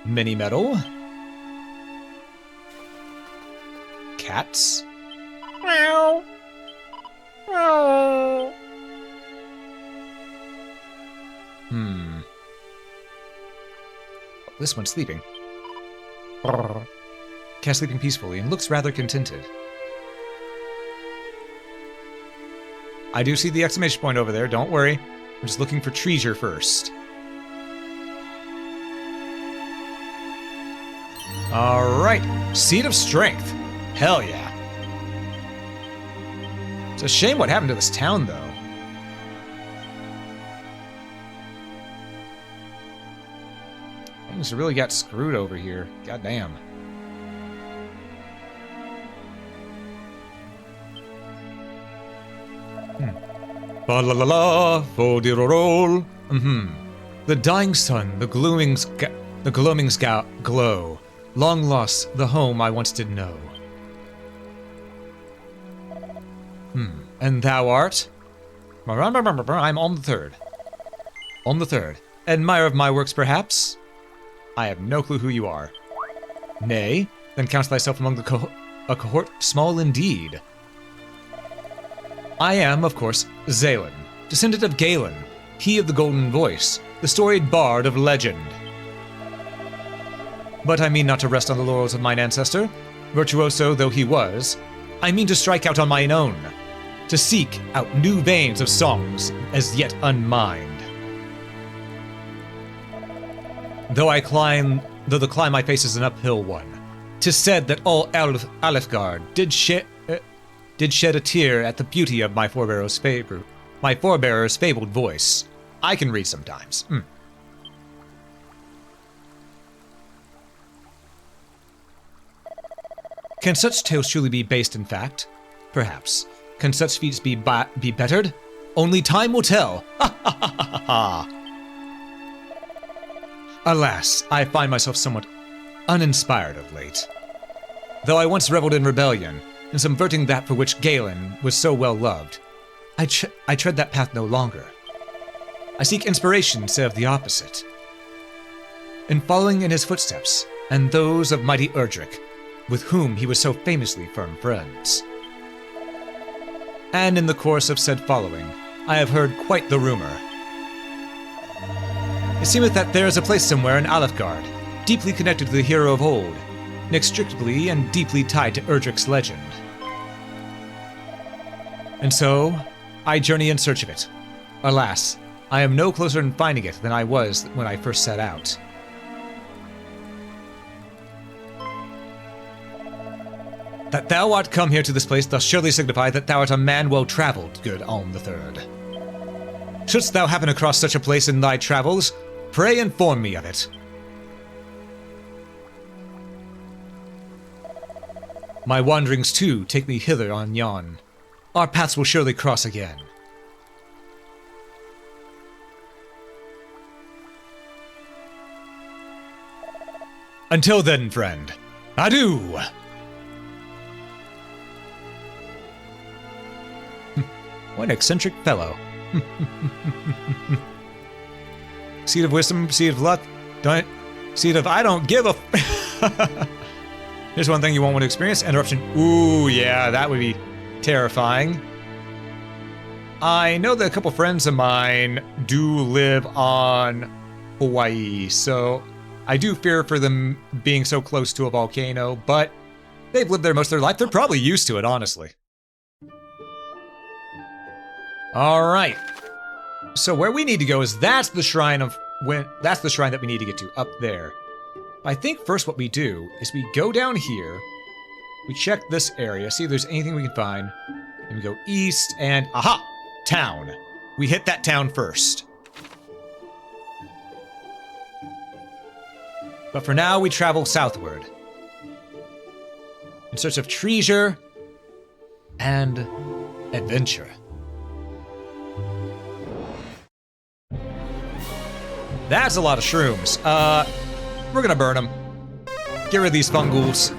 Mini metal. Cats. Meow. Meow. This one's sleeping. Cat sleeping peacefully and looks rather contented. I do see the exclamation point over there, don't worry. I'm just looking for treasure first. Alright, Seed of Strength. Hell yeah. It's a shame what happened to this town, though. Things really got screwed over here. God damn. Ba la la la, fo di ro roll. The dying sun, the gloaming glow. Long lost, the home I once did know. And thou art? I'm on the third. On the third. Admirer of my works, perhaps? I have no clue who you are. Nay, then count thyself among a cohort small indeed. I am, of course, Zalen, descendant of Galen, he of the golden voice, the storied bard of legend. But I mean not to rest on the laurels of mine ancestor, virtuoso though he was. I mean to strike out on mine own, to seek out new veins of songs as yet unmined. Though the climb I face is an uphill one, 'tis said that all Alefgard did shed a tear at the beauty of my forebear's fabled voice. I can read sometimes. Can such tales truly be based in fact? Perhaps. Can such feats be bettered? Only time will tell. Ha ha ha ha ha. Alas, I find myself somewhat uninspired of late. Though I once reveled in rebellion, in subverting that for which Galen was so well loved, I tread that path no longer. I seek inspiration instead of the opposite. In following in his footsteps, and those of mighty Erdrick, with whom he was so famously firm friends. And in the course of said following, I have heard quite the rumor. It seemeth that there is a place somewhere in Alefgard, deeply connected to the hero of old, inextricably and deeply tied to Erdrick's legend. And so, I journey in search of it. Alas, I am no closer in finding it than I was when I first set out. That thou art come here to this place doth surely signify that thou art a man well-travelled, good Alm the Third. Shouldst thou happen across such a place in thy travels, pray inform me of it. My wanderings, too, take me hither on yon. Our paths will surely cross again. Until then, friend, adieu! What an eccentric fellow. Seed of wisdom, seed of luck, seed of I don't give a... Here's one thing you won't want to experience, interruption. Ooh, yeah, that would be terrifying. I know that a couple friends of mine do live on Hawaii, so I do fear for them being so close to a volcano, but they've lived there most of their life. They're probably used to it, honestly. All right. So where we need to go is that's the shrine that we need to get to up there. I think first what we do is we go down here, we check this area, see if there's anything we can find, and we go east and aha, town. We hit that town first. But for now, we travel southward in search of treasure and adventure. That's a lot of shrooms. We're gonna burn them. Get rid of these fungules.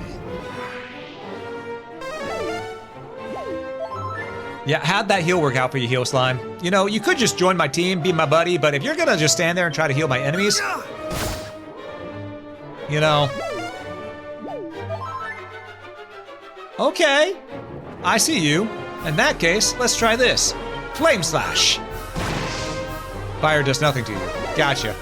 Yeah, how'd that heal work out for you, Heal Slime? You know, you could just join my team, be my buddy, but if you're gonna just stand there and try to heal my enemies, you know. Okay, I see you. In that case, let's try this. Flame Slash. Fire does nothing to you. Gotcha.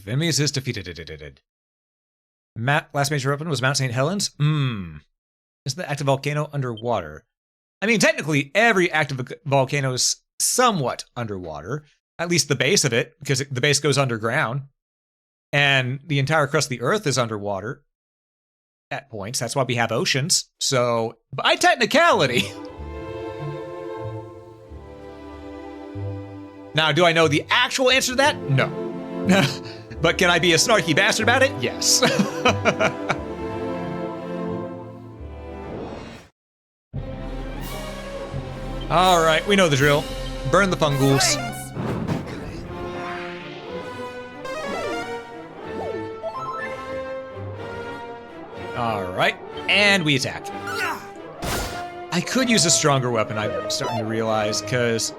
Enemies is defeated. Last major weapon was Mount St. Helens? Isn't the active volcano underwater? I mean, technically, every active volcano is somewhat underwater. At least the base of it, because the base goes underground. And the entire crust of the Earth is underwater at points. That's why we have oceans. So, by technicality... Now, do I know the actual answer to that? No. But can I be a snarky bastard about it? Yes. All right, we know the drill. Burn the fungules. All right, and we attack. I could use a stronger weapon, I'm starting to realize, because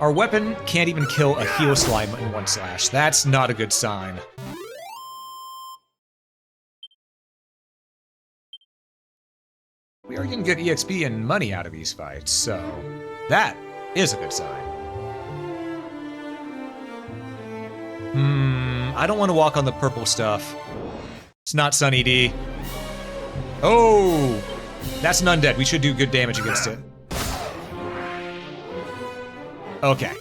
our weapon can't even kill a Heal Slime in one slash. That's not a good sign. We are getting good EXP and money out of these fights, so that is a good sign. I don't want to walk on the purple stuff. It's not Sunny D. Oh, that's an undead. We should do good damage against it. Okay.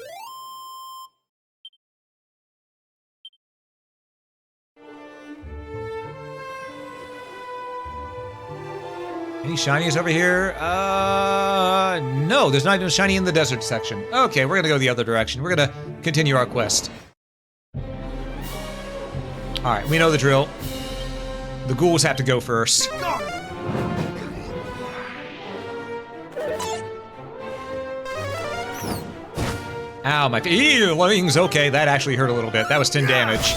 Any shinies over here? No, there's not even a shiny in the desert section. Okay, we're gonna go the other direction. We're gonna continue our quest. Alright, we know the drill. The ghouls have to go first. Ow, my feelings. Okay, that actually hurt a little bit. That was 10 damage.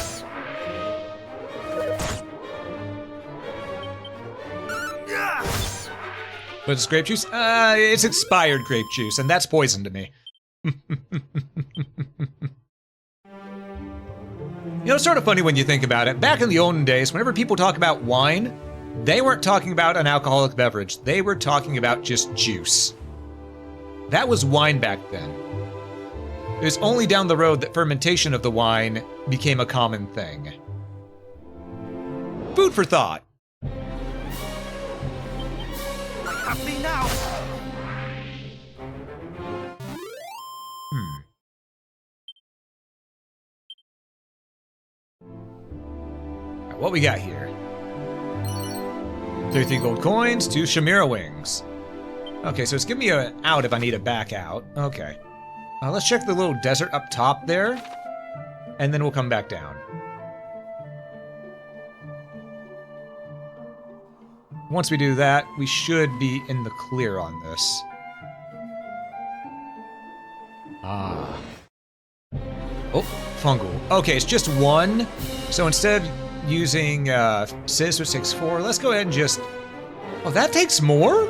But it's grape juice? It's expired grape juice, and that's poison to me. You know, it's sort of funny when you think about it. Back in the olden days, whenever people talk about wine, they weren't talking about an alcoholic beverage. They were talking about just juice. That was wine back then. It was only down the road that fermentation of the wine became a common thing. Food for thought. have me now! Alright, what we got here? 33 gold coins, 2 Chimera wings. Okay, so it's giving me an out if I need a back out. Okay. Let's check the little desert up top there, and then we'll come back down. Once we do that, we should be in the clear on this. Ah. Oh, fungal. Okay, it's just one. So instead of using Sis or 6-4, let's go ahead and just... Oh, that takes more?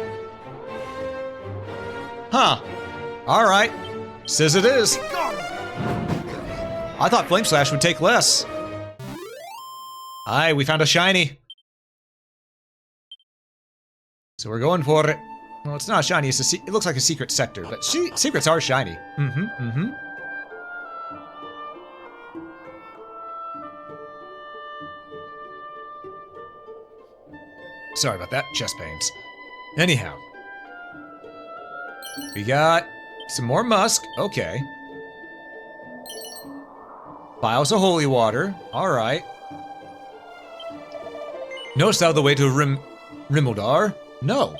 Huh. Alright. Sis it is. I thought Flame Slash would take less. Aye, we found a shiny. So we're going for it. Well, it's not shiny, it's it looks like a secret sector, but secrets are shiny. Sorry about that, chest pains. Anyhow. We got some more musk, okay. Vials of holy water, alright. Knowest thou the way to Rimildar? No.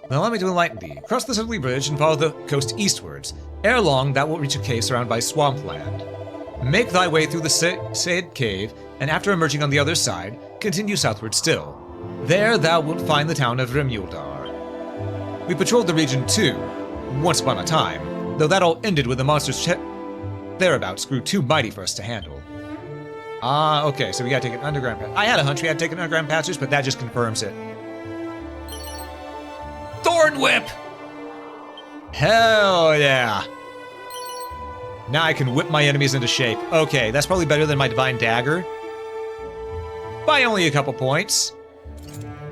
Then allow me to enlighten thee. Cross the Sibley Bridge and follow the coast eastwards. Ere long, thou wilt reach a cave surrounded by swampland. Make thy way through the said cave, and after emerging on the other side, continue southward still. There thou wilt find the town of Rimildar. We patrolled the region too, once upon a time, though that all ended when the monsters thereabouts grew too mighty for us to handle. Ah, okay, so we gotta take an underground passage. I had a hunch we had to take an underground passage, but that just confirms it. Thorn Whip! Hell yeah! Now I can whip my enemies into shape. Okay, that's probably better than my Divine Dagger. By only a couple points.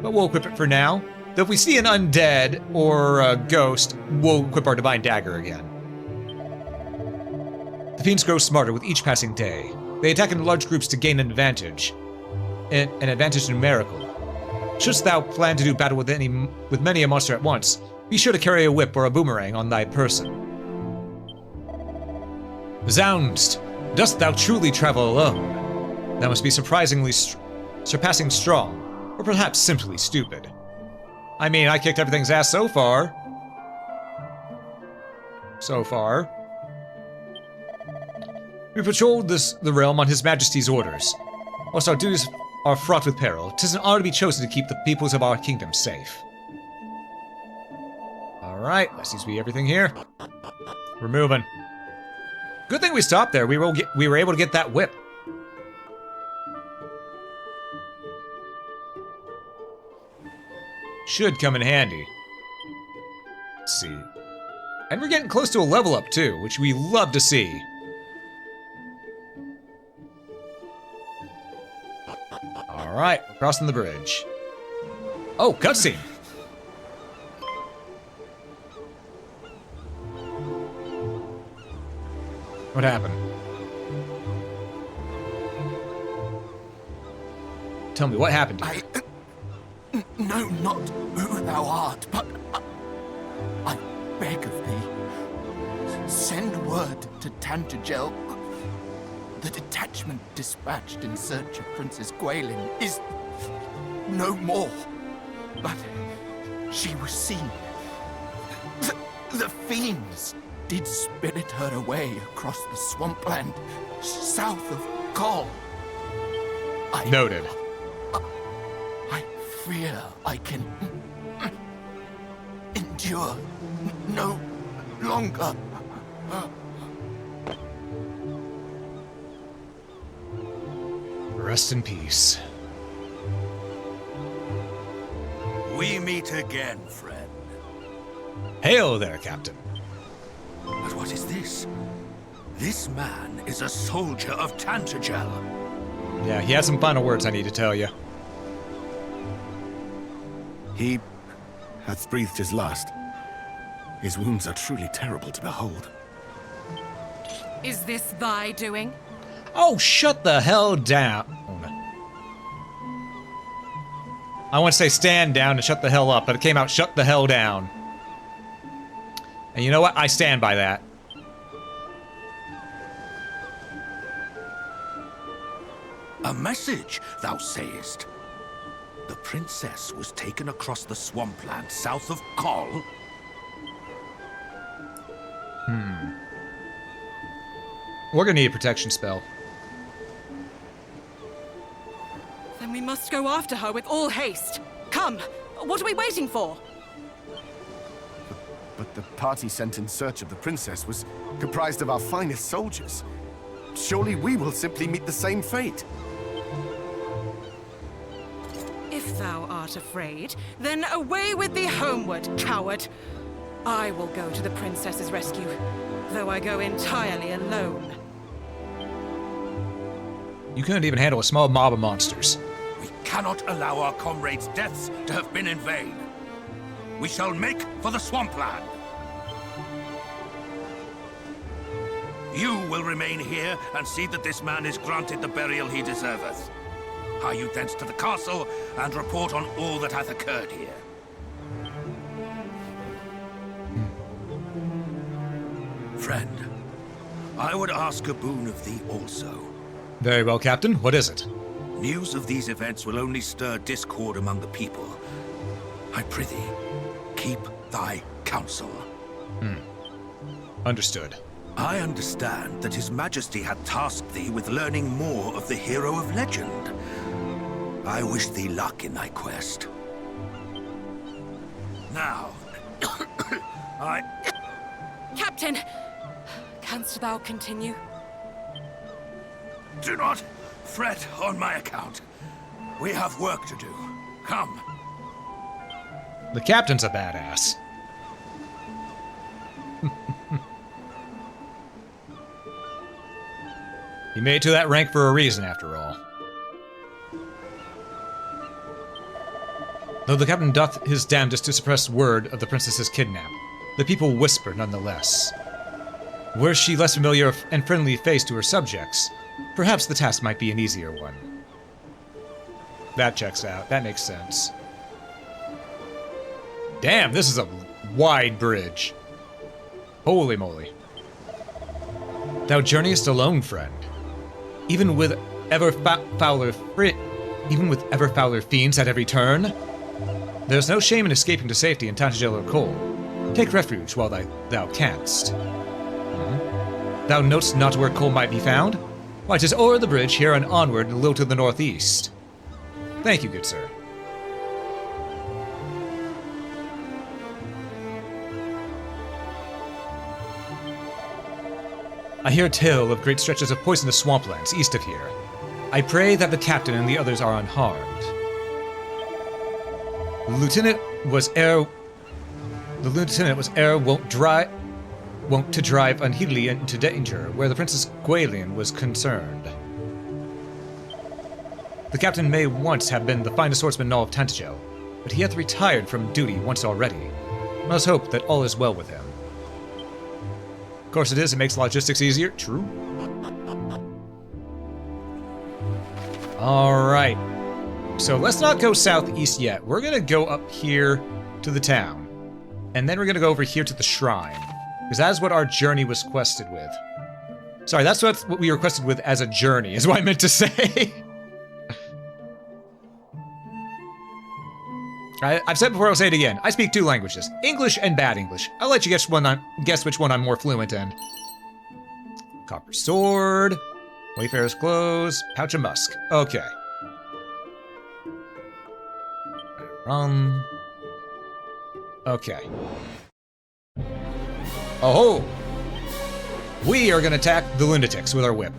But we'll equip it for now. Though if we see an undead or a ghost, we'll equip our Divine Dagger again. The fiends grow smarter with each passing day. They attack in large groups to gain an advantage. An advantage numerical. Shouldst thou plan to do battle with many a monster at once, be sure to carry a whip or a boomerang on thy person. Zounds! Dost thou truly travel alone? Thou must be surpassing strong, or perhaps simply stupid. I mean, I kicked everything's ass so far. We patrolled the realm on His Majesty's orders. Whilst our duties are fraught with peril, 'tis an honor to be chosen to keep the peoples of our kingdom safe. Alright, that seems to be everything here. We're moving. Good thing we stopped there. We were able to get that whip. Should come in handy. Let's see. And we're getting close to a level up too, which we love to see. Alright, we're crossing the bridge. Oh, cutscene! What happened? Tell me, what happened to you? I know not who thou art, but I beg of thee, send word to Tantagel. The detachment dispatched in search of Princess Gwaelin is no more, but she was seen. The fiends did spirit her away across the swampland south of Kol. Noted. I fear I can endure no longer. Rest in peace. We meet again, friend. Hail there, Captain. But what is this? This man is a soldier of Tantagel. Yeah, he has some final words I need to tell you. He hath breathed his last. His wounds are truly terrible to behold. Is this thy doing? Oh, shut the hell down. I want to say stand down and shut the hell up, but it came out shut the hell down. And you know what? I stand by that. A message, thou sayest? The princess was taken across the swampland south of Kol? We're gonna need a protection spell. Then we must go after her with all haste. Come, what are we waiting for? But the party sent in search of the princess was comprised of our finest soldiers. Surely we will simply meet the same fate. If thou art afraid, then away with thee homeward, coward. I will go to the princess's rescue, though I go entirely alone. You couldn't even handle a small mob of monsters. We cannot allow our comrades' deaths to have been in vain. We shall make for the swampland. You will remain here and see that this man is granted the burial he deserveth. Hie you thence to the castle and report on all that hath occurred here. Friend, I would ask a boon of thee also. Very well, Captain. What is it? News of these events will only stir discord among the people. I prithee, keep thy counsel. Understood. I understand that His Majesty had tasked thee with learning more of the hero of legend. I wish thee luck in thy quest. Now, Captain! Canst thou continue? Do not fret on my account. We have work to do. Come. The captain's a badass. He made it to that rank for a reason, after all. Though the captain doth his damnedest to suppress word of the princess's kidnap, the people whisper nonetheless. Were she less familiar and friendly face to her subjects, perhaps the task might be an easier one. That checks out. That makes sense. Damn, this is a wide bridge. Holy moly. Thou journeyest alone, friend. Even with ever fouler fiends at every turn. There's no shame in escaping to safety in Tantagel or Cole. Take refuge while thou canst. Thou knowst not where Cole might be found? Why, 'tis o'er the bridge here and onward and a little to the northeast. Thank you, good sir. I hear tale of great stretches of poisonous swamplands east of here. I pray that the captain and the others are unharmed. The lieutenant was wont to drive unheededly into danger where the Princess Gwaelin was concerned. The captain may once have been the finest swordsman in all of Tantagel, but he hath retired from duty once already. Let us hope that all is well with him. Of course it is, it makes logistics easier. True. Alright. So let's not go southeast yet. We're gonna go up here to the town. And then we're gonna go over here to the shrine. Because that is what our journey was quested with. Sorry, that's what we were quested with as a journey, is what I meant to say. I've said before, I'll say it again. I speak two languages, English and bad English. I'll let you guess which one I'm more fluent in. Copper sword, Wayfarer's clothes, pouch of musk. Okay. Okay. Oh-ho! We are gonna attack the lunatics with our whip.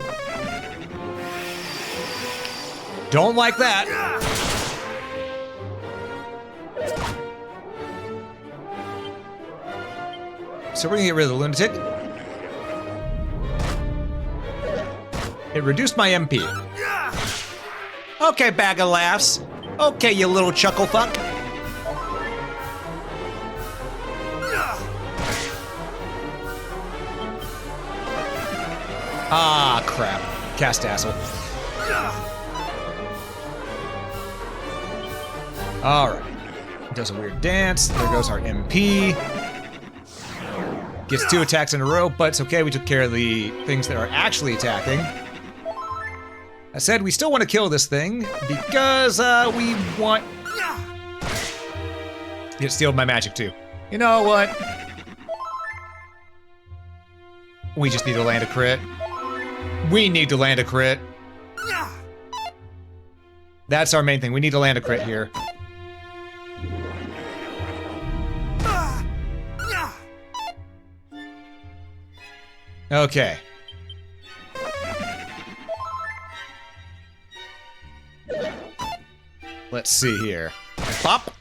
Don't like that! So we're gonna get rid of the lunatic. It reduced my MP. Okay, bag of laughs. Okay, you little chuckle fuck. Ah, crap. Cast asshole. Alright. Does a weird dance. There goes our MP. Gets 2 attacks in a row, but it's okay. We took care of the things that are actually attacking. I said we still want to kill this thing because we want... It stealed my magic too. You know what? We just need to land a crit. We need to land a crit. That's our main thing. We need to land a crit here. Okay. Let's see here. Pop.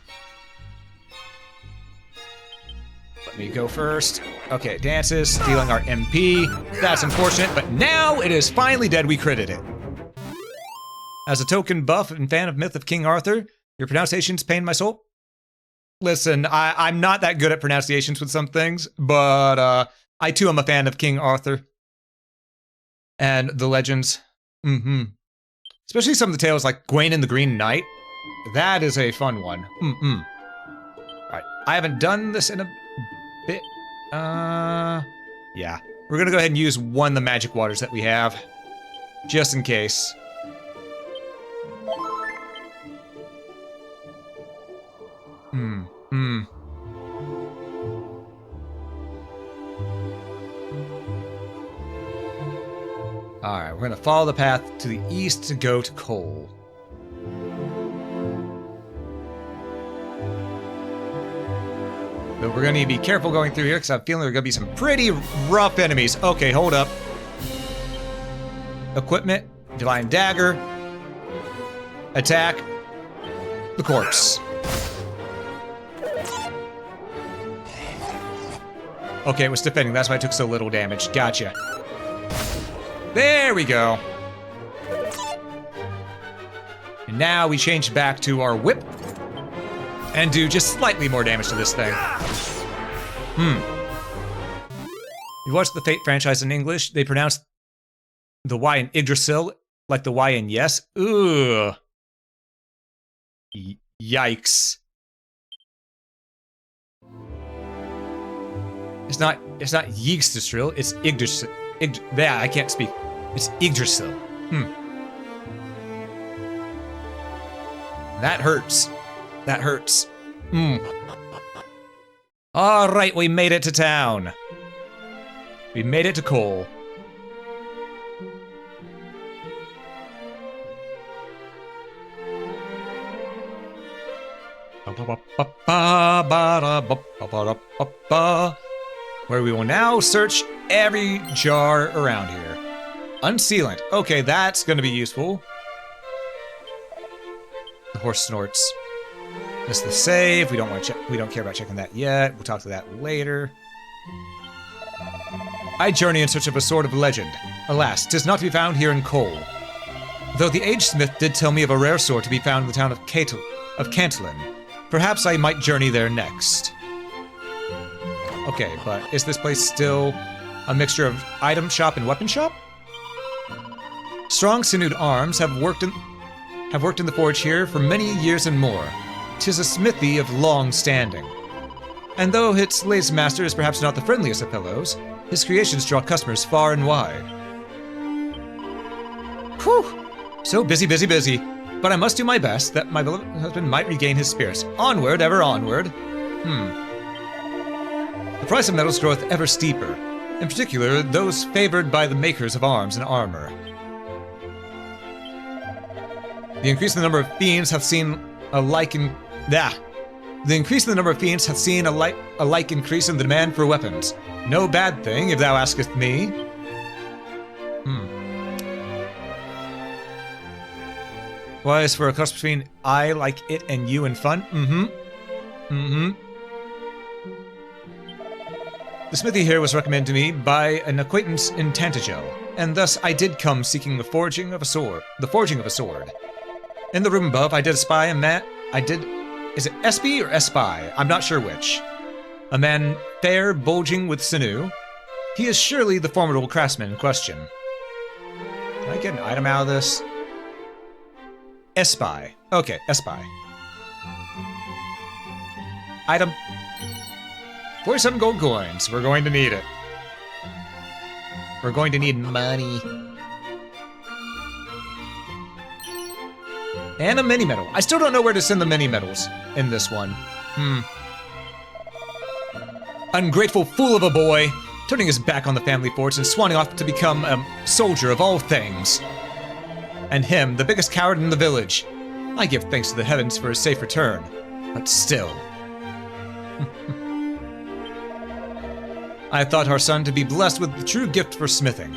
Let me go first. Okay, dances, stealing our MP. That's unfortunate, but now it is finally dead. We critted it. As a token buff and fan of Myth of King Arthur, your pronunciations pain my soul. Listen, I'm not that good at pronunciations with some things, but I too am a fan of King Arthur. And the legends. Especially some of the tales like Gawain and the Green Knight. That is a fun one. Alright, I haven't done this in a bit. Yeah. We're gonna go ahead and use one of the magic waters that we have. Just in case. Alright, we're gonna follow the path to the east to go to Cole. But we're gonna need to be careful going through here because I'm feeling there are gonna be some pretty rough enemies. Okay, hold up. Equipment, Divine Dagger, attack, the corpse. Okay, it was defending, that's why I took so little damage. Gotcha. There we go. And now we change back to our whip and do just slightly more damage to this thing. You watched the Fate franchise in English, they pronounce the Y in Yggdrasil like the Y in yes. Ugh. Yikes. It's not Yggdrasil, it's Yggdrasil. Yeah, I can't speak. It's Yggdrasil. That hurts. That hurts. Alright, we made it to town. We made it to Cole. Where we will now search every jar around here. Unsealant. Okay, that's gonna be useful. The horse snorts. That's the save. We don't want to check. We don't care about checking that yet. We'll talk to that later. I journey in search of a sword of legend. Alas, 'tis not to be found here in Cole. Though the aged smith did tell me of a rare sword to be found in the town of Cantillon. Perhaps I might journey there next. Okay, but is this place still a mixture of item shop and weapon shop? Strong sinewed arms have worked in the forge here for many years and more. 'Tis a smithy of long standing. And though its latest master is perhaps not the friendliest of fellows, his creations draw customers far and wide. Whew! So busy, busy, busy. But I must do my best that my beloved husband might regain his spirits. Onward, ever onward. The price of metals groweth ever steeper, in particular those favored by the makers of arms and armor. The increase in the number of fiends hath seen a like increase in the demand for weapons. No bad thing, if thou askest me. Wise for a cross between I like it and you and fun? The smithy here was recommended to me by an acquaintance in Tantagel, and thus I did come seeking the forging of a sword. In the room above, I did espy a man. Is it espy or espy? I'm not sure which. A man fair, bulging with sinew. He is surely the formidable craftsman in question. Can I get an item out of this? Espy. Okay, espy. Item. 47 gold coins. We're going to need it. We're going to need money. And a mini medal. I still don't know where to send the mini medals in this one. Ungrateful fool of a boy, turning his back on the family forts and swanning off to become a soldier of all things. And him, the biggest coward in the village. I give thanks to the heavens for his safe return, but still. I thought our son to be blessed with the true gift for smithing.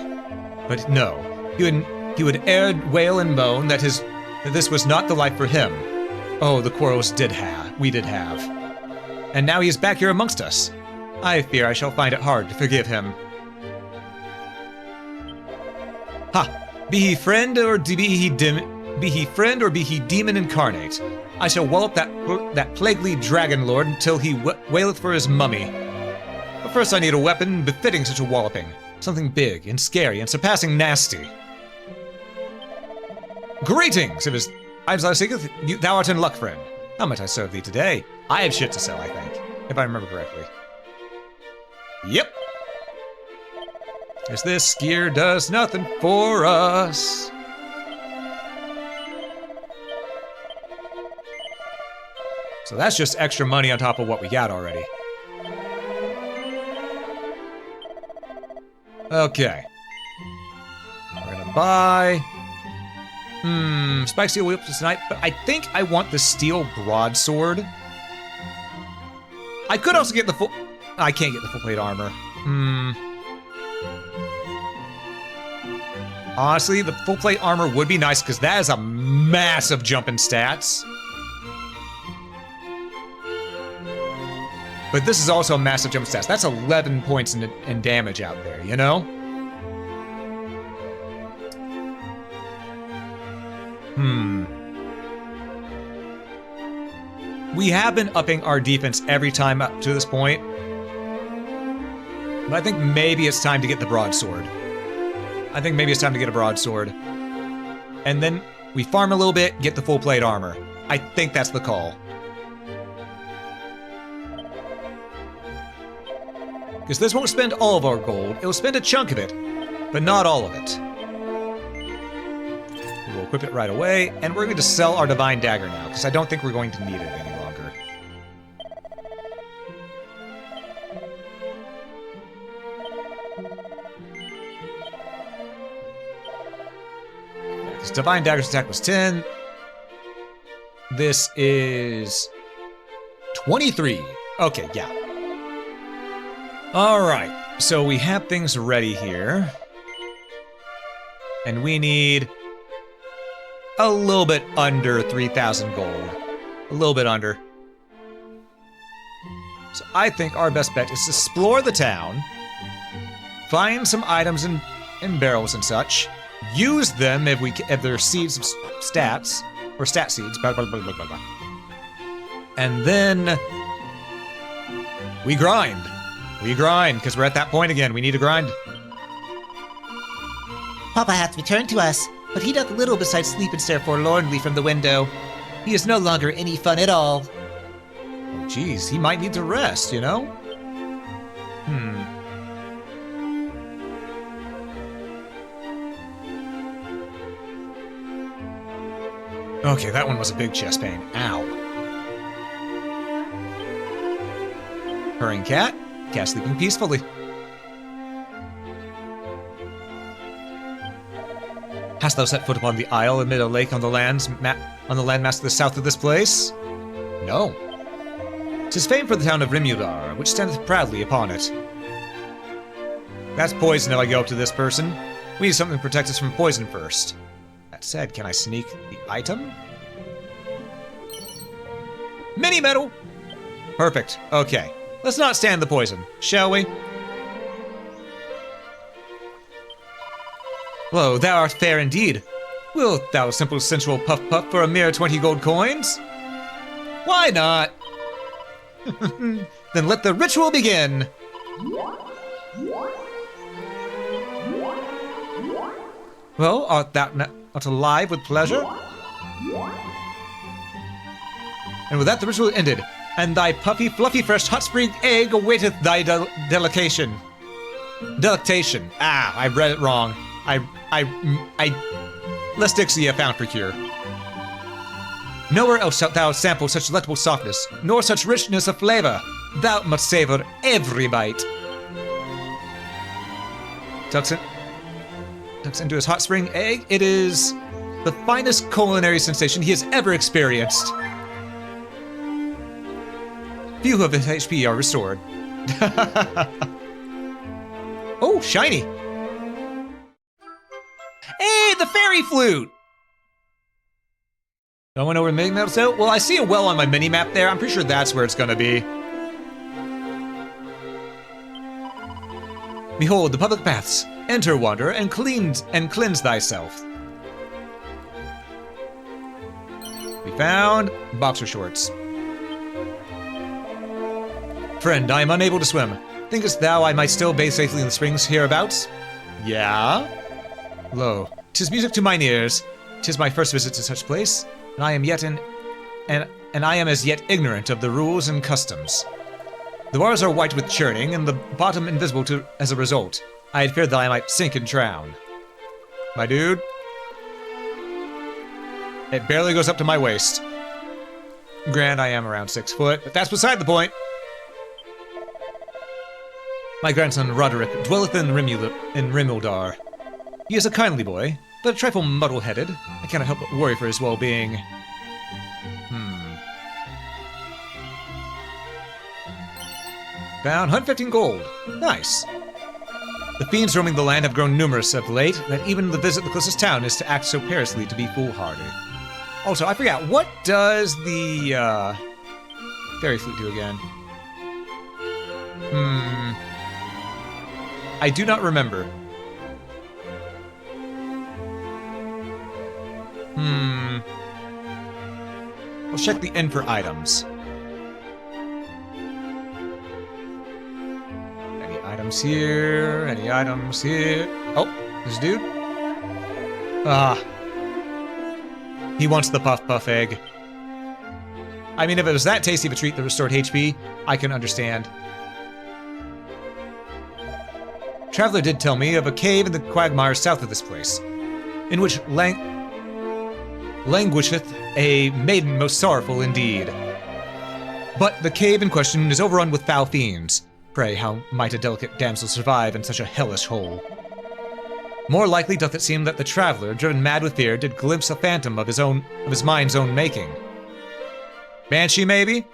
But no, he would wail and moan that this was not the life for him. Oh, the quarrels we did have. And now he is back here amongst us. I fear I shall find it hard to forgive him. Ha! Be he friend or be he demon incarnate, I shall wallop that plaguely dragon lord until he waileth for his mummy. But first I need a weapon befitting such a walloping. Something big and scary and surpassing nasty. Greetings! Thou art in luck, friend. How might I serve thee today? I have shit to sell, I think, if I remember correctly. Yep. As this gear does nothing for us. So that's just extra money on top of what we got already. Okay. We're gonna buy... Spike Steel Whip tonight, but I think I want the Steel Broadsword. I could also get the full... I can't get the full plate armor. Honestly, the full plate armor would be nice because that is a massive jump in stats. But this is also a massive jump in stats. That's 11 points in damage out there, you know? We have been upping our defense every time up to this point. But I think maybe it's time to get the broadsword. I think maybe it's time to get a broadsword. And then we farm a little bit, get the full plate armor. I think that's the call. Because this won't spend all of our gold. It'll spend a chunk of it, but not all of it. We'll equip it right away, and we're going to sell our Divine Dagger now, because I don't think we're going to need it any longer. This Divine Dagger's attack was 10. This is 23. Okay, yeah. Alright, so we have things ready here. And we need a little bit under 3,000 gold. A little bit under. So I think our best bet is to explore the town, find some items in barrels and such, use them if they're seeds of stats, or stat seeds, blah, blah, blah, blah, blah, blah. And then we grind. We grind, because we're at that point again. We need to grind. Papa hath returned to us, but he doth little besides sleep and stare forlornly from the window. He is no longer any fun at all. Oh, geez, he might need to rest, you know? Okay, that one was a big chest pain. Ow. Purring cat. Cat sleeping peacefully. Hast thou set foot upon the isle amid a lake on the landmass to the south of this place? No. 'Tis famed for the town of Remake, which standeth proudly upon it. That's poison if I go up to this person. We need something to protect us from poison first. That said, can I sneak the item? Mini medal! Perfect. Okay. Let's not stand the poison, shall we? Lo, thou art fair indeed. Wilt thou simple sensual puff puff for a mere 20 gold coins? Why not? Then let the ritual begin! Well, art thou not alive with pleasure? And with that, the ritual ended. and thy puffy, fluffy, fresh hot spring egg awaiteth thy delectation. Delectation. Ah, I read it wrong. Less Dixie I found for cure. Nowhere else shalt thou sample such delectable softness, nor such richness of flavor. Thou must savor every bite. Tucks into his hot spring egg. It is the finest culinary sensation he has ever experienced. Few of his HP are restored. Oh, shiny. Hey, the fairy flute! I went over to mini-map, so, well, I see a well on my mini-map there. I'm pretty sure that's where it's gonna be. Behold, the public baths. Enter, wanderer, and cleanse thyself. We found boxer shorts. Friend, I am unable to swim. Thinkest thou I might still bathe safely in the springs hereabouts? Yeah? Lo, 'tis music to mine ears. 'Tis my first visit to such place, and I am as yet ignorant of the rules and customs. The waters are white with churning, and the bottom invisible as a result. I had feared that I might sink and drown. My dude, it barely goes up to my waist. Granted, I am around 6 foot, but that's beside the point. My grandson Roderick dwelleth in Rimildar. He is a kindly boy, but a trifle muddle-headed. I cannot help but worry for his well-being. Found 115 gold. Nice. The fiends roaming the land have grown numerous of late, that even the visit to the closest town is to act so perilously to be foolhardy. Also, I forgot, what does the, fairy flute do again? I do not remember. We'll check the inn for items. Any items here? Any items here? Oh, this dude? Ah. He wants the puff egg. I mean, if it was that tasty of a treat that restored HP, I can understand. Traveler did tell me of a cave in the quagmire south of this place, in which languisheth a maiden most sorrowful indeed. But the cave in question is overrun with foul fiends. Pray, how might a delicate damsel survive in such a hellish hole? More likely doth it seem that the traveler, driven mad with fear, did glimpse a phantom of his mind's own making. Banshee, maybe?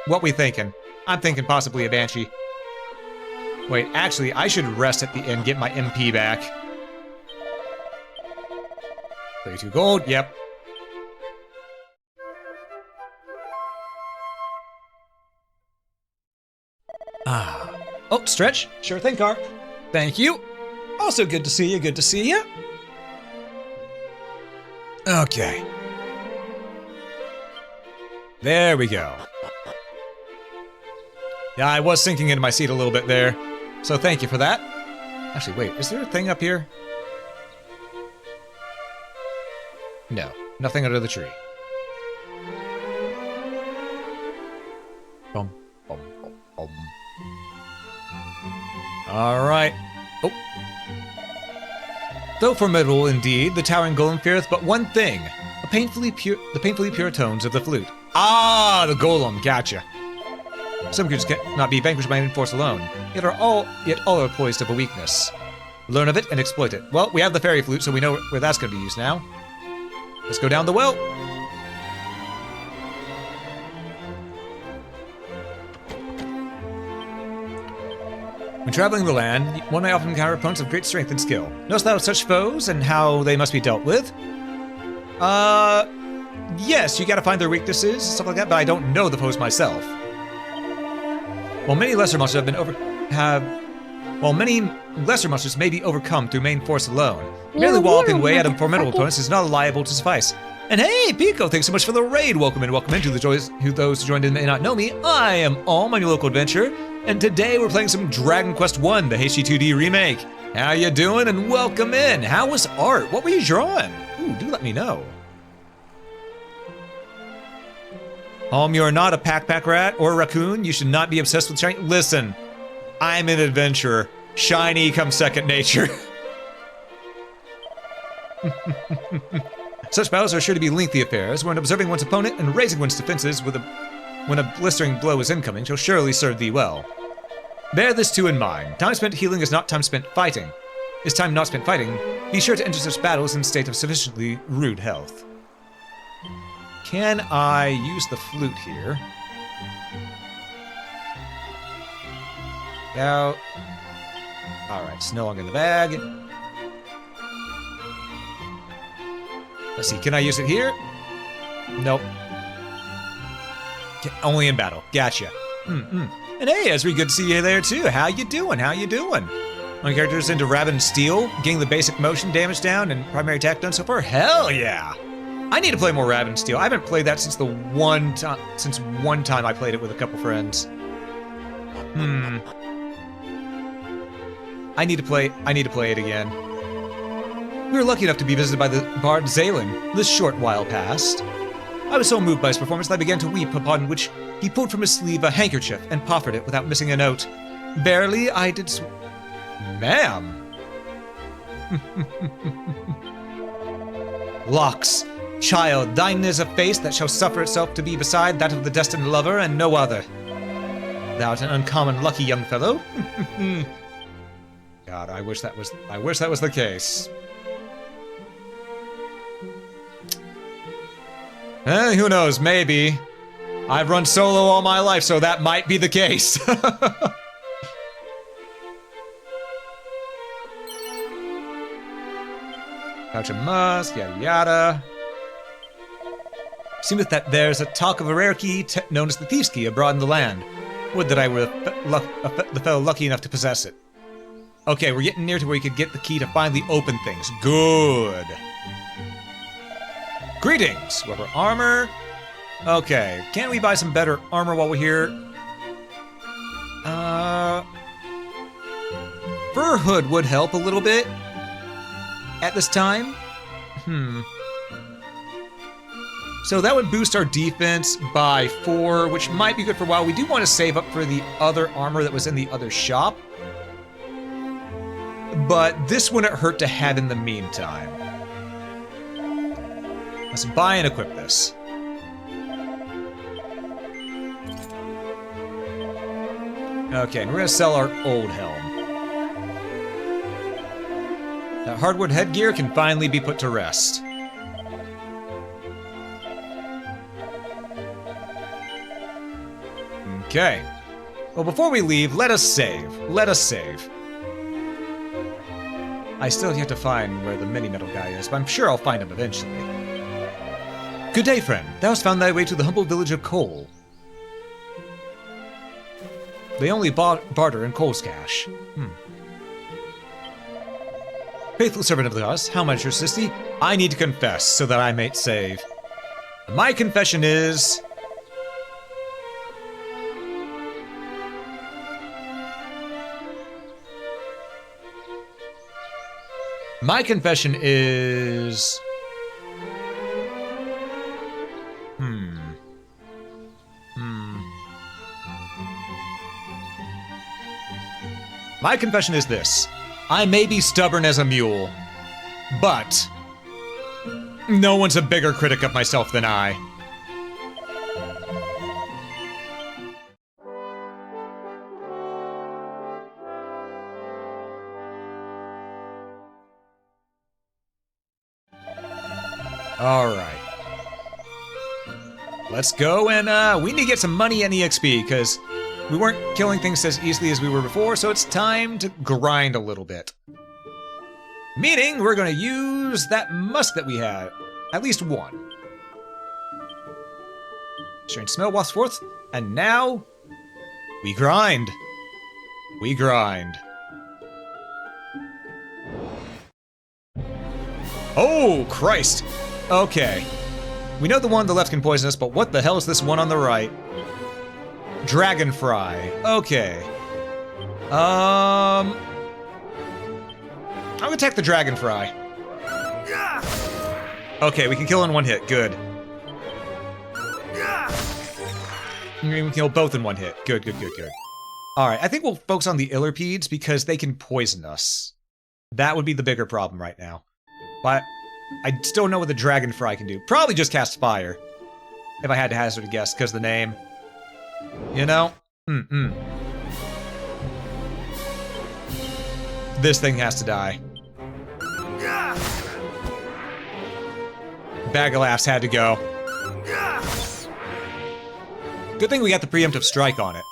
What we thinking? I'm thinking possibly a banshee. Wait, actually, I should rest at the inn, get my MP back. 32 gold, yep. Ah. Oh, stretch. Sure thing, Car. Thank you. Also good to see you, good to see you. Okay. There we go. Yeah, I was sinking into my seat a little bit there, so thank you for that. Actually, wait, is there a thing up here? No, nothing under the tree. Bum, bum, bum, bum. All right. Oh. Though formidable indeed, the towering golem feareth but one thing: the painfully pure tones of the flute. Ah, the golem, gotcha. Some creatures cannot be vanquished by force alone, yet all are poised of a weakness. Learn of it and exploit it. Well, we have the fairy flute, so we know where that's going to be used now. Let's go down the well. When traveling the land, one may often encounter opponents of great strength and skill. Knowest thou such foes and how they must be dealt with? Yes, you gotta find their weaknesses, stuff like that, but I don't know the foes myself. While many lesser monsters may be overcome through main force alone, merely walloping away at formidable opponents is not liable to suffice. And hey, Pico, thanks so much for the raid. Welcome in to those who joined in may not know me. I am Alm, I'm your local adventurer, and today we're playing some Dragon Quest I, the HD2D remake. How you doing? And welcome in. How was art? What were you drawing? Ooh, do let me know. You're not a pack rat or a raccoon. You should not be obsessed with shiny. Listen, I'm an adventurer. Shiny comes second nature. Such battles are sure to be lengthy affairs, when observing one's opponent and raising one's defenses when a blistering blow is incoming shall surely serve thee well. Bear this too in mind. Time spent healing is not time spent fighting. Is time not spent fighting, be sure to enter such battles in a state of sufficiently rude health. Can I use the flute here? Out. Alright, it's no longer in the bag. Let's see, can I use it here? Nope. Only in battle. Gotcha. And hey, Esri, good to see you there too. How you doing? How you doing? My character's into Rabbit and Steel, getting the basic motion damage down and primary attack done so far. Hell yeah! I need to play more Rabbit and Steel. I haven't played that since one time I played it with a couple friends. I need to play it again. We were lucky enough to be visited by the bard Zalen this short while past. I was so moved by his performance that I began to weep, upon which he pulled from his sleeve a handkerchief and proffered it without missing a note. Barely I did Ma'am! Locks, child, thine is a face that shall suffer itself to be beside that of the destined lover and no other. Thou art an uncommon lucky young fellow. God, I wish that was the case. Who knows, maybe. I've run solo all my life, so that might be the case. Pouch of musk, yada yada. Seemeth that there's a talk of a rare key known as the Thief's Key abroad in the land. Would that I were the fellow lucky enough to possess it. Okay, we're getting near to where we could get the key to finally open things. Good. Greetings! Rubber armor. Okay, can't we buy some better armor while we're here? Fur hood would help a little bit at this time. So that would boost our defense by 4, which might be good for a while. We do want to save up for the other armor that was in the other shop. But this wouldn't hurt to have in the meantime. Let's buy and equip this. Okay, and we're gonna sell our old helm. That hardwood headgear can finally be put to rest. Okay. Well, before we leave, let us save. Let us save. I still have to find where the mini-metal guy is, but I'm sure I'll find him eventually. Good day, friend. Thou hast found thy way to the humble village of Cole. They only barter in Cole's cash. Faithful servant of the goddess, how much your sissy? I need to confess so that I may save. My confession is... My confession is... My confession is this. I may be stubborn as a mule, but no one's a bigger critic of myself than I. Alright. Let's go and we need to get some money and EXP because we weren't killing things as easily as we were before, so it's time to grind a little bit. Meaning, we're gonna use that musk that we had. At least one. Strange smell wafts forth, and now... we grind. We grind. Oh, Christ! Okay. We know the one on the left can poison us, but what the hell is this one on the right? Dragonfry. Okay. I'm gonna attack the Dragonfry. Okay, we can kill in one hit. Good. We can kill both in one hit. Good, good, good, good. Alright, I think we'll focus on the Illerpedes because they can poison us. That would be the bigger problem right now. But I still know what the Dragonfly can do. Probably just cast Fire. If I had to hazard a guess, because the name. You know? This thing has to die. Bag of Laughs had to go. Good thing we got the preemptive strike on it.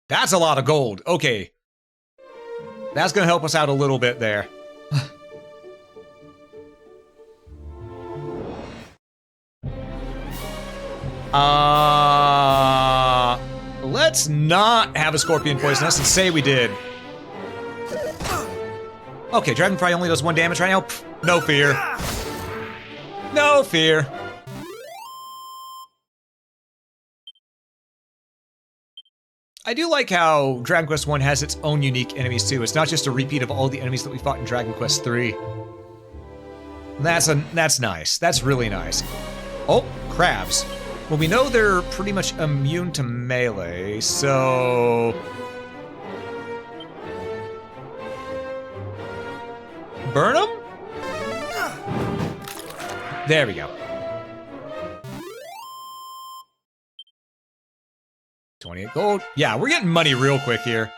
That's a lot of gold. Okay. That's gonna help us out a little bit there. Let's not have a Scorpion poison us and say we did. Okay, Dragonfly only does 1 damage right now. Pff, no fear. No fear. I do like how Dragon Quest 1 has its own unique enemies too. It's not just a repeat of all the enemies that we fought in Dragon Quest 3. That's nice. That's really nice. Oh, crabs. Well, we know they're pretty much immune to melee, so... burn them? There we go. 28 gold. Yeah, we're getting money real quick here.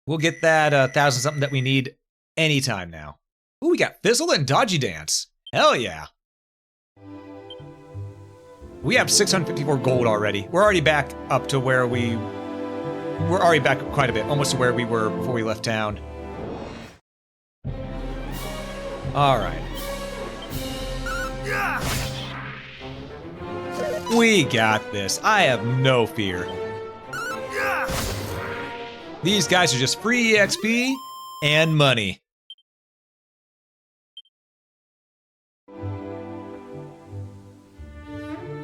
We'll get that 1,000 something that we need anytime now. Ooh, we got Fizzle and Dodgy Dance. Hell yeah. We have 654 gold already. We're already back up to where we're already back up quite a bit, almost to where we were before we left town. All right. We got this. I have no fear. These guys are just free XP and money.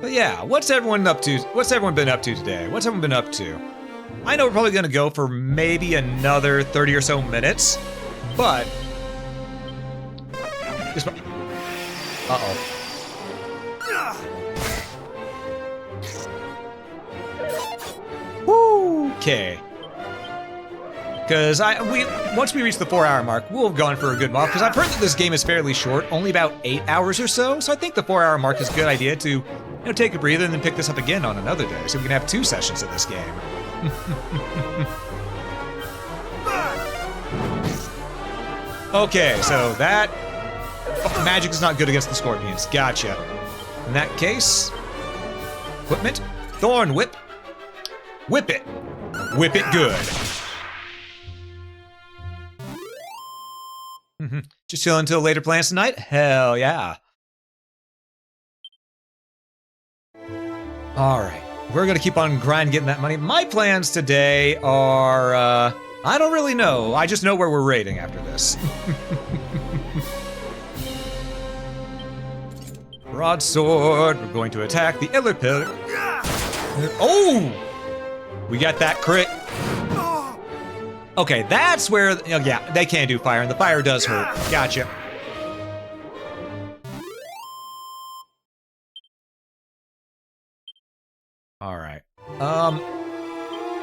But yeah, what's everyone up to? What's everyone been up to today? What's everyone been up to? I know we're probably gonna go for maybe another 30 or so minutes, but... Uh-oh. Woo! Okay. Because once we reach the 4-hour mark, we'll have gone for a good while. Because I've heard that this game is fairly short, only about 8 hours or so. So I think the 4-hour mark is a good idea to, take a breather and then pick this up again on another day, so we can have 2 sessions of this game. Okay, so that magic is not good against the scorpions. Gotcha. In that case, equipment, Thorn Whip. Whip it. Whip it good. Just chill until later plans tonight? Hell yeah. Alright. We're gonna keep on grinding getting that money. My plans today are, I don't really know. I just know where we're raiding after this. Broadsword. We're going to attack the Illerpid. Oh! We got that crit. Okay, that's where... yeah, they can do fire, and the fire does hurt. Gotcha. Alright.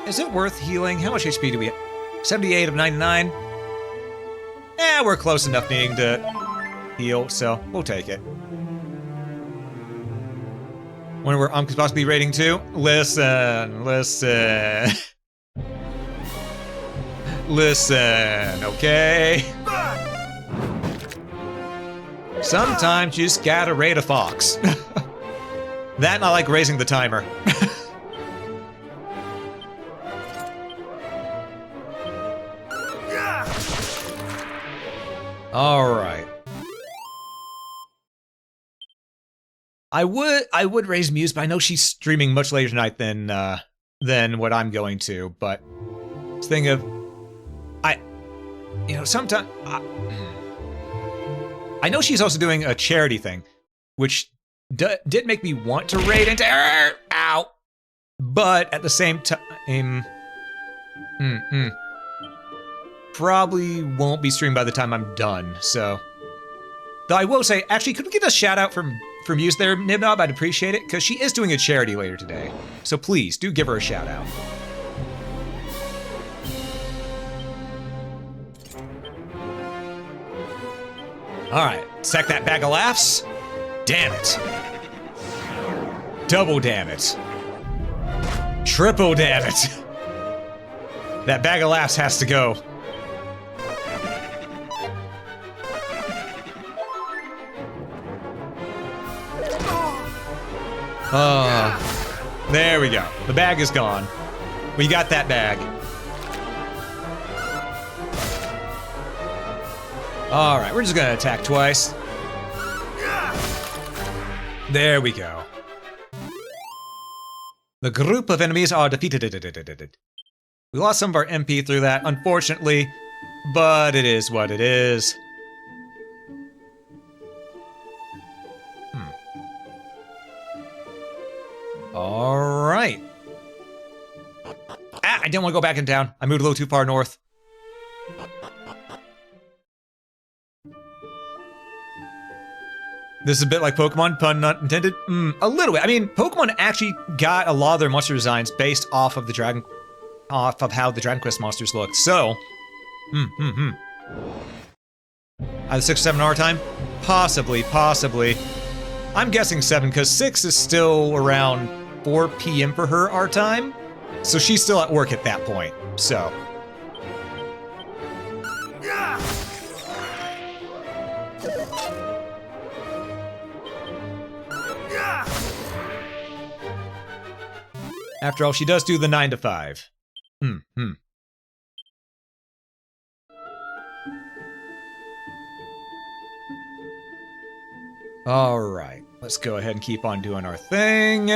Is it worth healing? How much HP do we have? 78 of 99? Eh, we're close enough needing to heal, so we'll take it. When we're possibly raiding 2? Listen. Listen, okay? Sometimes you just gotta raid a fox. That and I like raising the timer. Alright. I would raise Muse, but I know she's streaming much later tonight than what I'm going to, but thing of sometimes I know she's also doing a charity thing, which did make me want to raid into her. Ow! But at the same time, probably won't be streamed by the time I'm done. So, though I will say, actually, could we get a shout out from from use there, Nibnob, I'd appreciate it, because she is doing a charity later today. So please, do give her a shout out. Alright, sack that bag of laughs. Damn it. Double damn it. Triple damn it. That bag of laughs has to go. Oh, there we go. The bag is gone. We got that bag. All right, we're just gonna attack twice. There we go. The group of enemies are defeated. We lost some of our MP through that, unfortunately, but it is what it is. All right. Ah, I didn't want to go back in town. I moved a little too far north. This is a bit like Pokemon, pun not intended. A little bit. I mean, Pokemon actually got a lot of their monster designs based off of the how the Dragon Quest monsters looked. So, Either 6 or 7 hour time? Possibly. I'm guessing 7, because 6 is still around 4 p.m. for her our time. So she's still at work at that point, so. After all, she does do the 9 to 5. All right, let's go ahead and keep on doing our thing.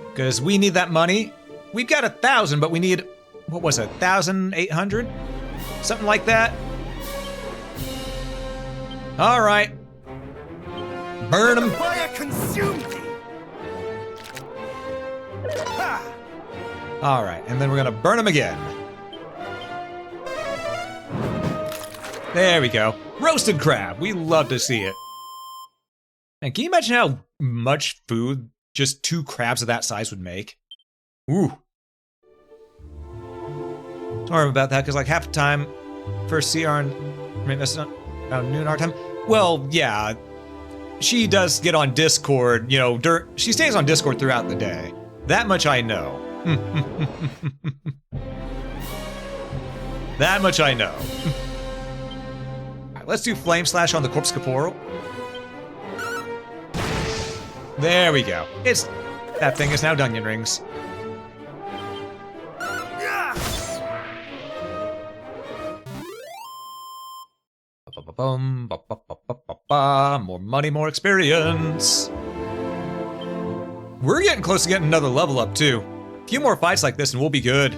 Because we need that money. We've got 1,000, but we need, what was it, 1,800? Something like that. All right. Burn them. Fire consumed thee. All right, and then we're gonna burn them again. There we go. Roasted crab. We love to see it. And can you imagine how much food just 2 crabs of that size would make? Ooh. Don't worry about that, because like half the time, first CR and maybe that's not around noon our time. Well, yeah, she does get on Discord. You know, she stays on Discord throughout the day. That much I know. That much I know. Alright, let's do Flame Slash on the Corpse Corporal. There we go. That thing is now Dungeon Rings. More money, more experience. We're getting close to getting another level up, too. A few more fights like this and we'll be good.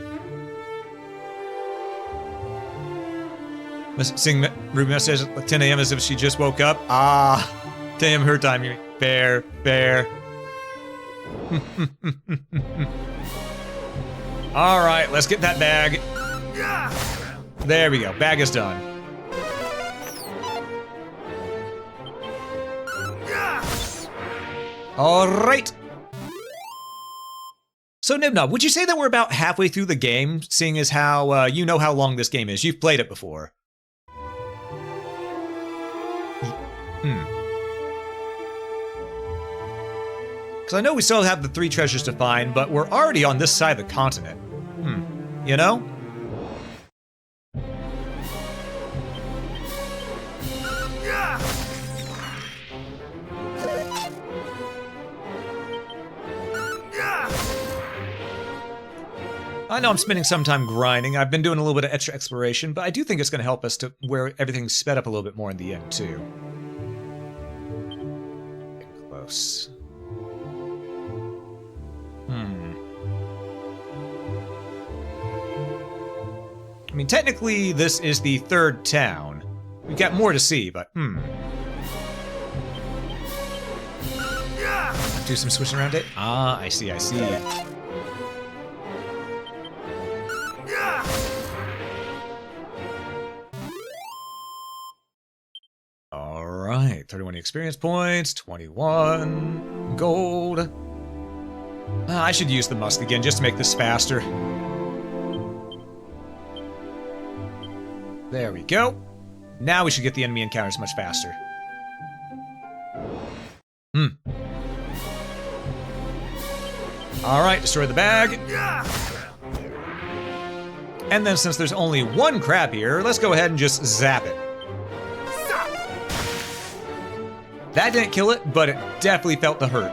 Seeing Ruby message at 10 a.m. as if she just woke up. 10 a.m. her time. Fair. All right, let's get that bag. There we go. Bag is done. All right. So Nibnob, would you say that we're about halfway through the game, seeing as how you know how long this game is? You've played it before. Because I know we still have the 3 treasures to find, but we're already on this side of the continent. You know? I know I'm spending some time grinding. I've been doing a little bit of extra exploration, but I do think it's going to help us to where everything's sped up a little bit more in the end, too. Get close. I mean, technically, this is the 3rd town. We've got more to see, but do some switching around it. I see. 31 experience points, 21 gold. I should use the musk again just to make this faster. There we go. Now we should get the enemy encounters much faster. Alright, destroy the bag. And then since there's only one crab here, let's go ahead and just zap it. That didn't kill it, but it definitely felt the hurt.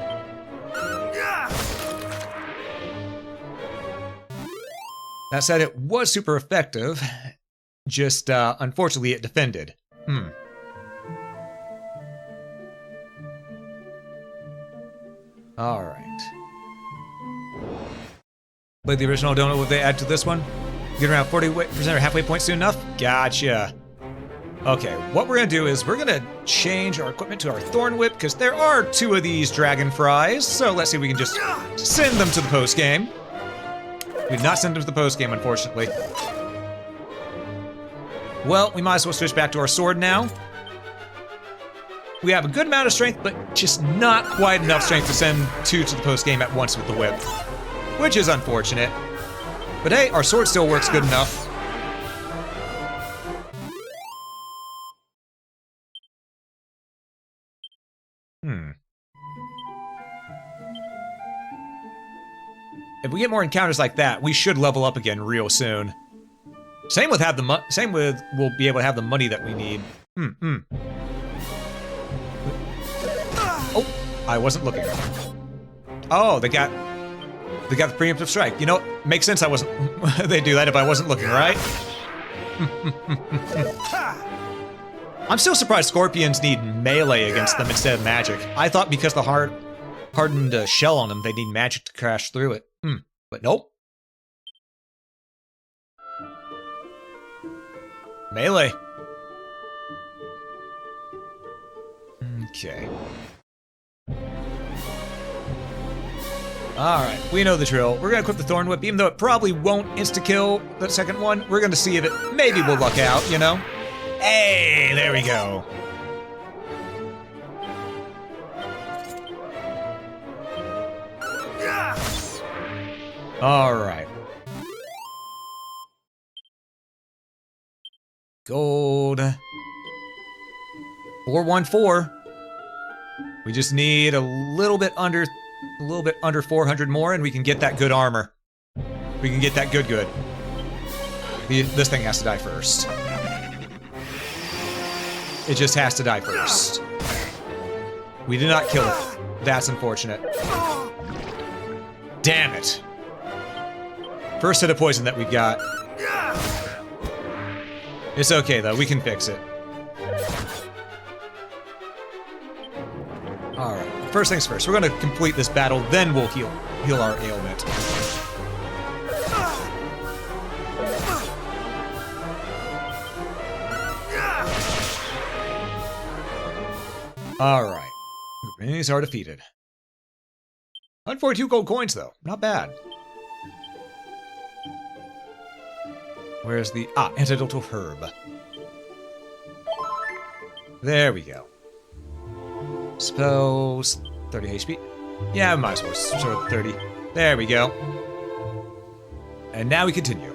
That said, it was super effective. Just, unfortunately, it defended. Alright. Play the original, don't know what they add to this one. Get around 40% or halfway point soon enough? Gotcha. Okay, what we're gonna do is we're gonna change our equipment to our Thorn Whip, because there are 2 of these dragon fries, so let's see if we can just send them to the post-game. We did not send them to the post-game, unfortunately. Well, we might as well switch back to our sword now. We have a good amount of strength, but just not quite enough strength to send 2 to the post-game at once with the whip. Which is unfortunate. But hey, our sword still works good enough. If we get more encounters like that, we should level up again real soon. Same with we'll be able to have the money that we need. Oh, I wasn't looking. Oh, they got the preemptive strike. You know, it makes sense I wasn't they do that if I wasn't looking, right? I'm still surprised scorpions need melee against them instead of magic. I thought because the hardened shell on them, they need magic to crash through it. But nope. Melee. Okay. Alright, we know the drill. We're gonna equip the Thorn Whip, even though it probably won't insta-kill the second one. We're gonna see if it maybe will luck out, you know? Hey, there we go. Alright. Gold. 414. We just need a little bit under 400 more and we can get that good armor. We can get that good. This thing has to die first. It just has to die first. We did not kill it. That's unfortunate. Damn it. First hit of poison that we've got. It's okay though, we can fix it. Alright, first things first, we're gonna complete this battle, then we'll heal our ailment. Alright, enemies are defeated. 142 gold coins though, not bad. Where's the... antidotal herb. There we go. Spells... 30 HP. Yeah, I might as well start with 30. There we go. And now we continue.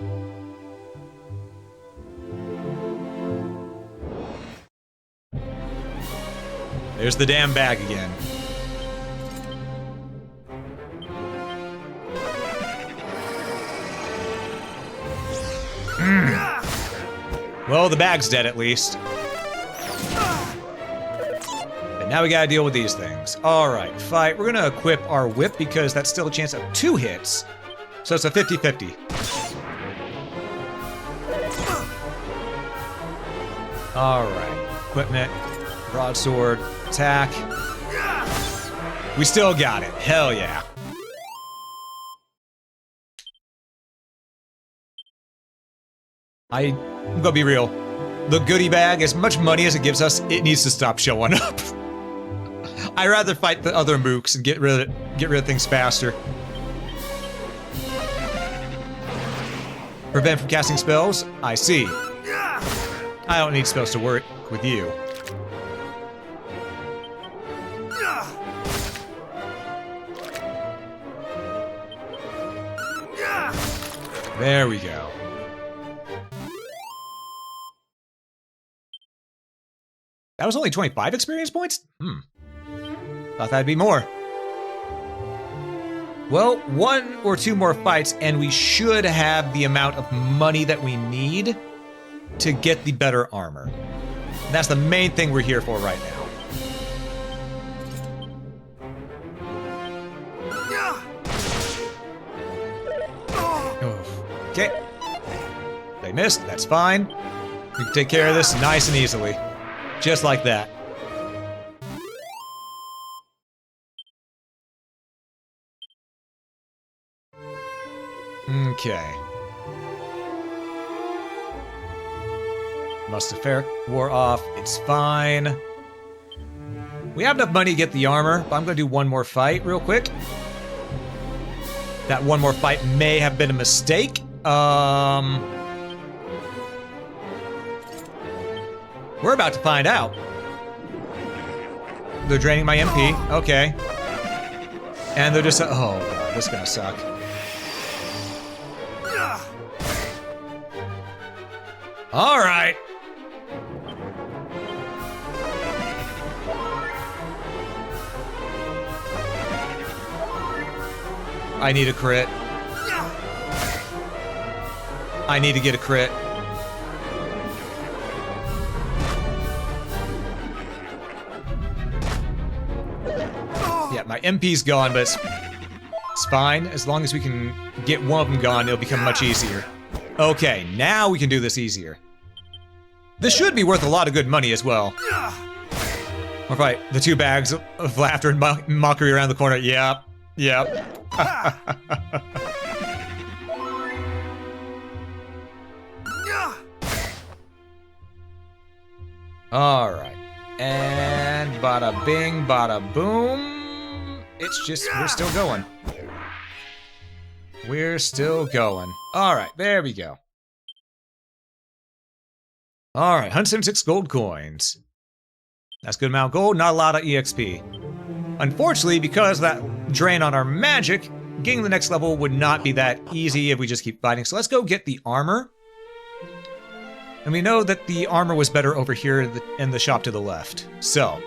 There's the damn bag again. Well, the bag's dead at least. And now we gotta deal with these things. Alright, fight. We're gonna equip our whip because that's still a chance of 2 hits. So it's a 50-50. Alright. Equipment. Broadsword. Attack. We still got it. Hell yeah. I'm gonna be real. The goodie bag, as much money as it gives us, it needs to stop showing up. I'd rather fight the other mooks and get rid of things faster. Prevent from casting spells? I see. I don't need spells to work with you. There we go. That was only 25 experience points? Thought that'd be more. Well, 1 or 2 more fights, and we should have the amount of money that we need to get the better armor. And that's the main thing we're here for right now. Okay. They missed, that's fine. We can take care of this nice and easily. Just like that. Okay. Mustafair wore off. It's fine. We have enough money to get the armor, but I'm gonna do one more fight real quick. That one more fight may have been a mistake. We're about to find out. They're draining my MP. Okay. And they're just... Oh, God, this is gonna suck. All right. I need a crit. I need to get a crit. Yeah, my MP's gone, but it's fine. As long as we can get one of them gone, it'll become much easier. Okay, now we can do this easier. This should be worth a lot of good money as well. All right, the 2 bags of laughter and mockery around the corner. Yep, yep. All right, and bada bing, bada boom. It's just, we're still going. We're still going. All right, there we go. All right, 176 gold coins. That's a good amount of gold, not a lot of EXP. Unfortunately, because of that drain on our magic, getting the next level would not be that easy if we just keep fighting. So let's go get the armor. And we know that the armor was better over here in the shop to the left. So,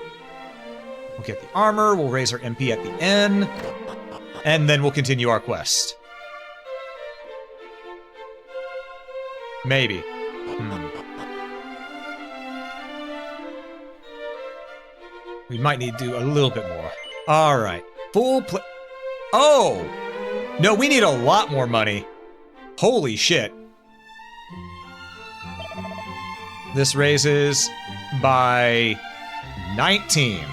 we'll get the armor, we'll raise our MP at the end, and then we'll continue our quest. Maybe. We might need to do a little bit more. All right, full play. Oh! No, we need a lot more money. Holy shit. This raises by 19.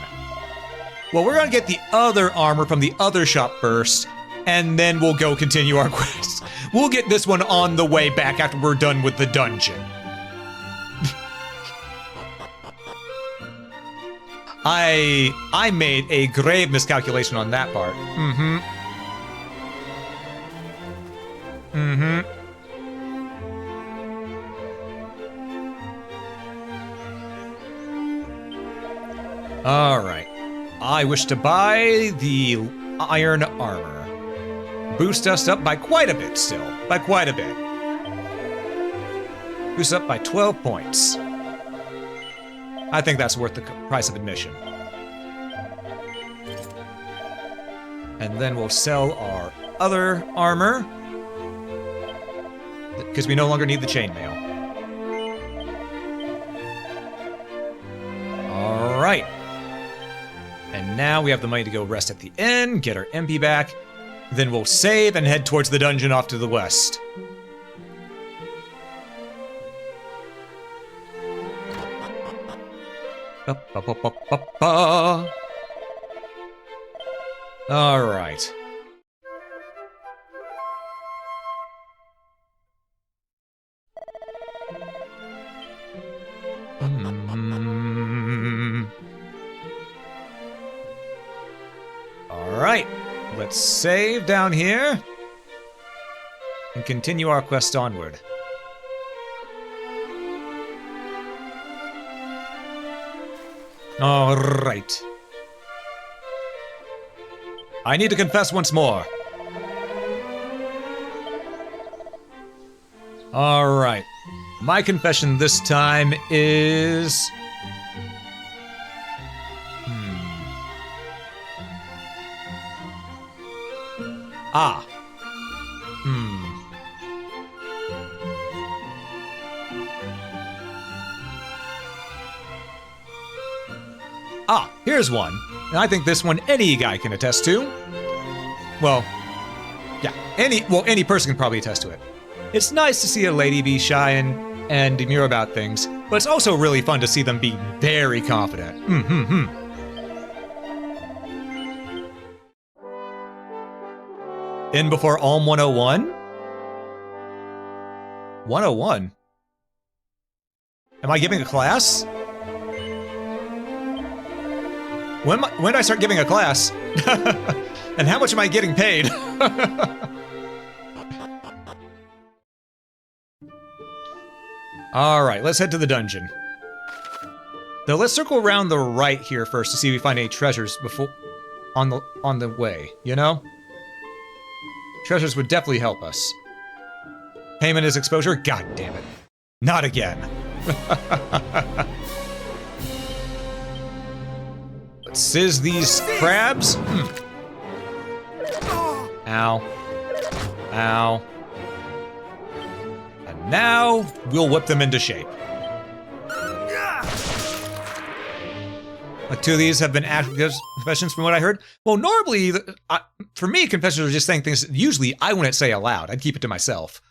Well, we're gonna get the other armor from the other shop first, and then we'll go continue our quest. We'll get this one on the way back after we're done with the dungeon. I made a grave miscalculation on that part. All right. I wish to buy the iron armor. Boost us up by quite a bit still. By quite a bit. Boost up by 12 points. I think that's worth the price of admission. And then we'll sell our other armor, because we no longer need the chainmail. All right. And now we have the money to go rest at the inn, get our MP back, then we'll save and head towards the dungeon off to the west. All right. All right. Let's save down here and continue our quest onward. All right. I need to confess once more. Alright. My confession this time is... Ah. Ah, here's one. And I think this one any guy can attest to. Well, yeah, any person can probably attest to it. It's nice to see a lady be shy and demure about things, but it's also really fun to see them be very confident. In before Alm 101? 101? Am I giving a class? When do I start giving a class? And how much am I getting paid? Alright, let's head to the dungeon. Though let's circle around the right here first to see if we find any treasures before on the way, you know? Treasures would definitely help us. Payment is exposure? God damn it. Not again. Let's sizz these crabs. Ow. Ow. And now, we'll whip them into shape. Like, two of these have been confessions from what I heard. Well, normally, for me, confessions are just saying things usually I wouldn't say aloud. I'd keep it to myself.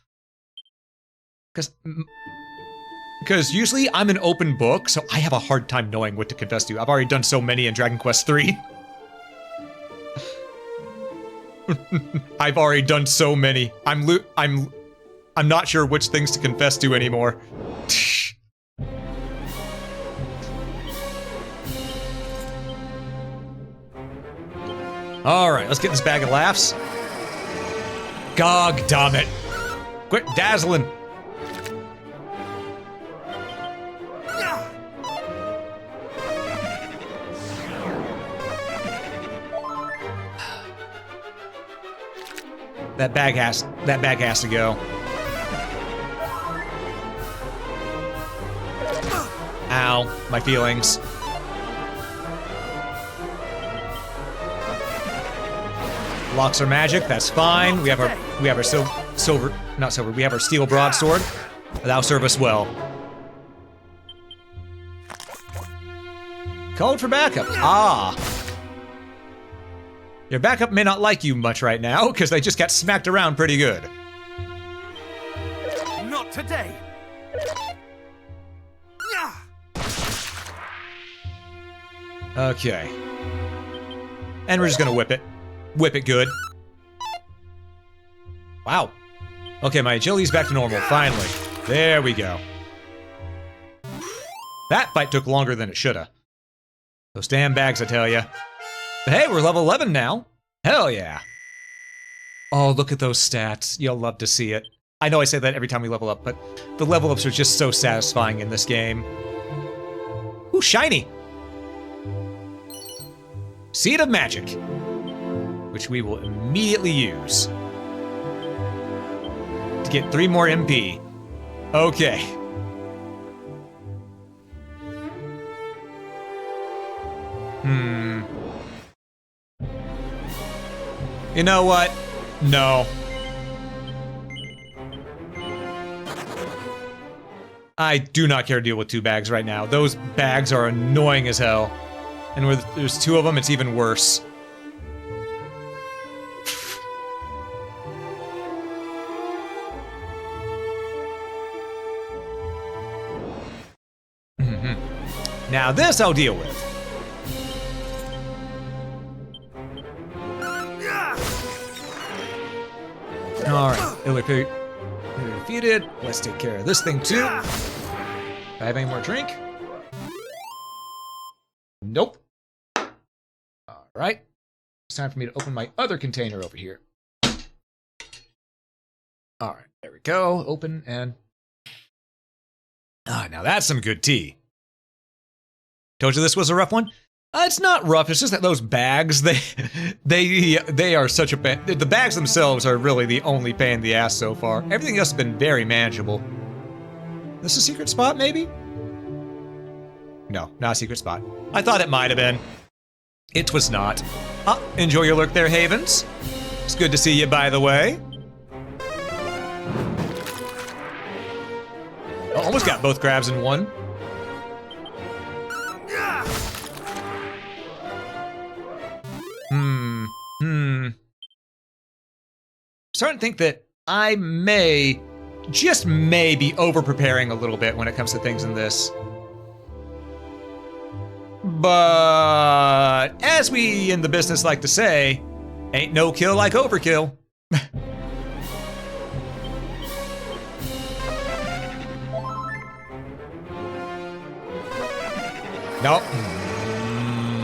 Because usually I'm an open book, so I have a hard time knowing what to confess to. I've already done so many in Dragon Quest III. I've already done so many. I'm not sure which things to confess to anymore. Alright, let's get this bag of laughs. Gog, damn it. Quit dazzling. That bag has to go. Ow, my feelings. Locks are magic, that's fine. We have our steel broadsword. That'll serve us well. Called for backup. Ah. Your backup may not like you much right now, because they just got smacked around pretty good. Not today. Okay. And we're just gonna whip it. Whip it good. Wow. Okay, my agility's back to normal, finally. There we go. That fight took longer than it shoulda. Those damn bags, I tell ya. But hey, we're level 11 now. Hell yeah. Oh, look at those stats. You'll love to see it. I know I say that every time we level up, but the level ups are just so satisfying in this game. Ooh, shiny. Seed of Magic, which we will immediately use to get 3 more MP. Okay. You know what? No. I do not care to deal with 2 bags right now. Those bags are annoying as hell. And where there's 2 of them, it's even worse. Now this I'll deal with. Alright, Illipeter defeated. Let's take care of this thing too. Do I have any more drink? Nope. Alright. It's time for me to open my other container over here. Alright, there we go. Open and... Ah, now that's some good tea. Told you this was a rough one? It's not rough. It's just that those bags, they are such a pain. The bags themselves are really the only pain in the ass so far. Everything else has been very manageable. This is a secret spot, maybe? No, not a secret spot. I thought it might have been. It was not. Enjoy your lurk there, Havens. It's good to see you, by the way. Almost got both grabs in one. Starting to think that I may, just may, be over-preparing a little bit when it comes to things in this. But as we in the business like to say, ain't no kill like overkill. Nope.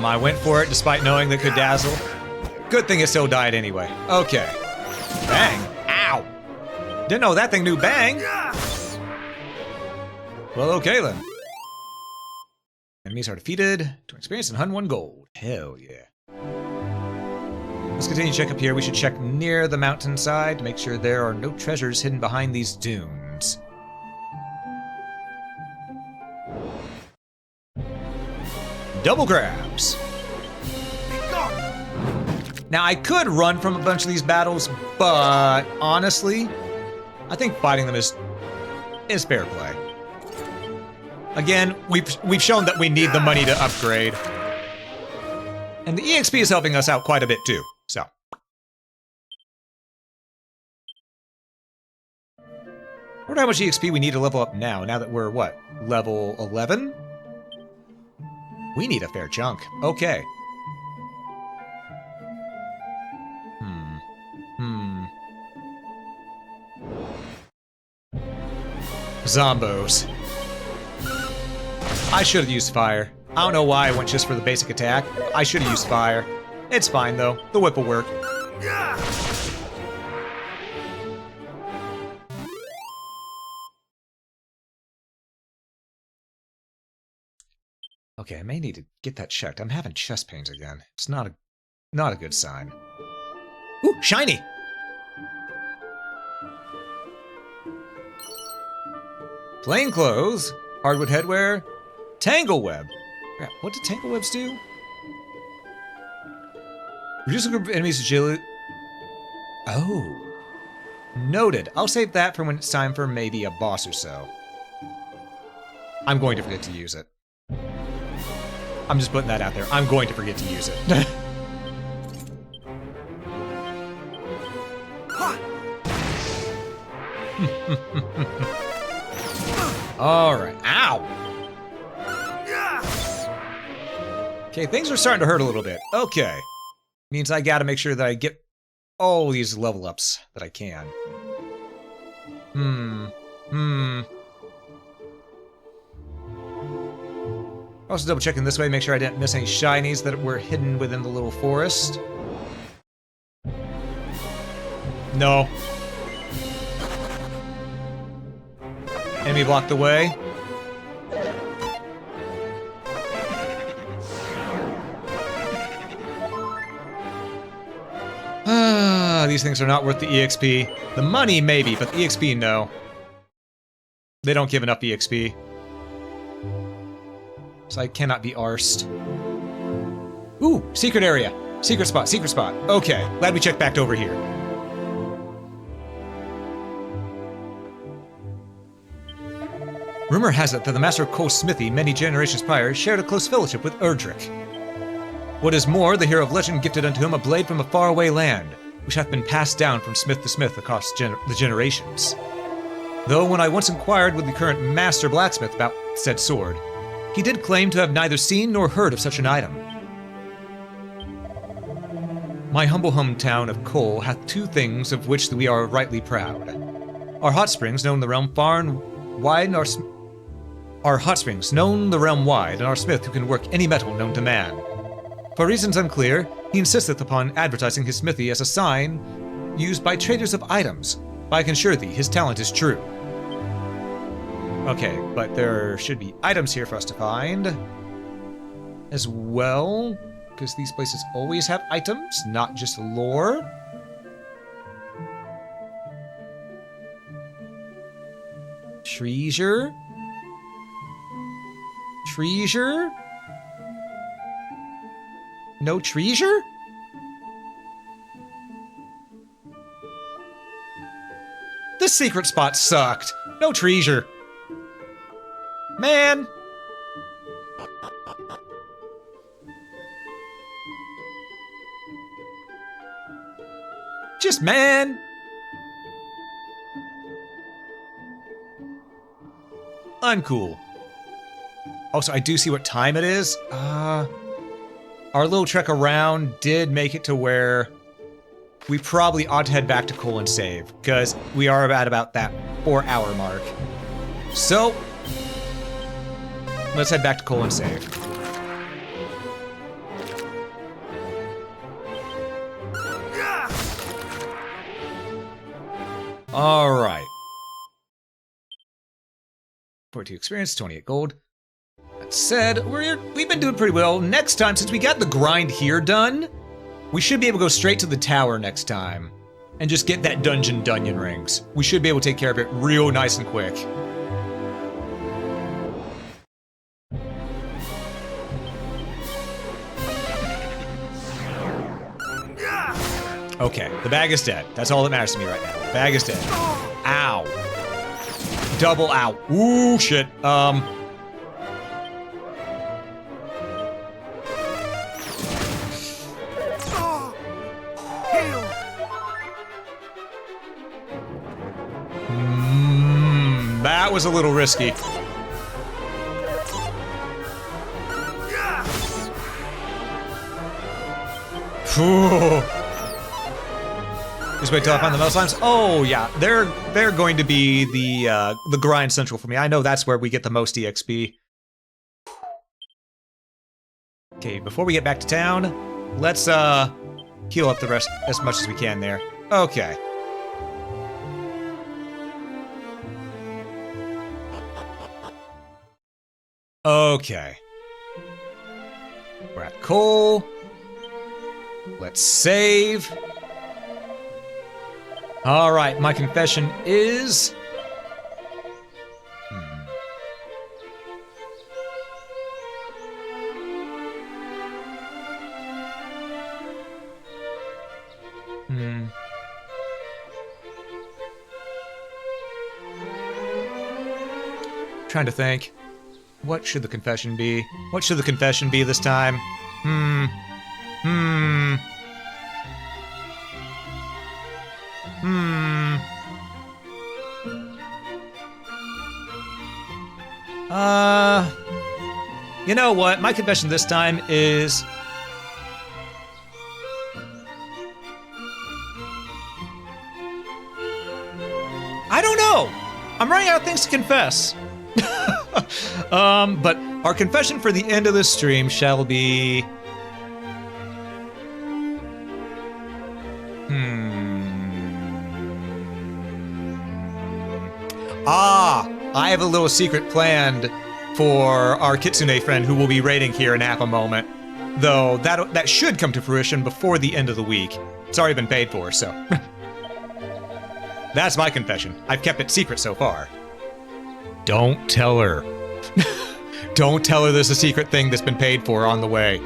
I went for it despite knowing that could dazzle. Good thing it still died anyway. Okay. Bang. Ow. Didn't know that thing knew bang. Well, okay then. Enemies are defeated to experience and 101 gold. Hell yeah. Let's continue to check up here. We should check near the mountainside to make sure there are no treasures hidden behind these dunes. Double grabs. Now, I could run from a bunch of these battles, but honestly, I think fighting them is fair play. Again, we've shown that we need the money to upgrade. And the EXP is helping us out quite a bit too, so. I wonder how much EXP we need to level up now that we're, what, level 11? We need a fair chunk. Okay. Zombos. I should have used fire. I don't know why I went just for the basic attack. I should have used fire. It's fine though. The whip will work. Okay, I may need to get that checked. I'm having chest pains again. It's not a good sign. Ooh, shiny! Plain clothes, hardwood headwear, tangle web. Crap, what do tangle webs do? Reduce a group of enemies' agility. Oh. Noted. I'll save that for when it's time for maybe a boss or so. I'm going to forget to use it. I'm just putting that out there. I'm going to forget to use it. Alright. Ow! Okay, things are starting to hurt a little bit. Okay. Means I gotta make sure that I get all these level ups that I can. Also double checking this way, make sure I didn't miss any shinies that were hidden within the little forest. No. Enemy blocked the way. These things are not worth the EXP. The money, maybe, but the EXP, no. They don't give enough EXP. So I cannot be arsed. Ooh, secret area. Secret spot, secret spot. Okay, glad we checked back over here. Rumor has it that the master of Cole's smithy, many generations prior, shared a close fellowship with Erdrick. What is more, the hero of legend gifted unto him a blade from a faraway land, which hath been passed down from smith to smith across the generations. Though when I once inquired with the current master blacksmith about said sword, he did claim to have neither seen nor heard of such an item. My humble hometown of Cole hath two things of which we are rightly proud. Our hot springs, known the realm far and wide, and our hot springs, known the realm wide, and our smith who can work any metal known to man. For reasons unclear, he insisteth upon advertising his smithy as a sign used by traders of items, but I can assure thee his talent is true. Okay, but there should be items here for us to find. as well, because these places always have items, not just lore. Treasure? Treasure? No treasure? This secret spot sucked. No treasure. Man. Just man. Uncool. Also, I do see what time it is. Our little trek around did make it to where we probably ought to head back to Cole and save, because we are at about that 4-hour mark. So, let's head back to Cole and save. All right. 42 experience, 28 gold. That said, we've been doing pretty well. Next time, since we got the grind here done, we should be able to go straight to the tower next time and just get that dungeon rings. We should be able to take care of it real nice and quick. Okay, the bag is dead. That's all that matters to me right now. The bag is dead. Ow. Double ow. Ooh, shit. That was a little risky. Phew. Just wait till I find the metal slimes. Oh yeah, they're going to be the grind central for me. I know that's where we get the most EXP. Okay, before we get back to town, let's heal up the rest as much as we can there. Okay. Okay. We're at Cole. Let's save. All right, my confession is... Trying to think. What should the confession be? What should the confession be this time? You know what? My confession this time is... I don't know! I'm running out of things to confess. But our confession for the end of this stream shall be... I have a little secret planned for our Kitsune friend who will be raiding here in half a moment. Though that should come to fruition before the end of the week. It's already been paid for, so... That's my confession. I've kept it secret so far. Don't tell her. Don't tell her there's a secret thing that's been paid for on the way.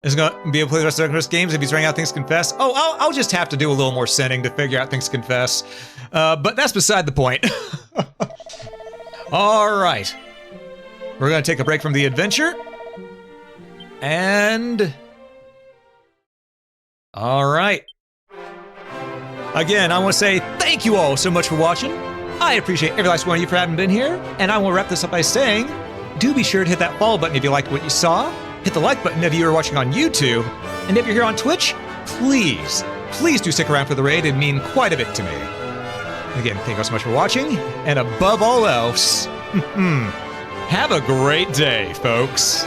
Is gonna be able to play the rest of the games if he's running out of things to confess? Oh, I'll just have to do a little more sinning to figure out things to confess. But that's beside the point. All right. We're gonna take a break from the adventure. And... all right. Again, I want to say thank you all so much for watching. I appreciate every last one of you for having been here. And I will wrap this up by saying, do be sure to hit that follow button if you liked what you saw. Hit the like button if you are watching on YouTube. And if you're here on Twitch, please do stick around for the raid. It'd mean quite a bit to me. Again, thank you all so much for watching. And above all else, have a great day, folks.